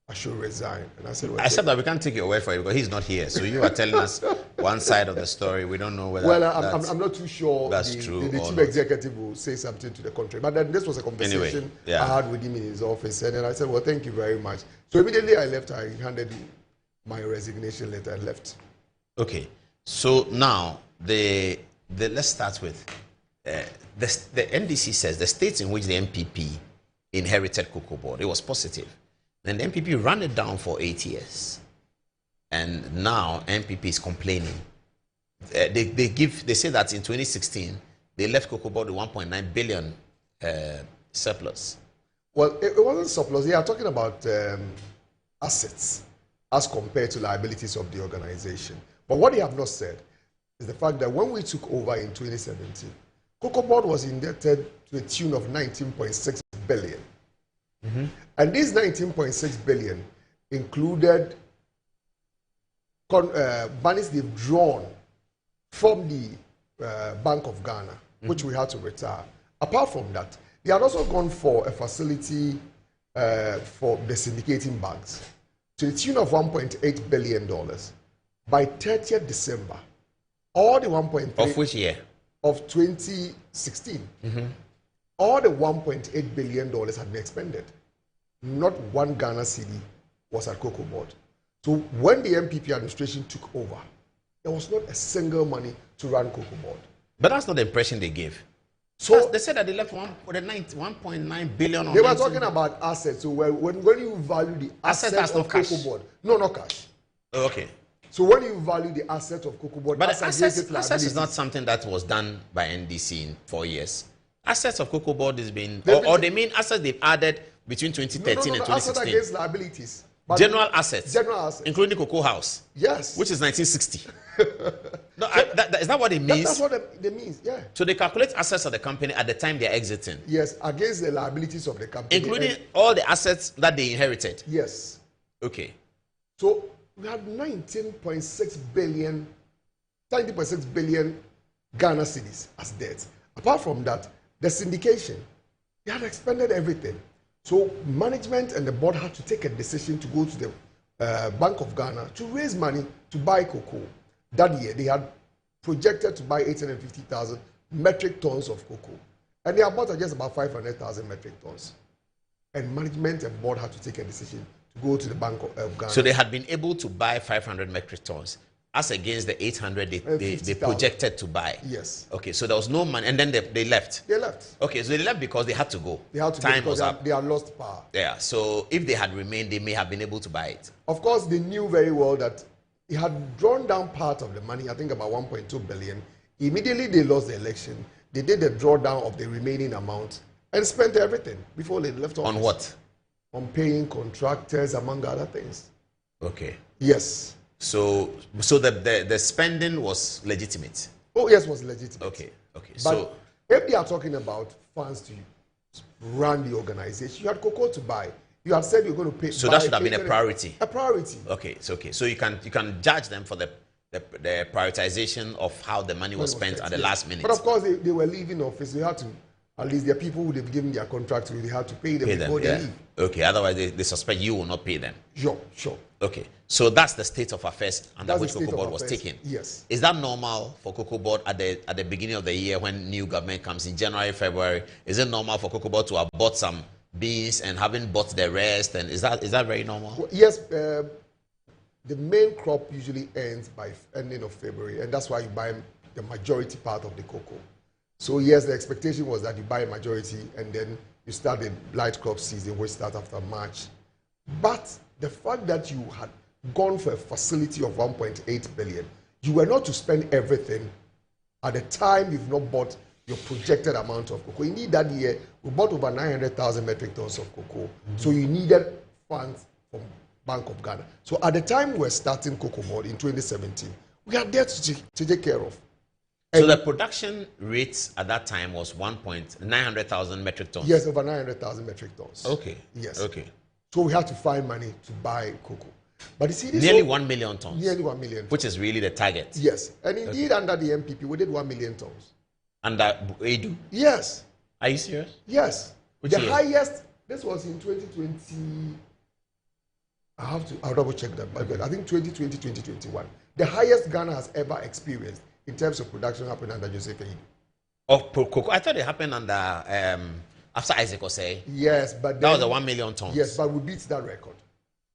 I should resign. And I said, well, except that we can't take your word for it because he's not here. So you are telling us one side of the story. We don't know whether. Well, I'm not too sure that's true. The chief executive will say something to the contrary. But then this was a conversation I had with him in his office. And then I said, well, thank you very much. So immediately I left. I handed my resignation letter and left. Okay. So now, let's start with the NDC says the states in which the MPP inherited Cocoa Board, it was positive. Then the MPP ran it down for 8 years. And now MPP is complaining. They say that in 2016, they left Cocoa Board with 1.9 billion surplus. Well, it wasn't surplus. They are talking about assets as compared to liabilities of the organization. But what they have not said is the fact that when we took over in 2017, Cocoa Board was indebted to the tune of 19.6 billion. Mm-hmm. And this 19.6 billion included monies they've drawn from the Bank of Ghana, which we had to retire. Apart from that, they had also gone for a facility for the syndicating banks to the tune of $1.8 billion. By 30th December, all the 1.3... Of which year? Of 2016. Mm-hmm. All the $1.8 billion had been expended. Not one Ghana cedi was at Cocoa Board. So when the MPP administration took over, there was not a single money to run Cocoa Board. But that's not the impression they gave. So they said that they left 1.9 billion on. They were talking about assets. So when you value the assets of Cocoa Board, no, not cash. Oh, okay. So when you value the asset of Cocoa Board, but assets is not something that was done by NDC in 4 years. Assets of Cocoa Board has been, or they mean assets they've added between 2013 and 2016. Assets against liabilities. General assets. General assets. Including Cocoa House. Yes. Which is 1960. No, is that what it means? That's what it means, yeah. So they calculate assets of the company at the time they're exiting. Yes, against the liabilities of the company. Including all the assets that they inherited. Yes. Okay. So we had 19.6 billion Ghana cedis as debt. Apart from that, the syndication, they had expended everything. So management and the board had to take a decision to go to the Bank of Ghana to raise money to buy cocoa. That year, they had projected to buy 850,000 metric tons of cocoa. And they bought just about 500,000 metric tons. And management and board had to take a decision to go to the Bank of Ghana. So they had been able to buy 500 metric tons as against the 800 they projected to buy. Yes. Okay, so there was no money, and then they left. They left. Okay, so they left because they had to go. They had to Time go was up. They had lost power. Yeah, so if they had remained, they may have been able to buy it. Of course, they knew very well that he had drawn down part of the money, I think about 1.2 billion. Immediately they lost the election. They did the drawdown of the remaining amount and spent everything before they left office. On what? On paying contractors, among other things. Okay. Yes. So the spending was legitimate. Oh yes, it was legitimate. Okay. But So if they are talking about funds to run the organization, you had cocoa to buy. You had said you're going to pay. So that should have been a priority. A priority. Okay, it's okay. So you can judge them for the prioritization of how the money was spent at the last minute. But of course, they were leaving office. They had to, at least their people who they've given their contract to, they had to pay them before they leave. Okay, otherwise they suspect you will not pay them. Sure. Okay, so that's the state of affairs under which Cocoa Board was taken. Yes. Is that normal for Cocoa Board at the beginning of the year when new government comes in January, February? Is it normal for Cocoa Board to have bought some beans and haven't bought the rest? And is that very normal? Well, yes. The main crop usually ends by ending of February, and that's why you buy the majority part of the cocoa. So yes, the expectation was that you buy a majority and then you start the light crop season, which starts after March. But the fact that you had gone for a facility of 1.8 billion, you were not to spend everything at the time you've not bought your projected amount of cocoa. Indeed, that year, we bought over 900,000 metric tons of cocoa. So you needed funds from Bank of Ghana. So at the time we were starting Cocoa Board in 2017, we had debt to take care of. So the production rate at that time was 900,000 metric tons? Yes, over 900,000 metric tons. Okay. Yes. Okay. So we had to find money to buy cocoa. But you see, this nearly 1 million tons. Nearly 1 million tons. Which is really the target. Yes. And indeed, under the MPP, we did 1 million tons. Under Edu? Yes. Are you serious? Yes. Which the year? highest, this was in 2020. I'll double check that, but I think 2020, 2021. The highest Ghana has ever experienced in terms of production happened under Joseph Edu. Of cocoa? I thought it happened under, after Isaac Osei. Yes, but that was the 1 million tons. Yes, but we beat that record.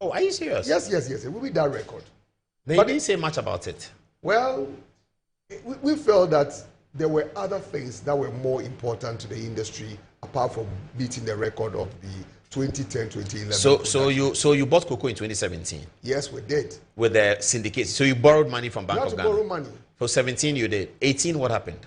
Oh, are you serious? Yes. We beat that record. They but didn't say much about it. Well, we felt that there were other things that were more important to the industry apart from beating the record of the 2010, 2011. So you bought cocoa in 2017? Yes, we did. With the syndicate. So you borrowed money from Bank of Ghana? We had to borrow money. For 17 you did. 18, what happened?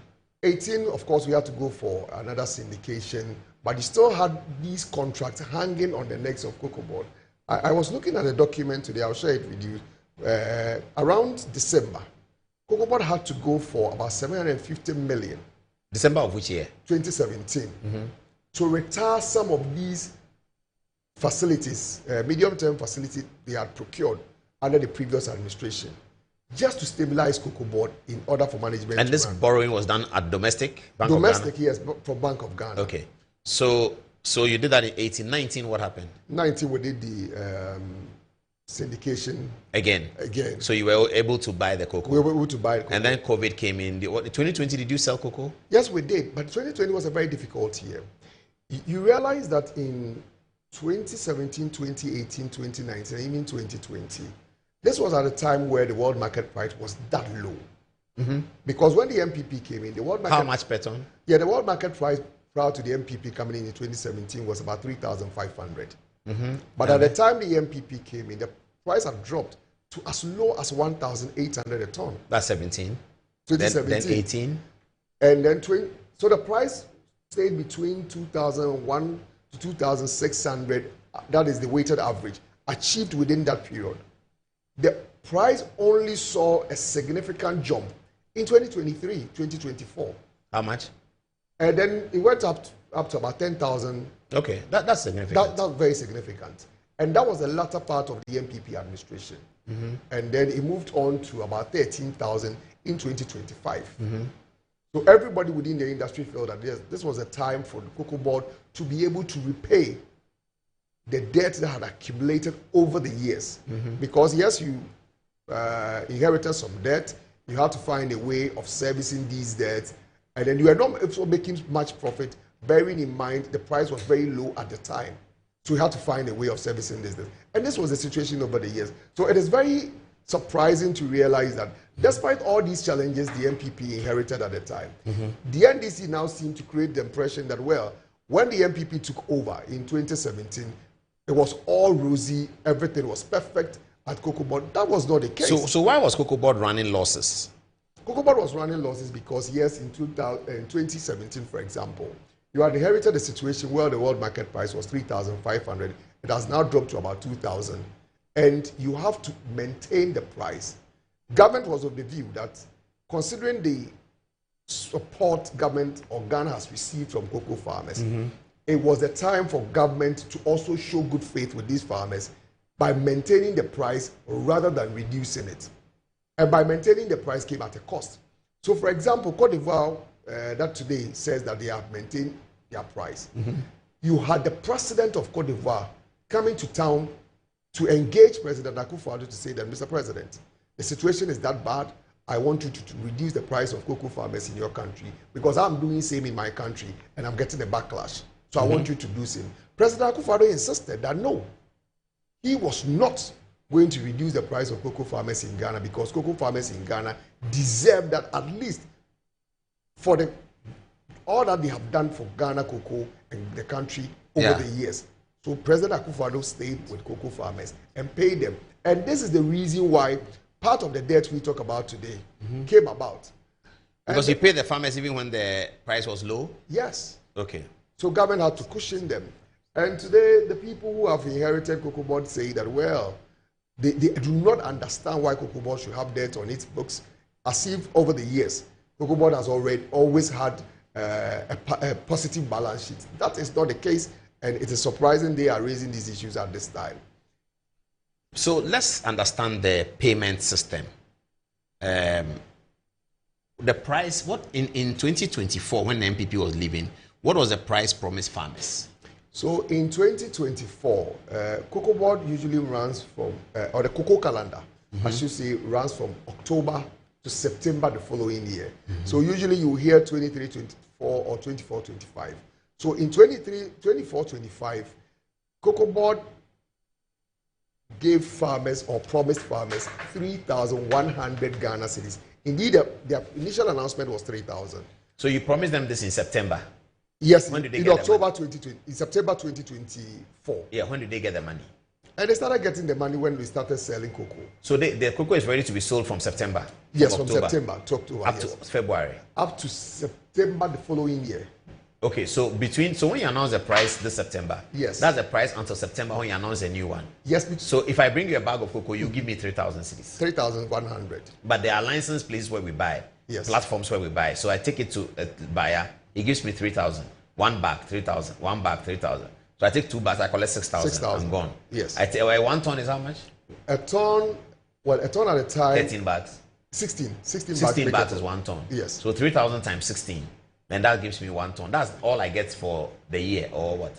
18, of course, we had to go for another syndication, but you still had these contracts hanging on the necks of Cocoa Board. I was looking at a document today, I'll share it with you. Around December, Cocoa Board had to go for about 750 million. December of which year? 2017. To retire some of these facilities, medium-term facilities they had procured under the previous administration, just to stabilize Cocoa Board in order for management. And this borrowing was done at domestic Bank of Ghana? Yes, for Bank of Ghana. Okay. So you did that in 18. 19, what happened? 19, we did the syndication. Again. So you were able to buy the cocoa? We were able to buy the cocoa. And then COVID came in. 2020, did you sell cocoa? Yes, we did. But 2020 was a very difficult year. You realize that in 2017, 2018, 2019, even 2020, this was at a time where the world market price was that low. Because when the MPP came in, the world market... How much per ton? Yeah, the world market price prior to the MPP coming in 2017 was about 3,500. But at the time the MPP came in, the price had dropped to as low as 1,800 a ton. That's 17. 2017. Then 18. And then so the price stayed between 2,001 to 2,600. That is the weighted average achieved within that period. The price only saw a significant jump in 2023, 2024. How much? And then it went up to about 10,000. Okay, that's significant. That's very significant. And that was the latter part of the MPP administration. And then it moved on to about 13,000 in 2025. So everybody within the industry felt that this was a time for the Cocoa Board to be able to repay the debt that had accumulated over the years. Because yes, you inherited some debt, you had to find a way of servicing these debts, and then you were not also making much profit, bearing in mind the price was very low at the time. So you had to find a way of servicing this debt. And this was the situation over the years. So it is very surprising to realize that despite all these challenges the MPP inherited at the time, the NDC now seemed to create the impression that, well, when the MPP took over in 2017, it was all rosy, everything was perfect at Cocoa Board. That was not the case. So why was Cocoa Board running losses? Cocoa Board was running losses because, yes, in 2017, for example, you had inherited a situation where the world market price was 3,500. It has now dropped to about 2,000. and you have to maintain the price. Government was of the view that, considering the support government or Ghana has received from cocoa farmers, it was a time for government to also show good faith with these farmers by maintaining the price rather than reducing it. And by maintaining the price came at a cost. So, for example, Cote d'Ivoire, that today says that they have maintained their price. You had the president of Cote d'Ivoire coming to town to engage President Akufo-Addo to say that, Mr. President, the situation is that bad. I want you to reduce the price of cocoa farmers in your country because I'm doing same in my country and I'm getting a backlash. So I want you to do same. President Akufo-Addo insisted that no, he was not going to reduce the price of cocoa farmers in Ghana because cocoa farmers in Ghana deserve that, at least for all that they have done for Ghana cocoa and the country over the years. So President Akufo-Addo stayed with cocoa farmers and paid them. And this is the reason why part of the debt we talk about today came about. Because you paid the farmers even when the price was low? Yes. Okay. So government had to cushion them. And today, the people who have inherited Cocoa Board say that, well, they do not understand why Cocoa Board should have debt on its books, as if over the years, Cocoa Board has always had a positive balance sheet. That is not the case, and it is surprising they are raising these issues at this time. So let's understand the payment system. The price, what in 2024, when the MPP was leaving, what was the price promised farmers? So in 2024, Cocoa Board usually runs from, or the cocoa calendar, I should say, runs from October to September the following year. So usually you hear 23-24 or 24-25. So in 24-25, Cocoa Board gave farmers or promised farmers 3,100 Ghana cedis. Indeed, their initial announcement was 3,000. So you promised them this in September? Yes, when did they in get October 2020, in September 2024. Yeah, when did they get the money? And they started getting the money when we started selling cocoa. So the cocoa is ready to be sold from September? Yes, from September to October. Up to February? Up to September the following year. Okay, so when you announce the price this September, yes, that's the price until September when you announce a new one. Yes. So if I bring you a bag of cocoa, you give me 3,000 cedis. 3,100. But there are licensed places where we buy. Yes. Platforms where we buy. So I take it to a buyer. He gives me 3,000. One bag 3,000. One bag 3,000. So I take 2 bags. I collect 6,000. I'm gone. Yes. 1 ton is how much? A ton. Well, a ton at a time. 13 bags. 16 bags is 1 ton. Yes. So 3,000 times 16. Then that gives me 1 ton. That's all I get for the year, or what?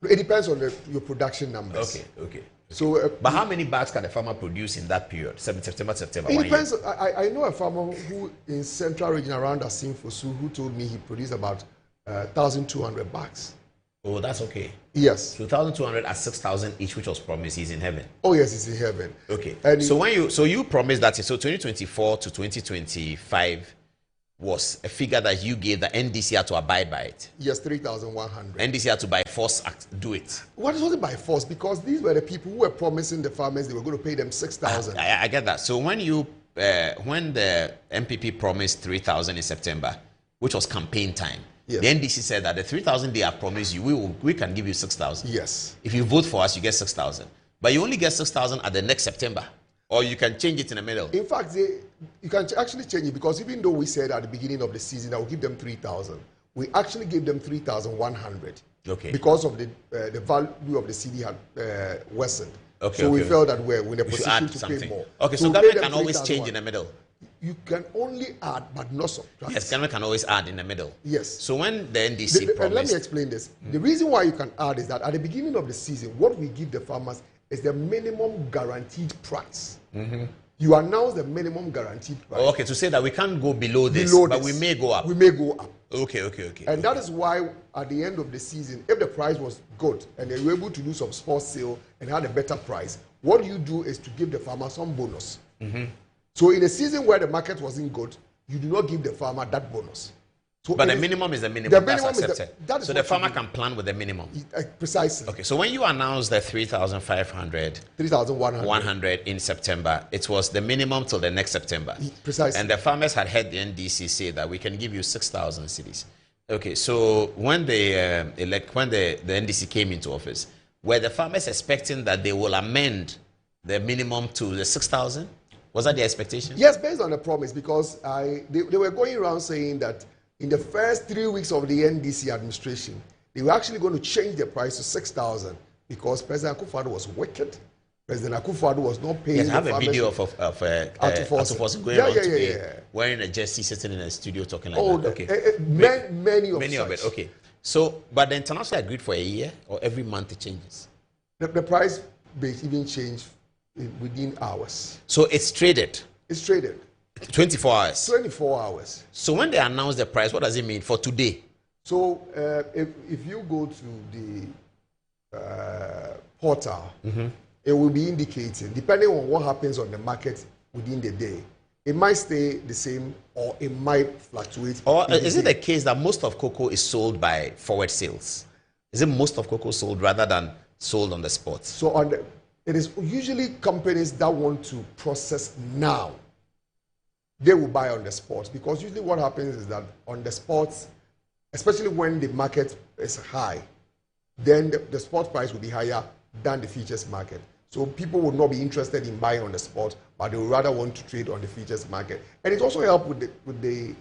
It depends on your production numbers. Okay. So, but how many bags can a farmer produce in that period? September. It depends. I know a farmer who in central region around Asim Fosu who told me he produced about 1,200 bags. Oh, that's okay. Yes. So 1,200 at 6,000 each, which was promised. He's in heaven. Oh yes, he's in heaven. Okay. And you promised that. So 2024 to 2025. Was a figure that you gave the NDC had to abide by it. Yes, 3,100. NDC had to by force do it. What was it by force? Because these were the people who were promising the farmers they were going to pay them 6,000. I get that. So when the MPP promised 3,000 in September, which was campaign time, yes, the NDC said that the 3,000 they have promised you, we can give you 6,000. Yes. If you vote for us, you get 6,000. But you only get 6,000 at the next September. Or you can change it in the middle. In fact, you can actually change it, because even though we said at the beginning of the season that we'll give them 3,000, we actually gave them 3,100. Okay. Because of the value of the CD had worsened. Okay. So we felt that we're in a position to pay more. Okay, so government can always change in the middle. You can only add, but not subtract. Yes, government can always add in the middle. Yes. So when the NDC promised... Let me explain this. The reason why you can add is that at the beginning of the season, what we give the farmers is the minimum guaranteed price. You announce the minimum guaranteed price. Oh, okay, to say that we can't go below this, but we may go up. We may go up. Okay. And that is why at the end of the season, if the price was good and they were able to do some spot sale and had a better price, what you do is to give the farmer some bonus. So in a season where the market wasn't good, you do not give the farmer that bonus. So but the minimum is the minimum. The minimum that's accepted. So the farmer can plan with the minimum. Precisely. Okay. So when you announced the 3,500, 3,100 in September, it was the minimum till the next September. Precisely. And the farmers had heard the NDC say that we can give you 6,000 cedis. Okay. So when the NDC came into office, were the farmers expecting that they will amend the minimum to the 6,000? Was that the expectation? Yes, based on the promise, because they were going around saying that in the first 3 weeks of the NDC administration, they were actually going to change the price to 6,000 because President Akufo-Addo was wicked. President Akufo-Addo was not paying. Yes, I have a video of Atufosi going around today, wearing a jersey, sitting in a studio talking like that. Okay. Many of it. Okay. So, but the international agreed for a year, or every month it changes? The price base even changed within hours. So it's traded? It's traded. 24 hours? 24 hours. So when they announce the price, what does it mean for today? So if you go to the portal, it will be indicating, depending on what happens on the market within the day, it might stay the same or it might fluctuate. Or is it the case that most of cocoa is sold by forward sales? Is it most of cocoa sold rather than sold on the spot? So it is usually companies that want to process now. They will buy on the spot, because usually what happens is that on the spot, especially when the market is high, then the spot price will be higher than the futures market. So people will not be interested in buying on the spot, but they would rather want to trade on the futures market. And it also helps with the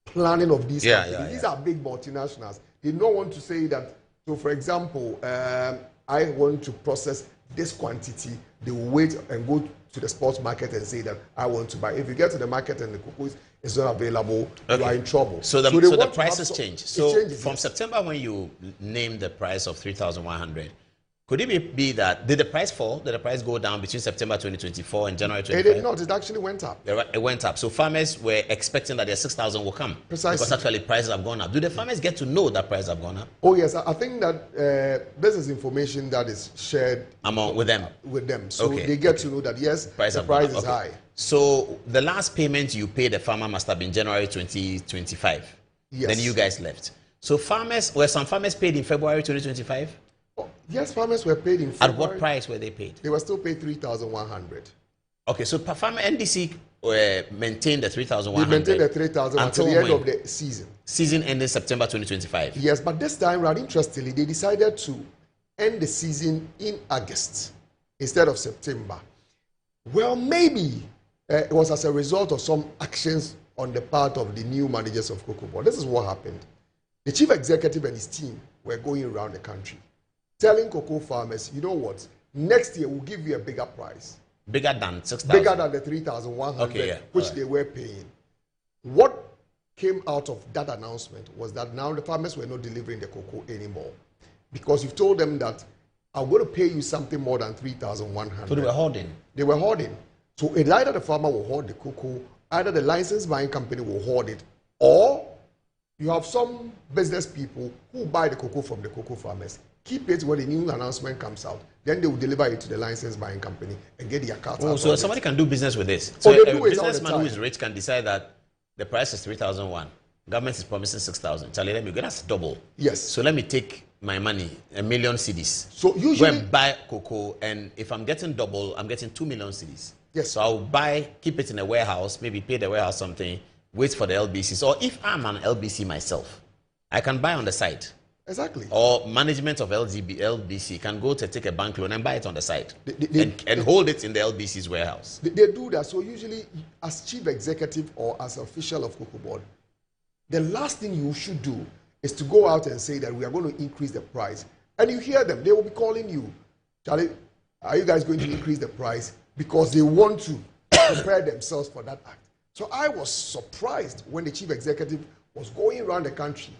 planning of these companies. These are big multinationals. They don't want to say that. So, for example, I want to process this quantity. They will wait and go to the spot market and say that I want to buy. If you get to the market and the cocoa is not available, you are in trouble. So the prices change. So changes, from September, when you named the price of 3,100, could it be that, did the price fall? Did the price go down between September 2024 and January 2025? It did not. It actually went up. It went up. So farmers were expecting that their 6,000 will come. Precisely. Because actually prices have gone up. Do the farmers get to know that prices have gone up? Oh, yes. I think that this is information that is shared with them. So they get to know that, yes, the price is high. So the last payment you paid the farmer must have been January 2025. Yes. Then you guys left. So were some farmers paid in February 2025? Yes, farmers were paid in February. At what price were they paid? They were still paid 3,100. Okay, so farmer NDC maintained the 3,100. They maintained the 3,000 until the end of the season. Season ended September 2025. Yes, but this time, rather interestingly, they decided to end the season in August instead of September. Well, maybe it was as a result of some actions on the part of the new managers of Cocoa Board. This is what happened. The chief executive and his team were going around the country telling cocoa farmers, you know what, next year we'll give you a bigger price. Bigger than 6,000? Bigger than the 3,100, which they were paying. What came out of that announcement was that now the farmers were not delivering the cocoa anymore, because you've told them that I'm going to pay you something more than 3,100. So they were hoarding? They were hoarding. So it's either the farmer will hoard the cocoa, either the licensed buying company will hoard it, or you have some business people who buy the cocoa from the cocoa farmers, keep it when the new announcement comes out. Then they will deliver it to the licensed buying company and get their cut out. So somebody can do business with this. So a businessman who is rich can decide that the price is 3,001. Government is promising 6,000. Charlie, let me go. That's double. Yes. So let me take my money, 1 million cedis. So usually, go and buy cocoa, and if I'm getting double, I'm getting 2 million cedis. Yes. So I'll buy, keep it in a warehouse, maybe pay the warehouse something, wait for the LBCs. Or if I'm an LBC myself, I can buy on the side. Exactly. Or management of LBC can go to take a bank loan and buy it on the side and hold it in the LBC's warehouse. They do that. So usually, as chief executive or as official of Cocoa Board, the last thing you should do is to go out and say that we are going to increase the price. And you hear them, they will be calling you, Charlie, are you guys going to increase the price? Because they want to prepare themselves for that act. So I was surprised when the chief executive was going around the country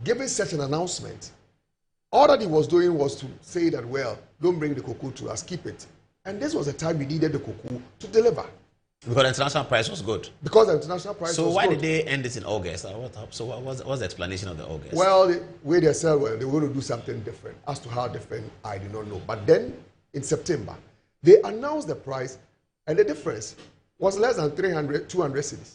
giving such an announcement. All that he was doing was to say that, well, don't bring the cocoa to us, keep it. And this was the time we needed the cocoa to deliver. Because the international price was good. Because the international price was good. So why did they end it in August? So what was the explanation of the August? Well, the way they said, well, they were going to do something different. As to how different, I do not know. But then, in September, they announced the price, and the difference was less than 200 cedis.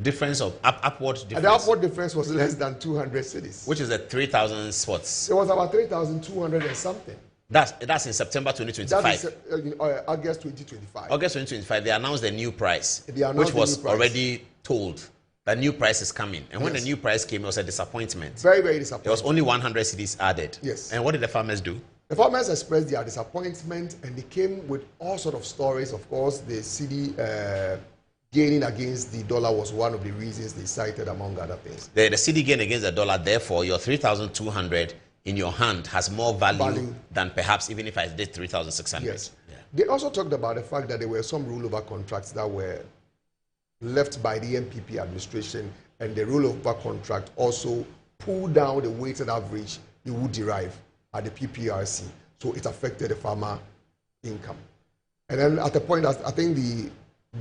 Difference of upward difference? And the upward difference was less than 200 cedis. Which is the 3,000 spots? It was about 3,200 and something. That's in September 2025? That is August 2025. August 2025, they announced the new price, which was already told. The new price is coming. And when the new price came, it was a disappointment. Very, very disappointing. There was only 100 cedis added. Yes. And what did the farmers do? The farmers expressed their disappointment, and they came with all sort of stories. Of course, the cedi gaining against the dollar was one of the reasons they cited, among other things. The cedi gain against the dollar, therefore, your 3,200 in your hand has more value than perhaps even if I did 3,600. Yes. Yeah. They also talked about the fact that there were some rollover contracts that were left by the MPP administration, and the rollover contract also pulled down the weighted average you would derive at the PPRC. So it affected the farmer income. And then at the point, I think the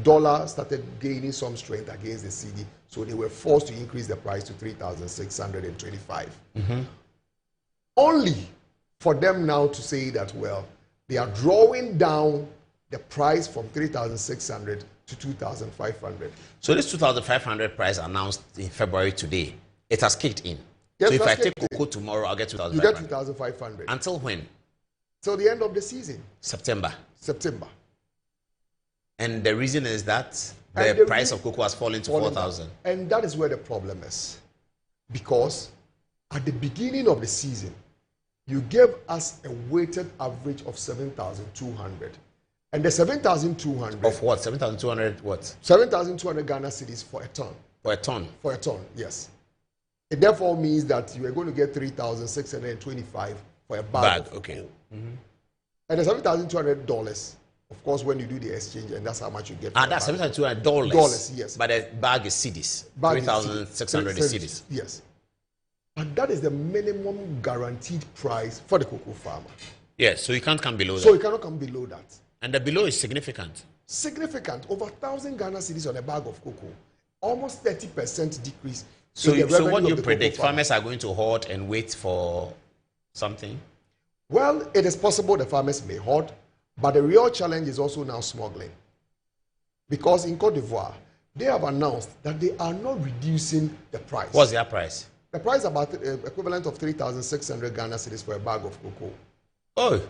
dollar started gaining some strength against the cedi, so they were forced to increase the price to 3,625. Only for them now to say that, well, they are drawing down the price from 3,600 to 2,500. So this 2,500 price announced in February today, it has kicked in. Yes, so if I take cocoa tomorrow, I'll get 2,500. You get 2,500. Until when? Till the end of the season. September. September. And the reason is that the price of cocoa has fallen to 4,000. And that is where the problem is. Because at the beginning of the season, you gave us a weighted average of 7,200. And the 7,200... Of what? 7,200 what? 7,200 Ghana cedis for a ton. For a ton? For a ton, yes. It therefore means that you are going to get 3,625 for a bag. Okay. And the $7,200, of course, when you do the exchange, and that's how much you get. That's $7,200. Dollars, yes. But the bag is cedis. 3,600 is cedis. Yes. And that is the minimum guaranteed price for the cocoa farmer. Yes, so you can't come below that. So you cannot come below that. And the below is significant. Significant. Over 1,000 Ghana cedis on a bag of cocoa. Almost 30% decrease. So what do you predict? Farmers are going to hoard and wait for something? Well, it is possible the farmers may hoard, but the real challenge is also now smuggling. Because in Cote d'Ivoire, they have announced that they are not reducing the price. What's their price? The price is about equivalent of 3,600 Ghana cedis for a bag of cocoa. Oh.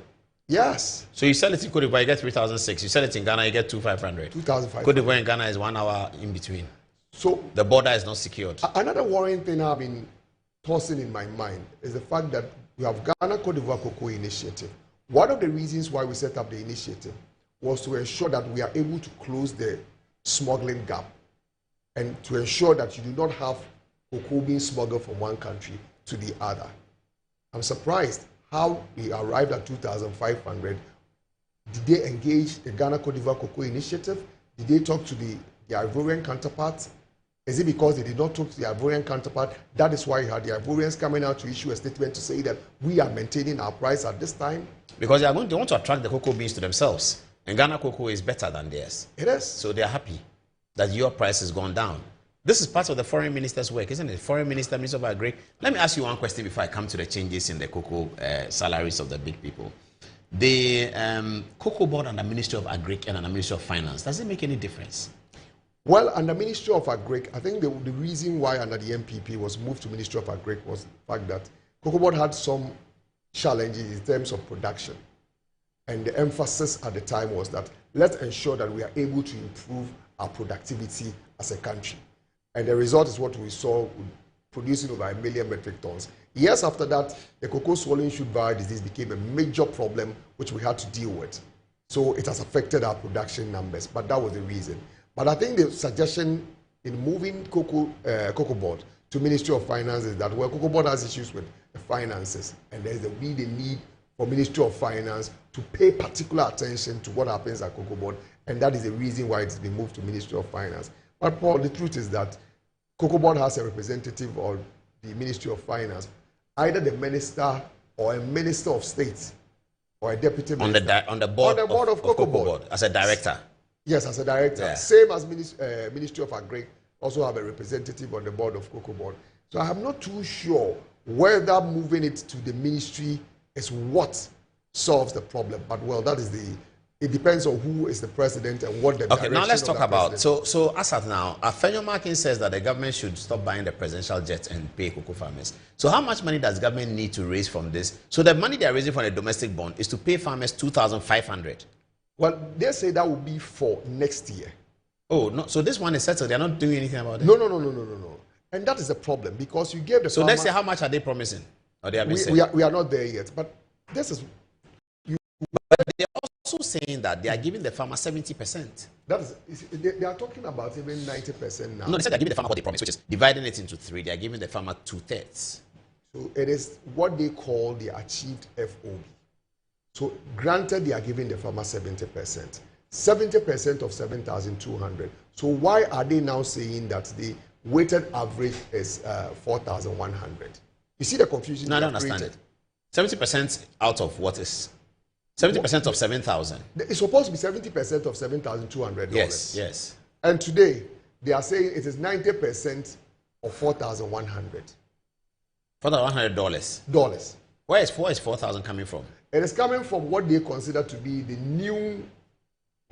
Yes. So you sell it in Cote d'Ivoire, you get 3,600. You sell it in Ghana, you get 2,500. 2,500. Cote d'Ivoire and Ghana is 1 hour in between. So the border is not secured. Another worrying thing I've been tossing in my mind is the fact that we have Ghana Cote d'Ivoire Cocoa Initiative. One of the reasons why we set up the initiative was to ensure that we are able to close the smuggling gap and to ensure that you do not have cocoa being smuggled from one country to the other. I'm surprised how we arrived at 2,500. Did they engage the Ghana Cote d'Ivoire Cocoa Initiative? Did they talk to the Ivorian counterparts? Is it because they did not talk to the Ivorian counterpart? That is why you had the Ivorians coming out to issue a statement to say that we are maintaining our price at this time. Because they want to attract the cocoa beans to themselves. And Ghana cocoa is better than theirs. It is. So they are happy that your price has gone down. This is part of the foreign minister's work, isn't it? Foreign minister, Minister of Agri. Let me ask you one question before I come to the changes in the cocoa salaries of the big people. The cocoa board and the Ministry of Agri and the Ministry of Finance, does it make any difference? Well, under Ministry of Agri, I think the reason why under the MPP was moved to Ministry of Agri was the fact that Cocoa Board had some challenges in terms of production. And the emphasis at the time was that let's ensure that we are able to improve our productivity as a country. And the result is what we saw, producing over 1 million metric tons. Years after that, the cocoa swallowing shoot virus disease became a major problem which we had to deal with. So it has affected our production numbers, but that was the reason. But I think the suggestion in moving Cocoa Board to Ministry of Finance is that, well, Cocoa Board has issues with the finances, and there's a really need for Ministry of Finance to pay particular attention to what happens at Cocoa Board, and that is the reason why it's been moved to Ministry of Finance. But Paul, the truth is that Cocoa Board has a representative of the Ministry of Finance, either the minister or a minister of state or a deputy minister. On the board of Cocoa Board as a director. Yes, as a director. Yeah. Same as Ministry of Agri, also have a representative on the board of Cocoa Board. So I'm not too sure whether moving it to the ministry is what solves the problem. But well, that is it depends on who is the president and what the Okay, now let's talk about, so as of now, Afenyo Markin says that the government should stop buying the presidential jets and pay cocoa farmers. So how much money does government need to raise from this? So the money they are raising from the domestic bond is to pay farmers 2,500. Well, they say that will be for next year. Oh, no. So this one is settled. They're not doing anything about it? No. And that is the problem because you gave the So farmer, let's say how much are they promising? Or they have been saying? We are not there yet. But this is also saying that they are giving the farmer 70%. That is, they are talking about even 90% now. No, they said they're giving the farmer what they promised, which is dividing it into 3. They are giving the farmer 2/3. So it is what they call the achieved FOB. So granted, they are giving the farmer 70%. 70% of 7,200. So why are they now saying that the weighted average is 4,100? You see the confusion? No, I don't understand it. 70% out of what is 70% of 7,000. It's supposed to be 70% of $7,200. Yes. And today they are saying it is 90% of $4,100. $4,100. Where is 4,000 coming from? It is coming from what they consider to be the new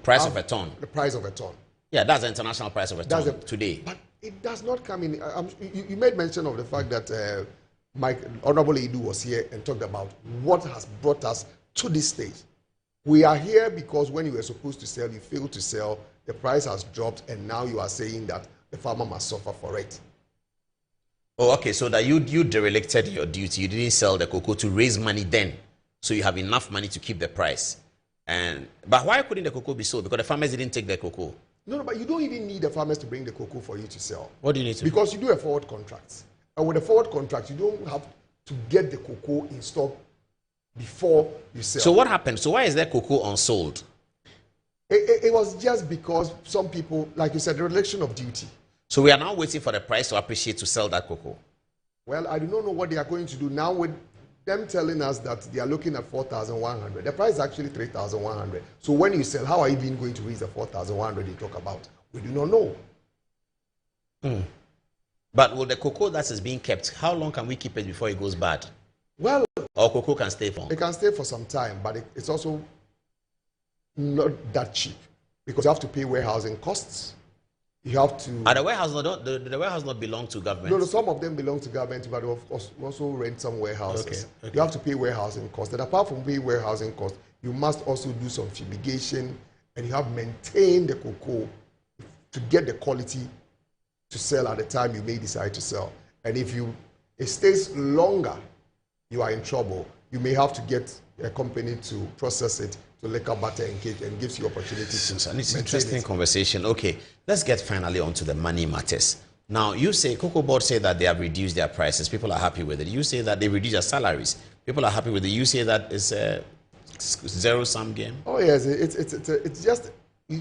price of a ton. The price of a ton. Yeah, that's the international price of a ton today. But it does not come in. You made mention of the fact that Honorable Edu was here and talked about what has brought us to this stage. We are here because when you were supposed to sell, you failed to sell, the price has dropped, and now you are saying that the farmer must suffer for it. Oh, okay, so that you derelicted your duty. You didn't sell the cocoa to raise money then, so you have enough money to keep the price. But why couldn't the cocoa be sold? Because the farmers didn't take the cocoa. No, but you don't even need the farmers to bring the cocoa for you to sell. What do you need to Because you do a forward contract. And with a forward contract, you don't have to get the cocoa in stock before you sell. So what happened? So why is that cocoa unsold? It was just because some people, like you said, the reduction of duty. So we are now waiting for the price to appreciate to sell that cocoa. Well, I do not know what they are going to do now with them telling us that they are looking at 4,100. The price is actually 3,100. So when you sell, how are you even going to raise the 4,100 you talk about? We do not know. But with the cocoa that is being kept, how long can we keep it before it goes bad? Well, or cocoa can stay for? It can stay for some time, but it's also not that cheap because you have to pay warehousing costs. You have to. The warehouse not belong to government? No, some of them belong to government, but we also rent some warehouses. Okay. You have to pay warehousing costs. And apart from paying warehousing costs, you must also do some fumigation, and you have maintained the cocoa to get the quality to sell at the time you may decide to sell. And if it stays longer, you are in trouble. You may have to get a company to process it to liquor, butter, and cake, and gives you opportunity to It's an interesting conversation. Okay, let's get finally onto the money matters. Now, you say, Cocoa Board say that they have reduced their prices. People are happy with it. You say that they reduced their salaries. People are happy with it. You say that it's a zero-sum game. Oh, yes. It's just, the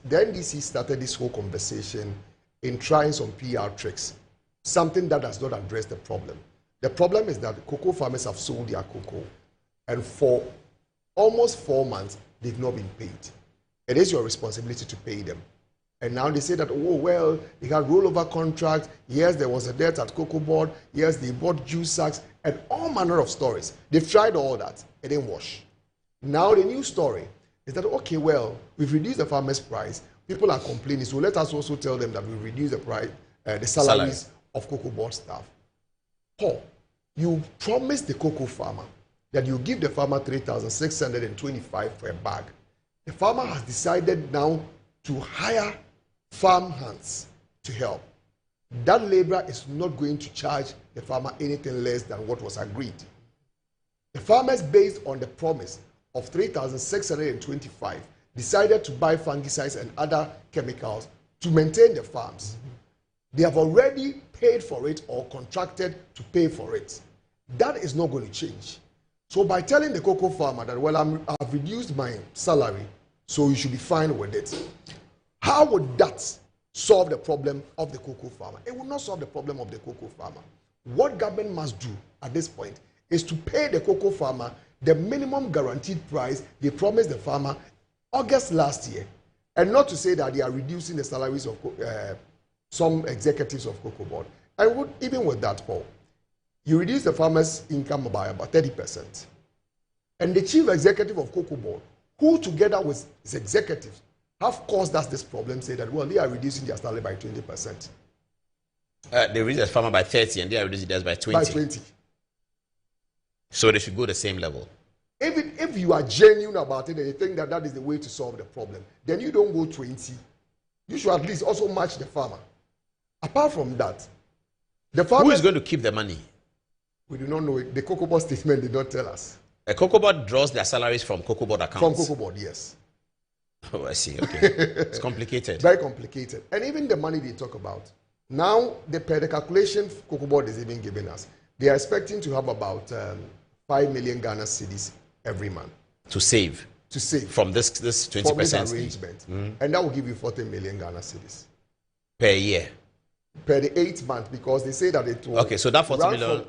NDC started this whole conversation in trying some PR tricks, something that does not address the problem. The problem is that cocoa farmers have sold their cocoa, and for almost 4 months, they've not been paid. It is your responsibility to pay them. And now they say that, oh, well, they had rollover contracts. Yes, there was a debt at Cocoa Board. Yes, they bought juice sacks and all manner of stories. They've tried all that. It didn't wash. Now the new story is that, okay, well, we've reduced the farmer's price. People are complaining. So let us also tell them that we reduce the price, the salaries of Cocoa Board staff. Paul, you promised the cocoa farmer that you give the farmer 3,625 for a bag. The farmer has decided now to hire farm hands to help. That laborer is not going to charge the farmer anything less than what was agreed. The farmers, based on the promise of 3,625, decided to buy fungicides and other chemicals to maintain the farms. They have already paid for it or contracted to pay for it. That is not going to change. So by telling the cocoa farmer that, well, I've reduced my salary, so you should be fine with it, how would that solve the problem of the cocoa farmer? It will not solve the problem of the cocoa farmer. What government must do at this point is to pay the cocoa farmer the minimum guaranteed price they promised the farmer August last year, and not to say that they are reducing the salaries of some executives of Cocoa Board. And even with that, Paul, you reduce the farmer's income by about 30%. And the chief executive of Cocoa Board, who together with his executives have caused us this problem, say that, well, they are reducing their salary by 20%. They reduce the farmer by 30 and they are reducing theirs by 20. By 20. So they should go the same level. If you are genuine about it and you think that that is the way to solve the problem, then you don't go 20. You should at least also match the farmer. Apart from that, the farmer... Who is going to keep the money? We do not know it. The Cocoa Board statement did not tell us. A cocoa board draws their salaries from cocoa board accounts. From cocoa board, yes. Oh, I see. Okay. It's complicated. Very complicated. And even the money they talk about. Now, per the calculation cocoa board is even giving us, they are expecting to have about 5 million Ghana cedis every month. To save. To save. From this 20% from this arrangement. And that will give you 40 million Ghana cedis. Per year? Per the 8th month, because they say that it will... Okay, so that 40 million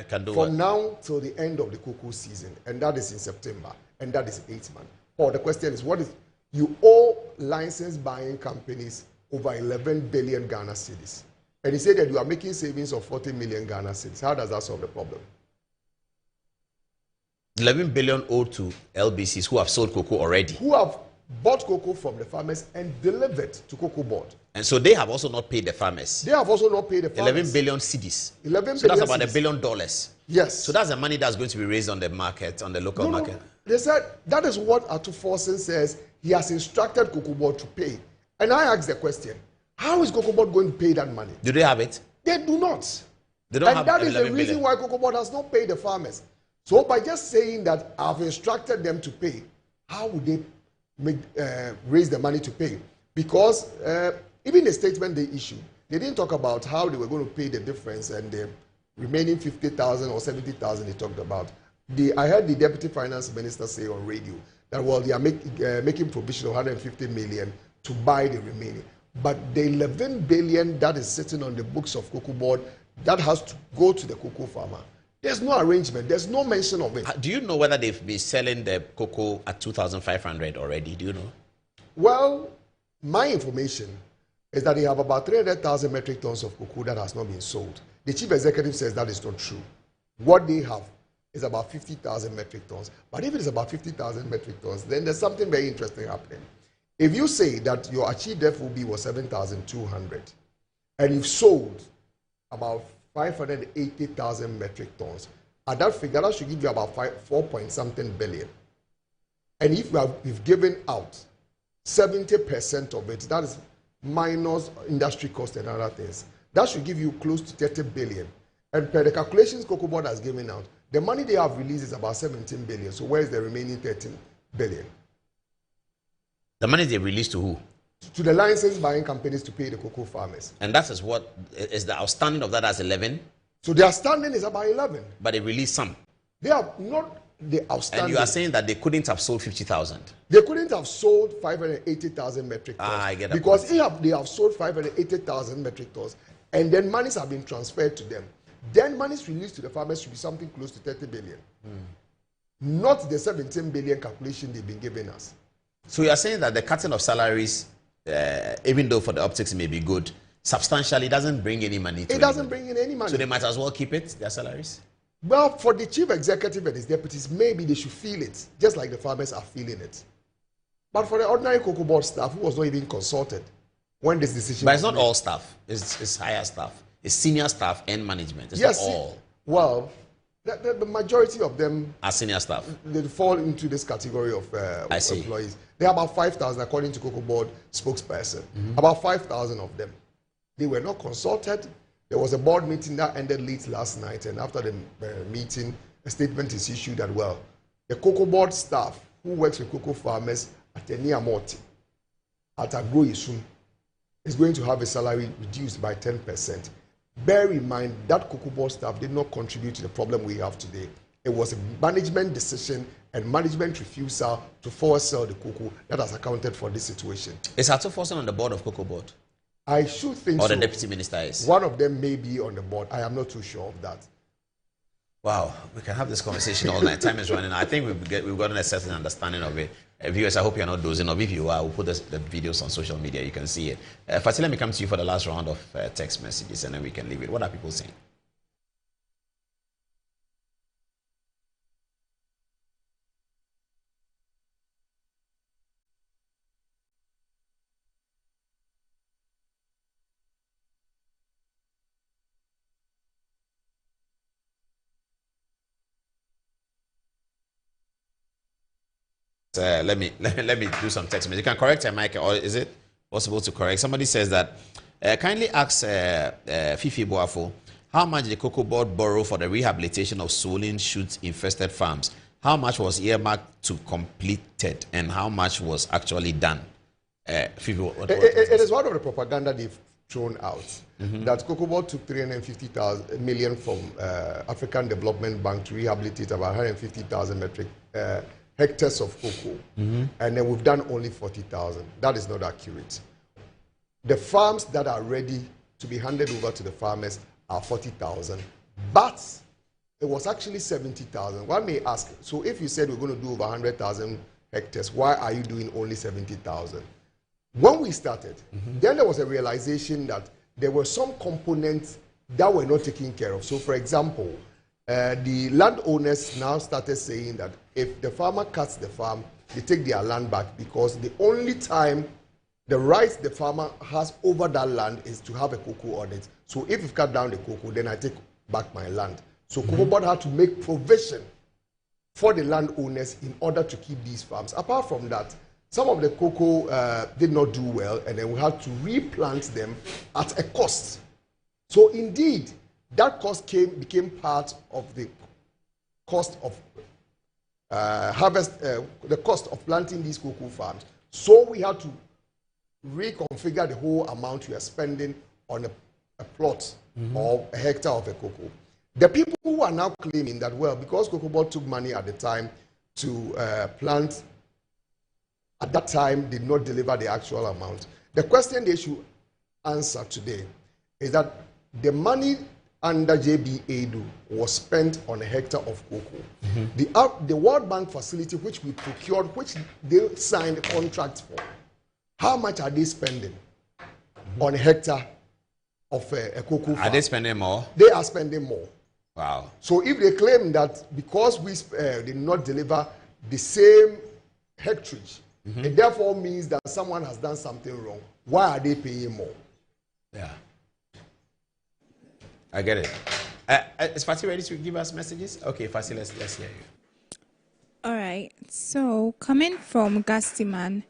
can do what? From now till the end of the cocoa season, and that is in September, and that is 8th month. Or the question is, what is... You owe license buying companies over 11 billion Ghana cedis. And he said that you are making savings of 40 million Ghana cedis. How does that solve the problem? 11 billion owed to LBCs who have sold cocoa already. Who have bought cocoa from the farmers and delivered to cocoa board. And so they have also not paid the farmers. They have also not paid the farmers. 11 billion cedis. 11 so billion that's about cedis. $1 billion. Yes. So that's the money that's going to be raised on the market, on the local market. They said that is what Atu Forsen says. He has instructed cocoa board to pay. And I asked the question, how is cocoa board going to pay that money? Do they have it? They do not. They don't have and that is the 11 reason billion. why cocoa board has not paid the farmers. So by just saying that I've instructed them to pay, how would they raise the money to pay? Because even the statement they issued, they didn't talk about how they were going to pay the difference and the remaining 50,000 or 70,000 they talked about. I heard the deputy finance minister say on radio that, well, they are making provision of 150 million to buy the remaining. But the 11 billion that is sitting on the books of cocoa board, that has to go to the cocoa farmer. There's no arrangement. There's no mention of it. Do you know whether they've been selling the cocoa at 2,500 already? Do you know? Well, my information is that they have about 300,000 metric tons of cocoa that has not been sold. The chief executive says that is not true. What they have is about 50,000 metric tons. But if it is about 50,000 metric tons, then there's something very interesting happening. If you say that your achieved FOB was 7,200 and you've sold about 580,000 metric tons, at that figure, that should give you about 4-point-something billion. And if we've given out 70% of it, that is minus industry cost and other things, that should give you close to 30 billion. And per the calculations Cocoa Board has given out, the money they have released is about 17 billion. So where is the remaining 13 billion? The money they released to who? To the license buying companies to pay the cocoa farmers. And that is what is the outstanding of that as 11? So the outstanding is about 11. But they released some. They are not the outstanding. And you are saying that they couldn't have sold 50,000? They couldn't have sold 580,000 metric tons. I get that. Because they have sold 580,000 metric tons and then monies have been transferred to them. Then monies released to the farmers should be something close to 30 billion. Not the 17 billion calculation they've been giving us. So you are saying that the cutting of salaries, even though for the optics may be good, substantially doesn't bring any money to it doesn't bring in any money. So they might as well keep it, their salaries? Well, for the chief executive and his deputies, maybe they should feel it, just like the farmers are feeling it. But for the ordinary cocoa board staff, who was not even consulted when this decision But it's was not made. all staff. It's higher staff. It's senior staff and management. It's Yes, not all. Well, the majority of them are senior staff. They fall into this category of employees. There are about 5,000, according to Cocoa Board spokesperson. About 5,000 of them. They were not consulted. There was a board meeting that ended late last night, and after the meeting, a statement is issued that, well, the Cocoa Board staff who works with cocoa farmers at Eniamoti, at Agroisum, is going to have a salary reduced by 10%. Bear in mind that Cocoa Board staff did not contribute to the problem we have today. It was a management decision and management refusal to forward sell the cocoa that has accounted for this situation. Is Atu Forsen on the board of Cocoa Board? I should think so. Or the deputy minister is? One of them may be on the board. I am not too sure of that. Wow, we can have this conversation all night. Time is running out. I think we've gotten a certain understanding of it. Viewers, I hope you're not dozing off. If you are, we'll put the videos on social media. You can see it. Fatih, let me come to you for the last round of text messages, and then we can leave it. What are people saying? Let me do some text message. You can correct her, Mike, or is it possible to correct? Somebody says that kindly ask Fifi Boafo how much the Cocoa Board borrow for the rehabilitation of swollen shoot infested farms how much was earmarked to completed and how much was actually done? It is one of the propaganda they've thrown out. That Cocoa Board took 350 million from African Development Bank to rehabilitate about 150,000 metric hectares of cocoa. And then we've done only 40,000. That is not accurate. The farms that are ready to be handed over to the farmers are 40,000. But it was actually 70,000. One may ask, so if you said we're going to do over 100,000 hectares, why are you doing only 70,000? When we started, then there was a realization that there were some components that were not taken care of. So, for example, the landowners now started saying that if the farmer cuts the farm, they take their land back because the only time the rights the farmer has over that land is to have a cocoa on it. So if you cut down the cocoa, then I take back my land. So Cocoa Board had to make provision for the landowners in order to keep these farms. Apart from that, some of the cocoa did not do well, and then we had to replant them at a cost. So indeed, that cost became part of the cost of the cost of planting these cocoa farms. So we had to reconfigure the whole amount we are spending on a plot or a hectare of a cocoa. The people who are now claiming that, well, because Cocoa Board took money at the time to plant, at that time did not deliver the actual amount. The question they should answer today is that the money under JBA was spent on a hectare of cocoa. The World Bank facility, which we procured, which they signed a contract for, how much are they spending on a hectare of a cocoa farm? Are they spending more? They are spending more. Wow. So if they claim that because we did not deliver the same hectarage, it therefore means that someone has done something wrong, why are they paying more? Yeah. I get it. Is Fatih ready to give us messages? Okay, Fatih, let's hear you. All right. So coming from Gastiman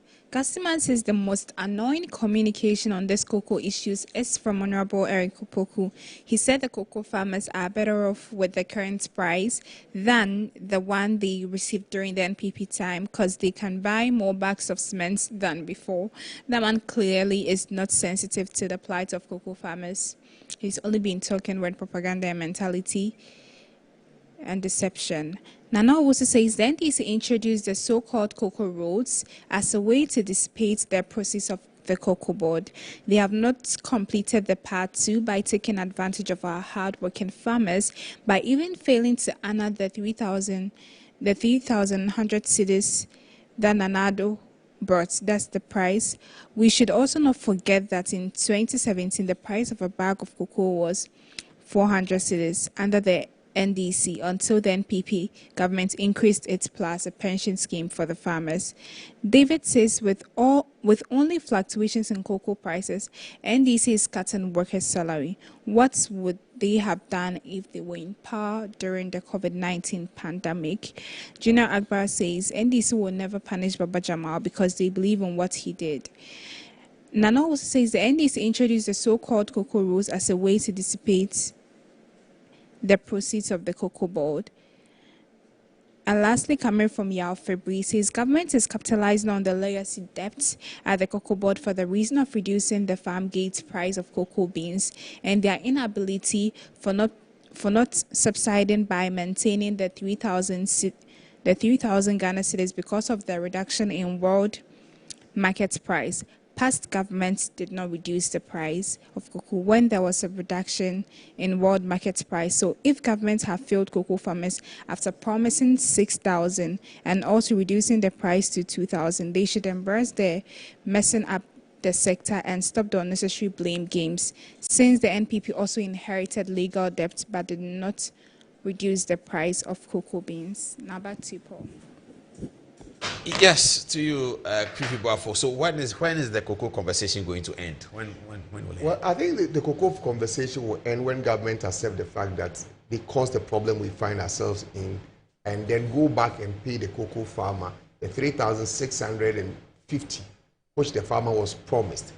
says the most annoying communication on this cocoa issues is from Honorable Eric Opoku. He said the cocoa farmers are better off with the current price than the one they received during the NPP time because they can buy more bags of cement than before. That man clearly is not sensitive to the plight of cocoa farmers. He's only been talking with propaganda and mentality and deception. Nana also says the NDC introduced the so-called cocoa roads as a way to dissipate the process of the Cocoa Board. They have not completed the part 2 by taking advantage of our hard-working farmers by even failing to honor the 3,100 cedis that Nanado brought. That's the price. We should also not forget that in 2017, the price of a bag of cocoa was 400 cedis under the NDC until the NPP government increased its plus a pension scheme for the farmers. David says with only fluctuations in cocoa prices, NDC is cutting workers' salary. What would they have done if they were in power during the COVID-19 pandemic? Junior Akbar says NDC will never punish Baba Jamal because they believe in what he did. Nana also says the NDC introduced the so-called cocoa rules as a way to dissipate the proceeds of the Cocoa Board. And lastly, coming from Yao February, says government is capitalizing on the legacy debt at the Cocoa Board for the reason of reducing the farm gate price of cocoa beans and their inability for not subsiding by maintaining the 3,000 Ghana cedis because of the reduction in world market price. Past governments did not reduce the price of cocoa when there was a reduction in world market price. So if governments have failed cocoa farmers after promising 6,000 and also reducing the price to 2,000, they should embrace their messing up the sector and stop the unnecessary blame games, since the NPP also inherited legal debt but did not reduce the price of cocoa beans. Now back to you, Paul. Yes, to you, Fifi Boafo. So when is the cocoa conversation going to end? When will it end? Well, I think the cocoa conversation will end when government accept the fact that they caused the problem we find ourselves in, and then go back and pay the cocoa farmer the 3,650, which the farmer was promised.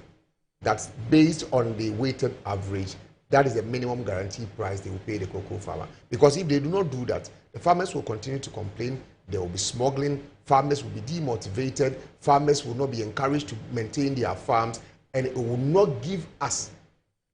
That's based on the weighted average. That is the minimum guaranteed price they will pay the cocoa farmer. Because if they do not do that, the farmers will continue to complain there will be smuggling, farmers will be demotivated, farmers will not be encouraged to maintain their farms, and it will not give us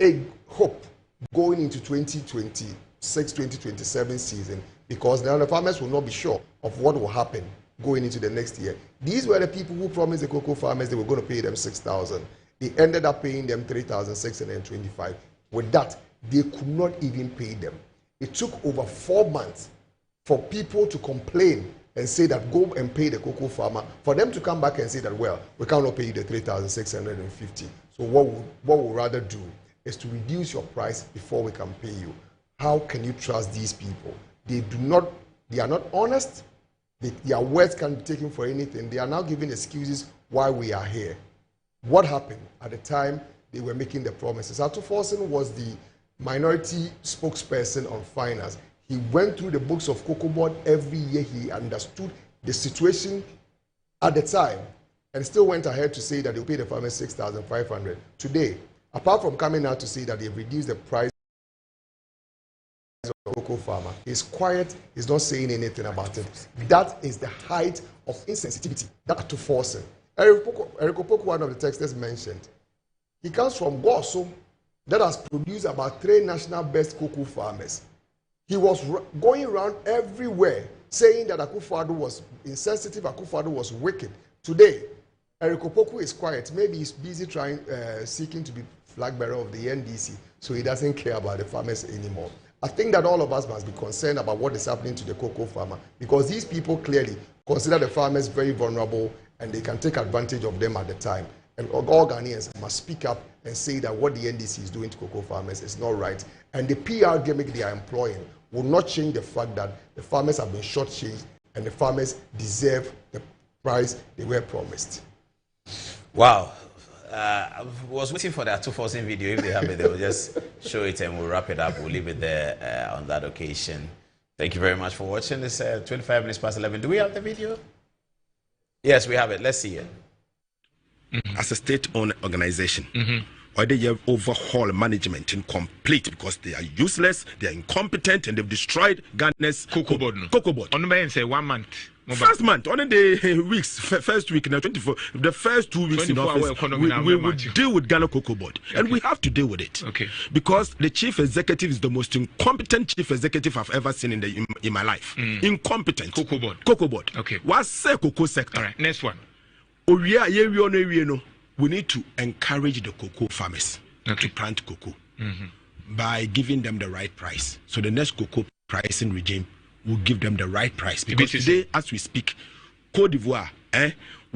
a hope going into 2026, 2027 season, because now the farmers will not be sure of what will happen going into the next year. These were the people who promised the cocoa farmers they were going to pay them 6,000. They ended up paying them 3,625. With that, they could not even pay them. It took over 4 months for people to complain and say that go and pay the cocoa farmer, for them to come back and say that, well, we cannot pay you the 3,650. So what we'll rather do is to reduce your price before we can pay you. How can you trust these people? They are not honest. Their words can be taken for anything. They are now giving excuses why we are here. What happened at the time they were making the promises? Ato Forson was the minority spokesperson on finance. He went through the books of Cocoa Board every year. He understood the situation at the time and still went ahead to say that they'll pay the farmers 6,500. Today, apart from coming out to say that they've reduced the price of the cocoa farmer, he's quiet, he's not saying anything about it. That is the height of insensitivity that Ato Forson. Eric Opoku, one of the texters mentioned, he comes from Goso that has produced about 3 national best cocoa farmers. He was going around everywhere saying that Akufo-Addo was insensitive, Akufo-Addo was wicked. Today, Eric Opoku is quiet. Maybe he's busy seeking to be flag bearer of the NDC, so he doesn't care about the farmers anymore. I think that all of us must be concerned about what is happening to the cocoa farmer, because these people clearly consider the farmers very vulnerable and they can take advantage of them at the time. And all Ghanaians must speak up and say that what the NDC is doing to cocoa farmers is not right. And the PR gimmick they are employing will not change the fact that the farmers have been shortchanged and the farmers deserve the price they were promised. Wow. I was waiting for that 2000 video. If they have it, they will just show it and we'll wrap it up. We'll leave it there on that occasion. Thank you very much for watching. It's 25 minutes past 11. Do we have the video? Yes, we have it. Let's see it. As a state-owned organization, or they have overhaul management incomplete because they are useless, they are incompetent, and they've destroyed Ghana's cocoa board. On the say 1 month. First month, only the weeks, first week, now 24, the first 2 weeks in office, we will deal with Ghana Cocoa Board. Okay. And we have to deal with it. Okay. Because the chief executive is the most incompetent chief executive I've ever seen in my life. Incompetent. Cocoa Board. Cocoa Board. Okay. What's the cocoa sector? All right, next one. We need to encourage the cocoa farmers to plant cocoa by giving them the right price. So the next cocoa pricing regime will give them the right price. Because today, as we speak, Côte d'Ivoire,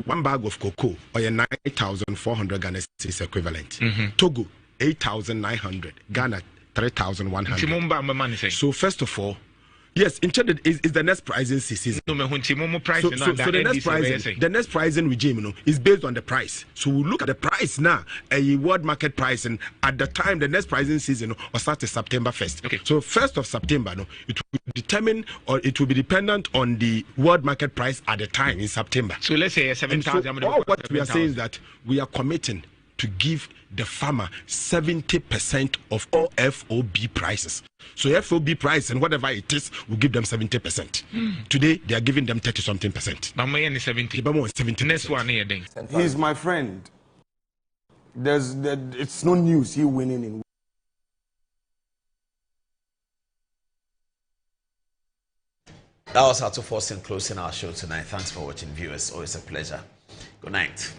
1 bag of cocoa or 9,400 Ghana is equivalent. Togo, 8,900. Ghana, 3,100. So first of all, yes, intended is the next pricing season. So the next pricing regime, is based on the price. So we look at the price now, a world market price, and at the time the next pricing season will start September 1st. Okay. So 1st of September, it will determine or it will be dependent on the world market price at the time in September. So let's say 7,000. So all what we are saying is that we are committing to give the farmer 70% of all FOB prices. So FOB price and whatever it is, we'll give them 70%. Today, they are giving them 30-something%. Next one here, then. He's my friend. It's no news he winning in. That was Ato Forson closing our show tonight. Thanks for watching, viewers. Always a pleasure. Good night.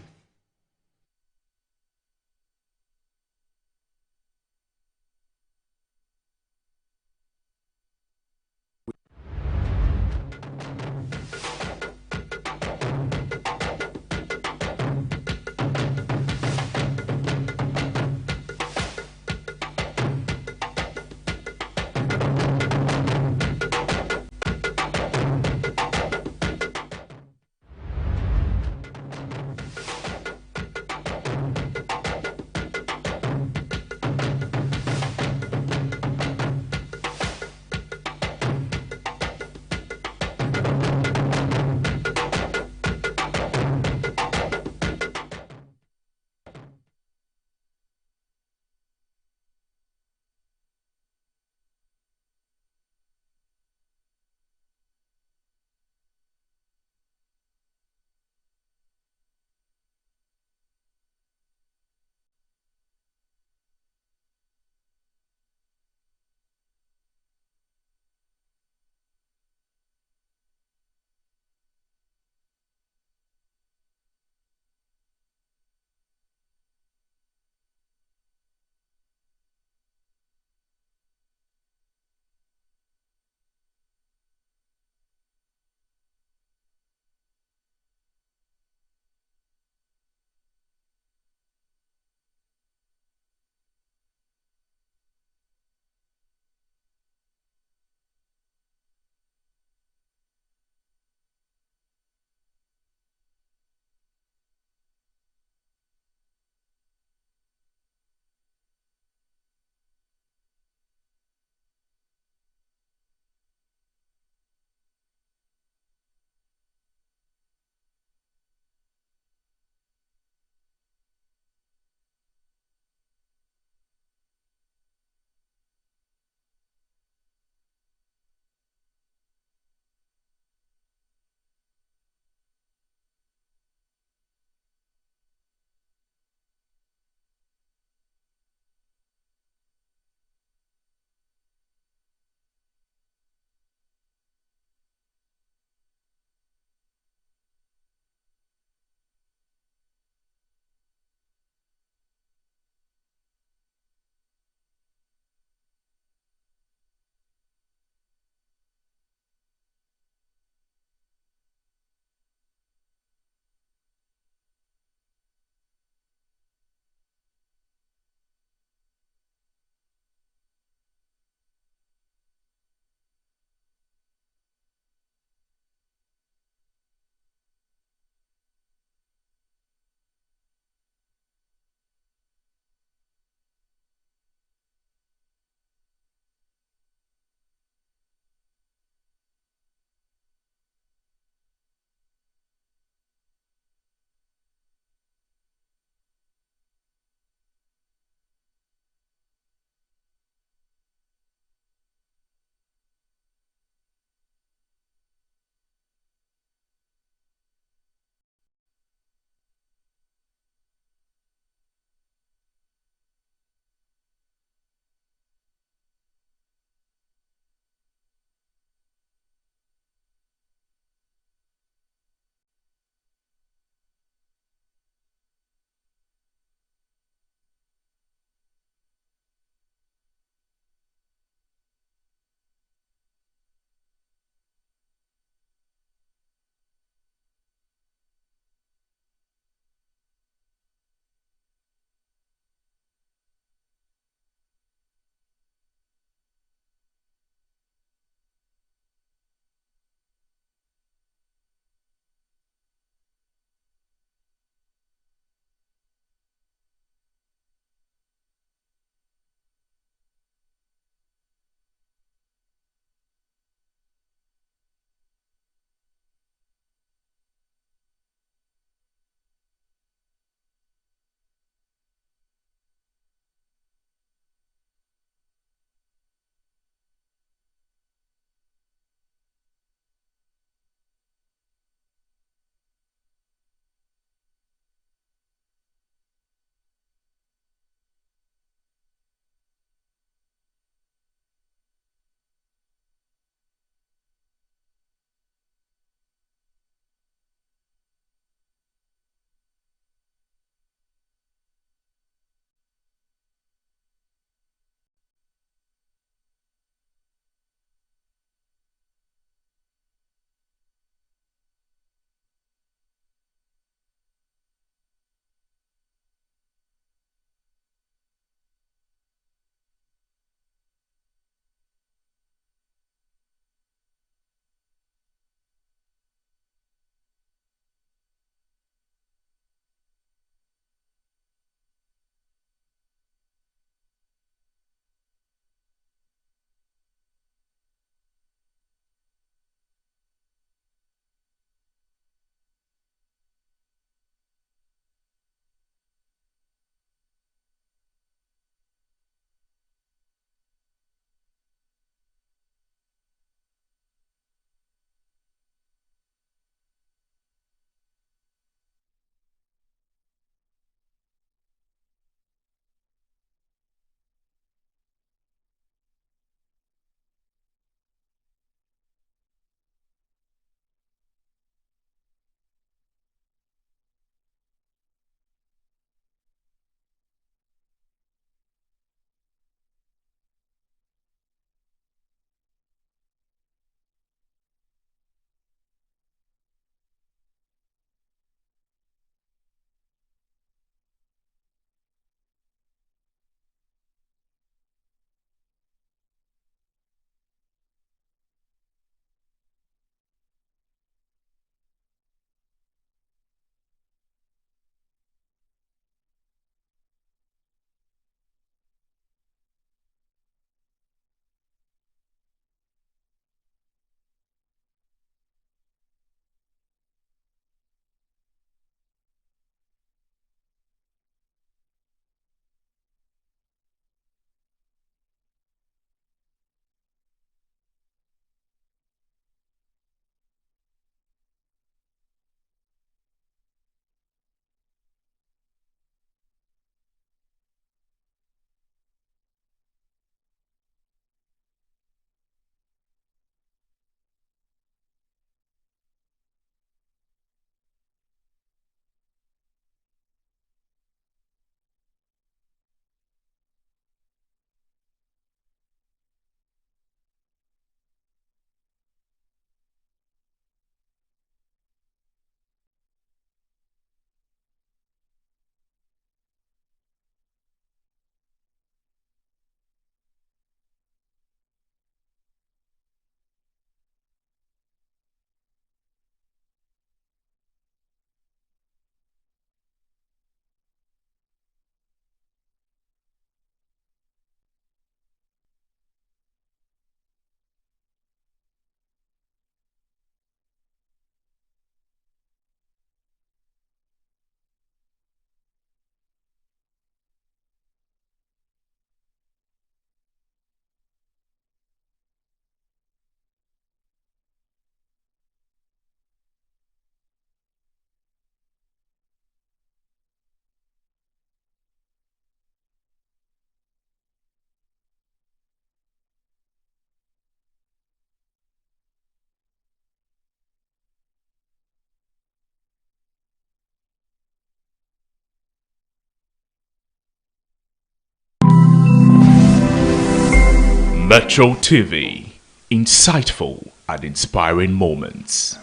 Electoral TV, insightful and inspiring moments.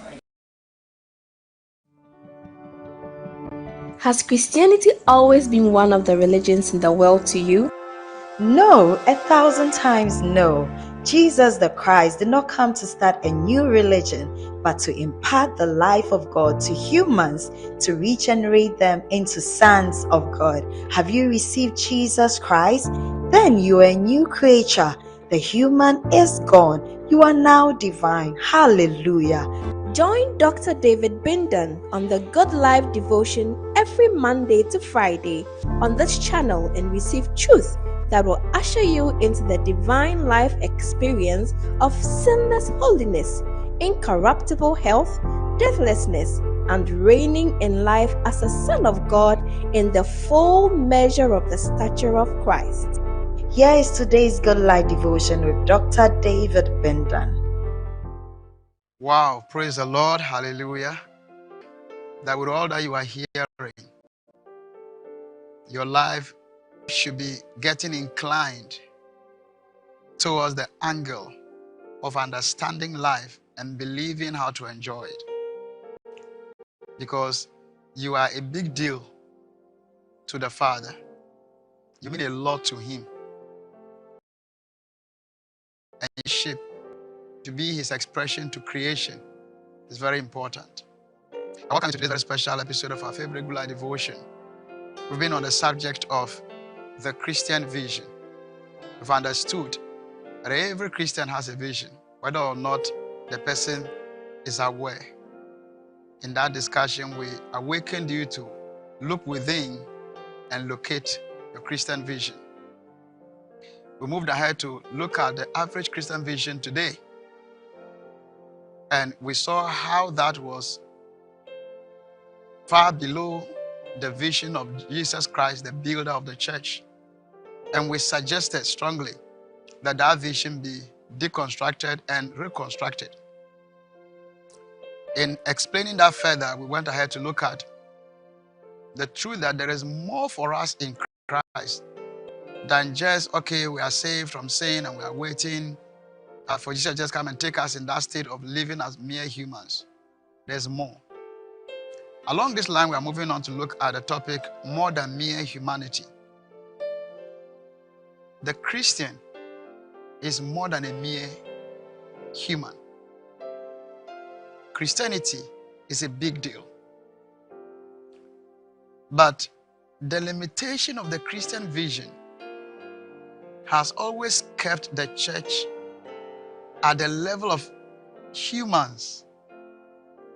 Has Christianity always been one of the religions in the world to you? No, 1,000 times no. Jesus the Christ did not come to start a new religion, but to impart the life of God to humans, to regenerate them into sons of God. Have you received Jesus Christ? Then you are a new creature. The human is gone. You are now divine. Hallelujah. Join Dr. David Bindon on the Good Life devotion every Monday to Friday on this channel and receive truth that will usher you into the divine life experience of sinless holiness, incorruptible health, deathlessness, and reigning in life as a son of God in the full measure of the stature of Christ. Here is today's Good Life devotion with Dr. David Bindon. Wow, praise the Lord, hallelujah. That with all that you are hearing, your life should be getting inclined towards the angle of understanding life and believing how to enjoy it. Because you are a big deal to the Father. You mean a lot to Him. And His shape, to be His expression to creation, is very important. Welcome to today's very special episode of our favorite Good Life devotion. We've been on the subject of the Christian vision. We've understood that every Christian has a vision, whether or not the person is aware. In that discussion, we awakened you to look within and locate your Christian vision. We moved ahead to look at the average Christian vision today. And we saw how that was far below the vision of Jesus Christ, the builder of the church. And we suggested strongly that that vision be deconstructed and reconstructed. In explaining that further, we went ahead to look at the truth that there is more for us in Christ than just, okay, we are saved from sin and we are waiting for Jesus to just come and take us in that state of living as mere humans. There's more. Along this line, we are moving on to look at the topic more than mere humanity. The Christian is more than a mere human. Christianity is a big deal. But the limitation of the Christian vision has always kept the church at the level of humans.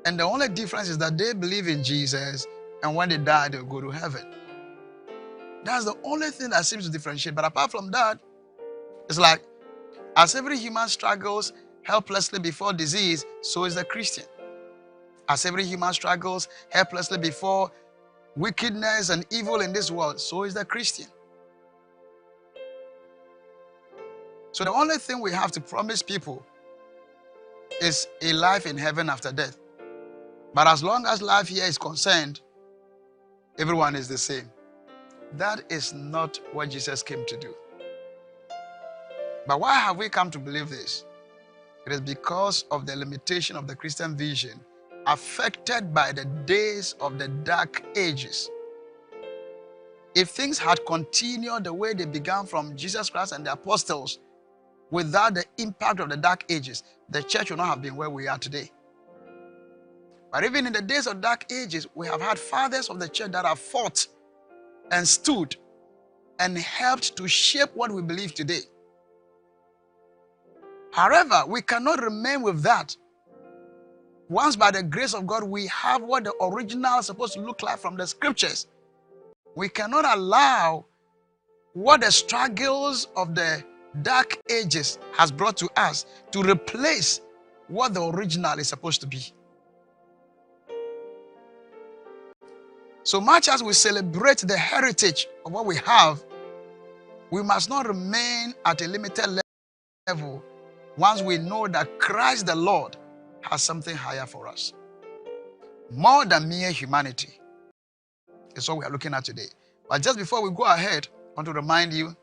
And the only difference is that they believe in Jesus, and when they die, they'll go to heaven. That's the only thing that seems to differentiate. But apart from that, it's like, as every human struggles helplessly before disease, so is the Christian. As every human struggles helplessly before wickedness and evil in this world, so is the Christian. So the only thing we have to promise people is a life in heaven after death. But as long as life here is concerned, everyone is the same. That is not what Jesus came to do. But why have we come to believe this? It is because of the limitation of the Christian vision, affected by the days of the dark ages. If things had continued the way they began from Jesus Christ and the apostles, without the impact of the dark ages, the church would not have been where we are today. But even in the days of dark ages, we have had fathers of the church that have fought and stood and helped to shape what we believe today. However, we cannot remain with that. Once by the grace of God, we have what the original is supposed to look like from the scriptures. We cannot allow what the struggles of the dark ages has brought to us to replace what the original is supposed to be. So much as we celebrate the heritage of what we have, we must not remain at a limited level once we know that Christ the Lord has something higher for us. More than mere humanity is what we are looking at today. But just before we go ahead, I want to remind you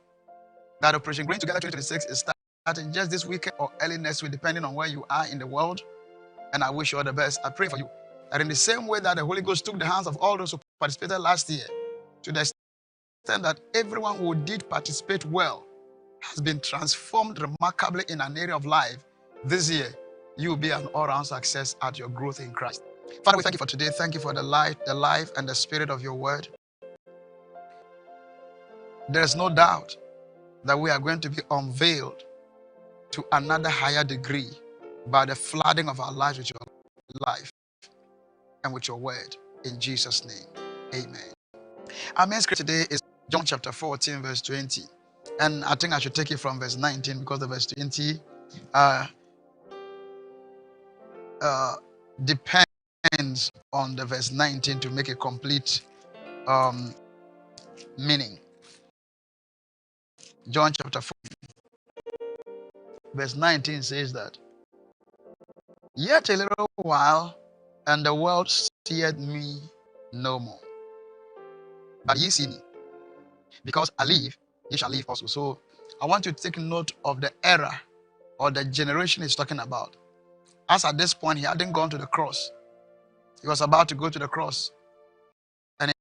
that Operation Growing Together 2026 is starting. starting just this weekend or early next week, depending on where you are in the world. And I wish you all the best. I pray for you that in the same way that the Holy Ghost took the hands of all those who participated last year, to the extent that everyone who did participate well has been transformed remarkably in an area of life, this year, you will be an all-round success at your growth in Christ. Father, we thank you for today. Thank you for the life, and the spirit of your word. There is no doubt that we are going to be unveiled to another higher degree by the flooding of our lives with your life and with your word. In Jesus' name, amen. Our main scripture today is John chapter 14, verse 20. And I think I should take it from verse 19 because the verse 20 depends on the verse 19 to make a complete meaning. John chapter 14, verse 19 says that, "Yet a little while, and the world seeth me no more. But ye see me. Because I live, ye shall live also." So I want you to take note of the era or the generation he's talking about. As at this point, he hadn't gone to the cross. He was about to go to the cross.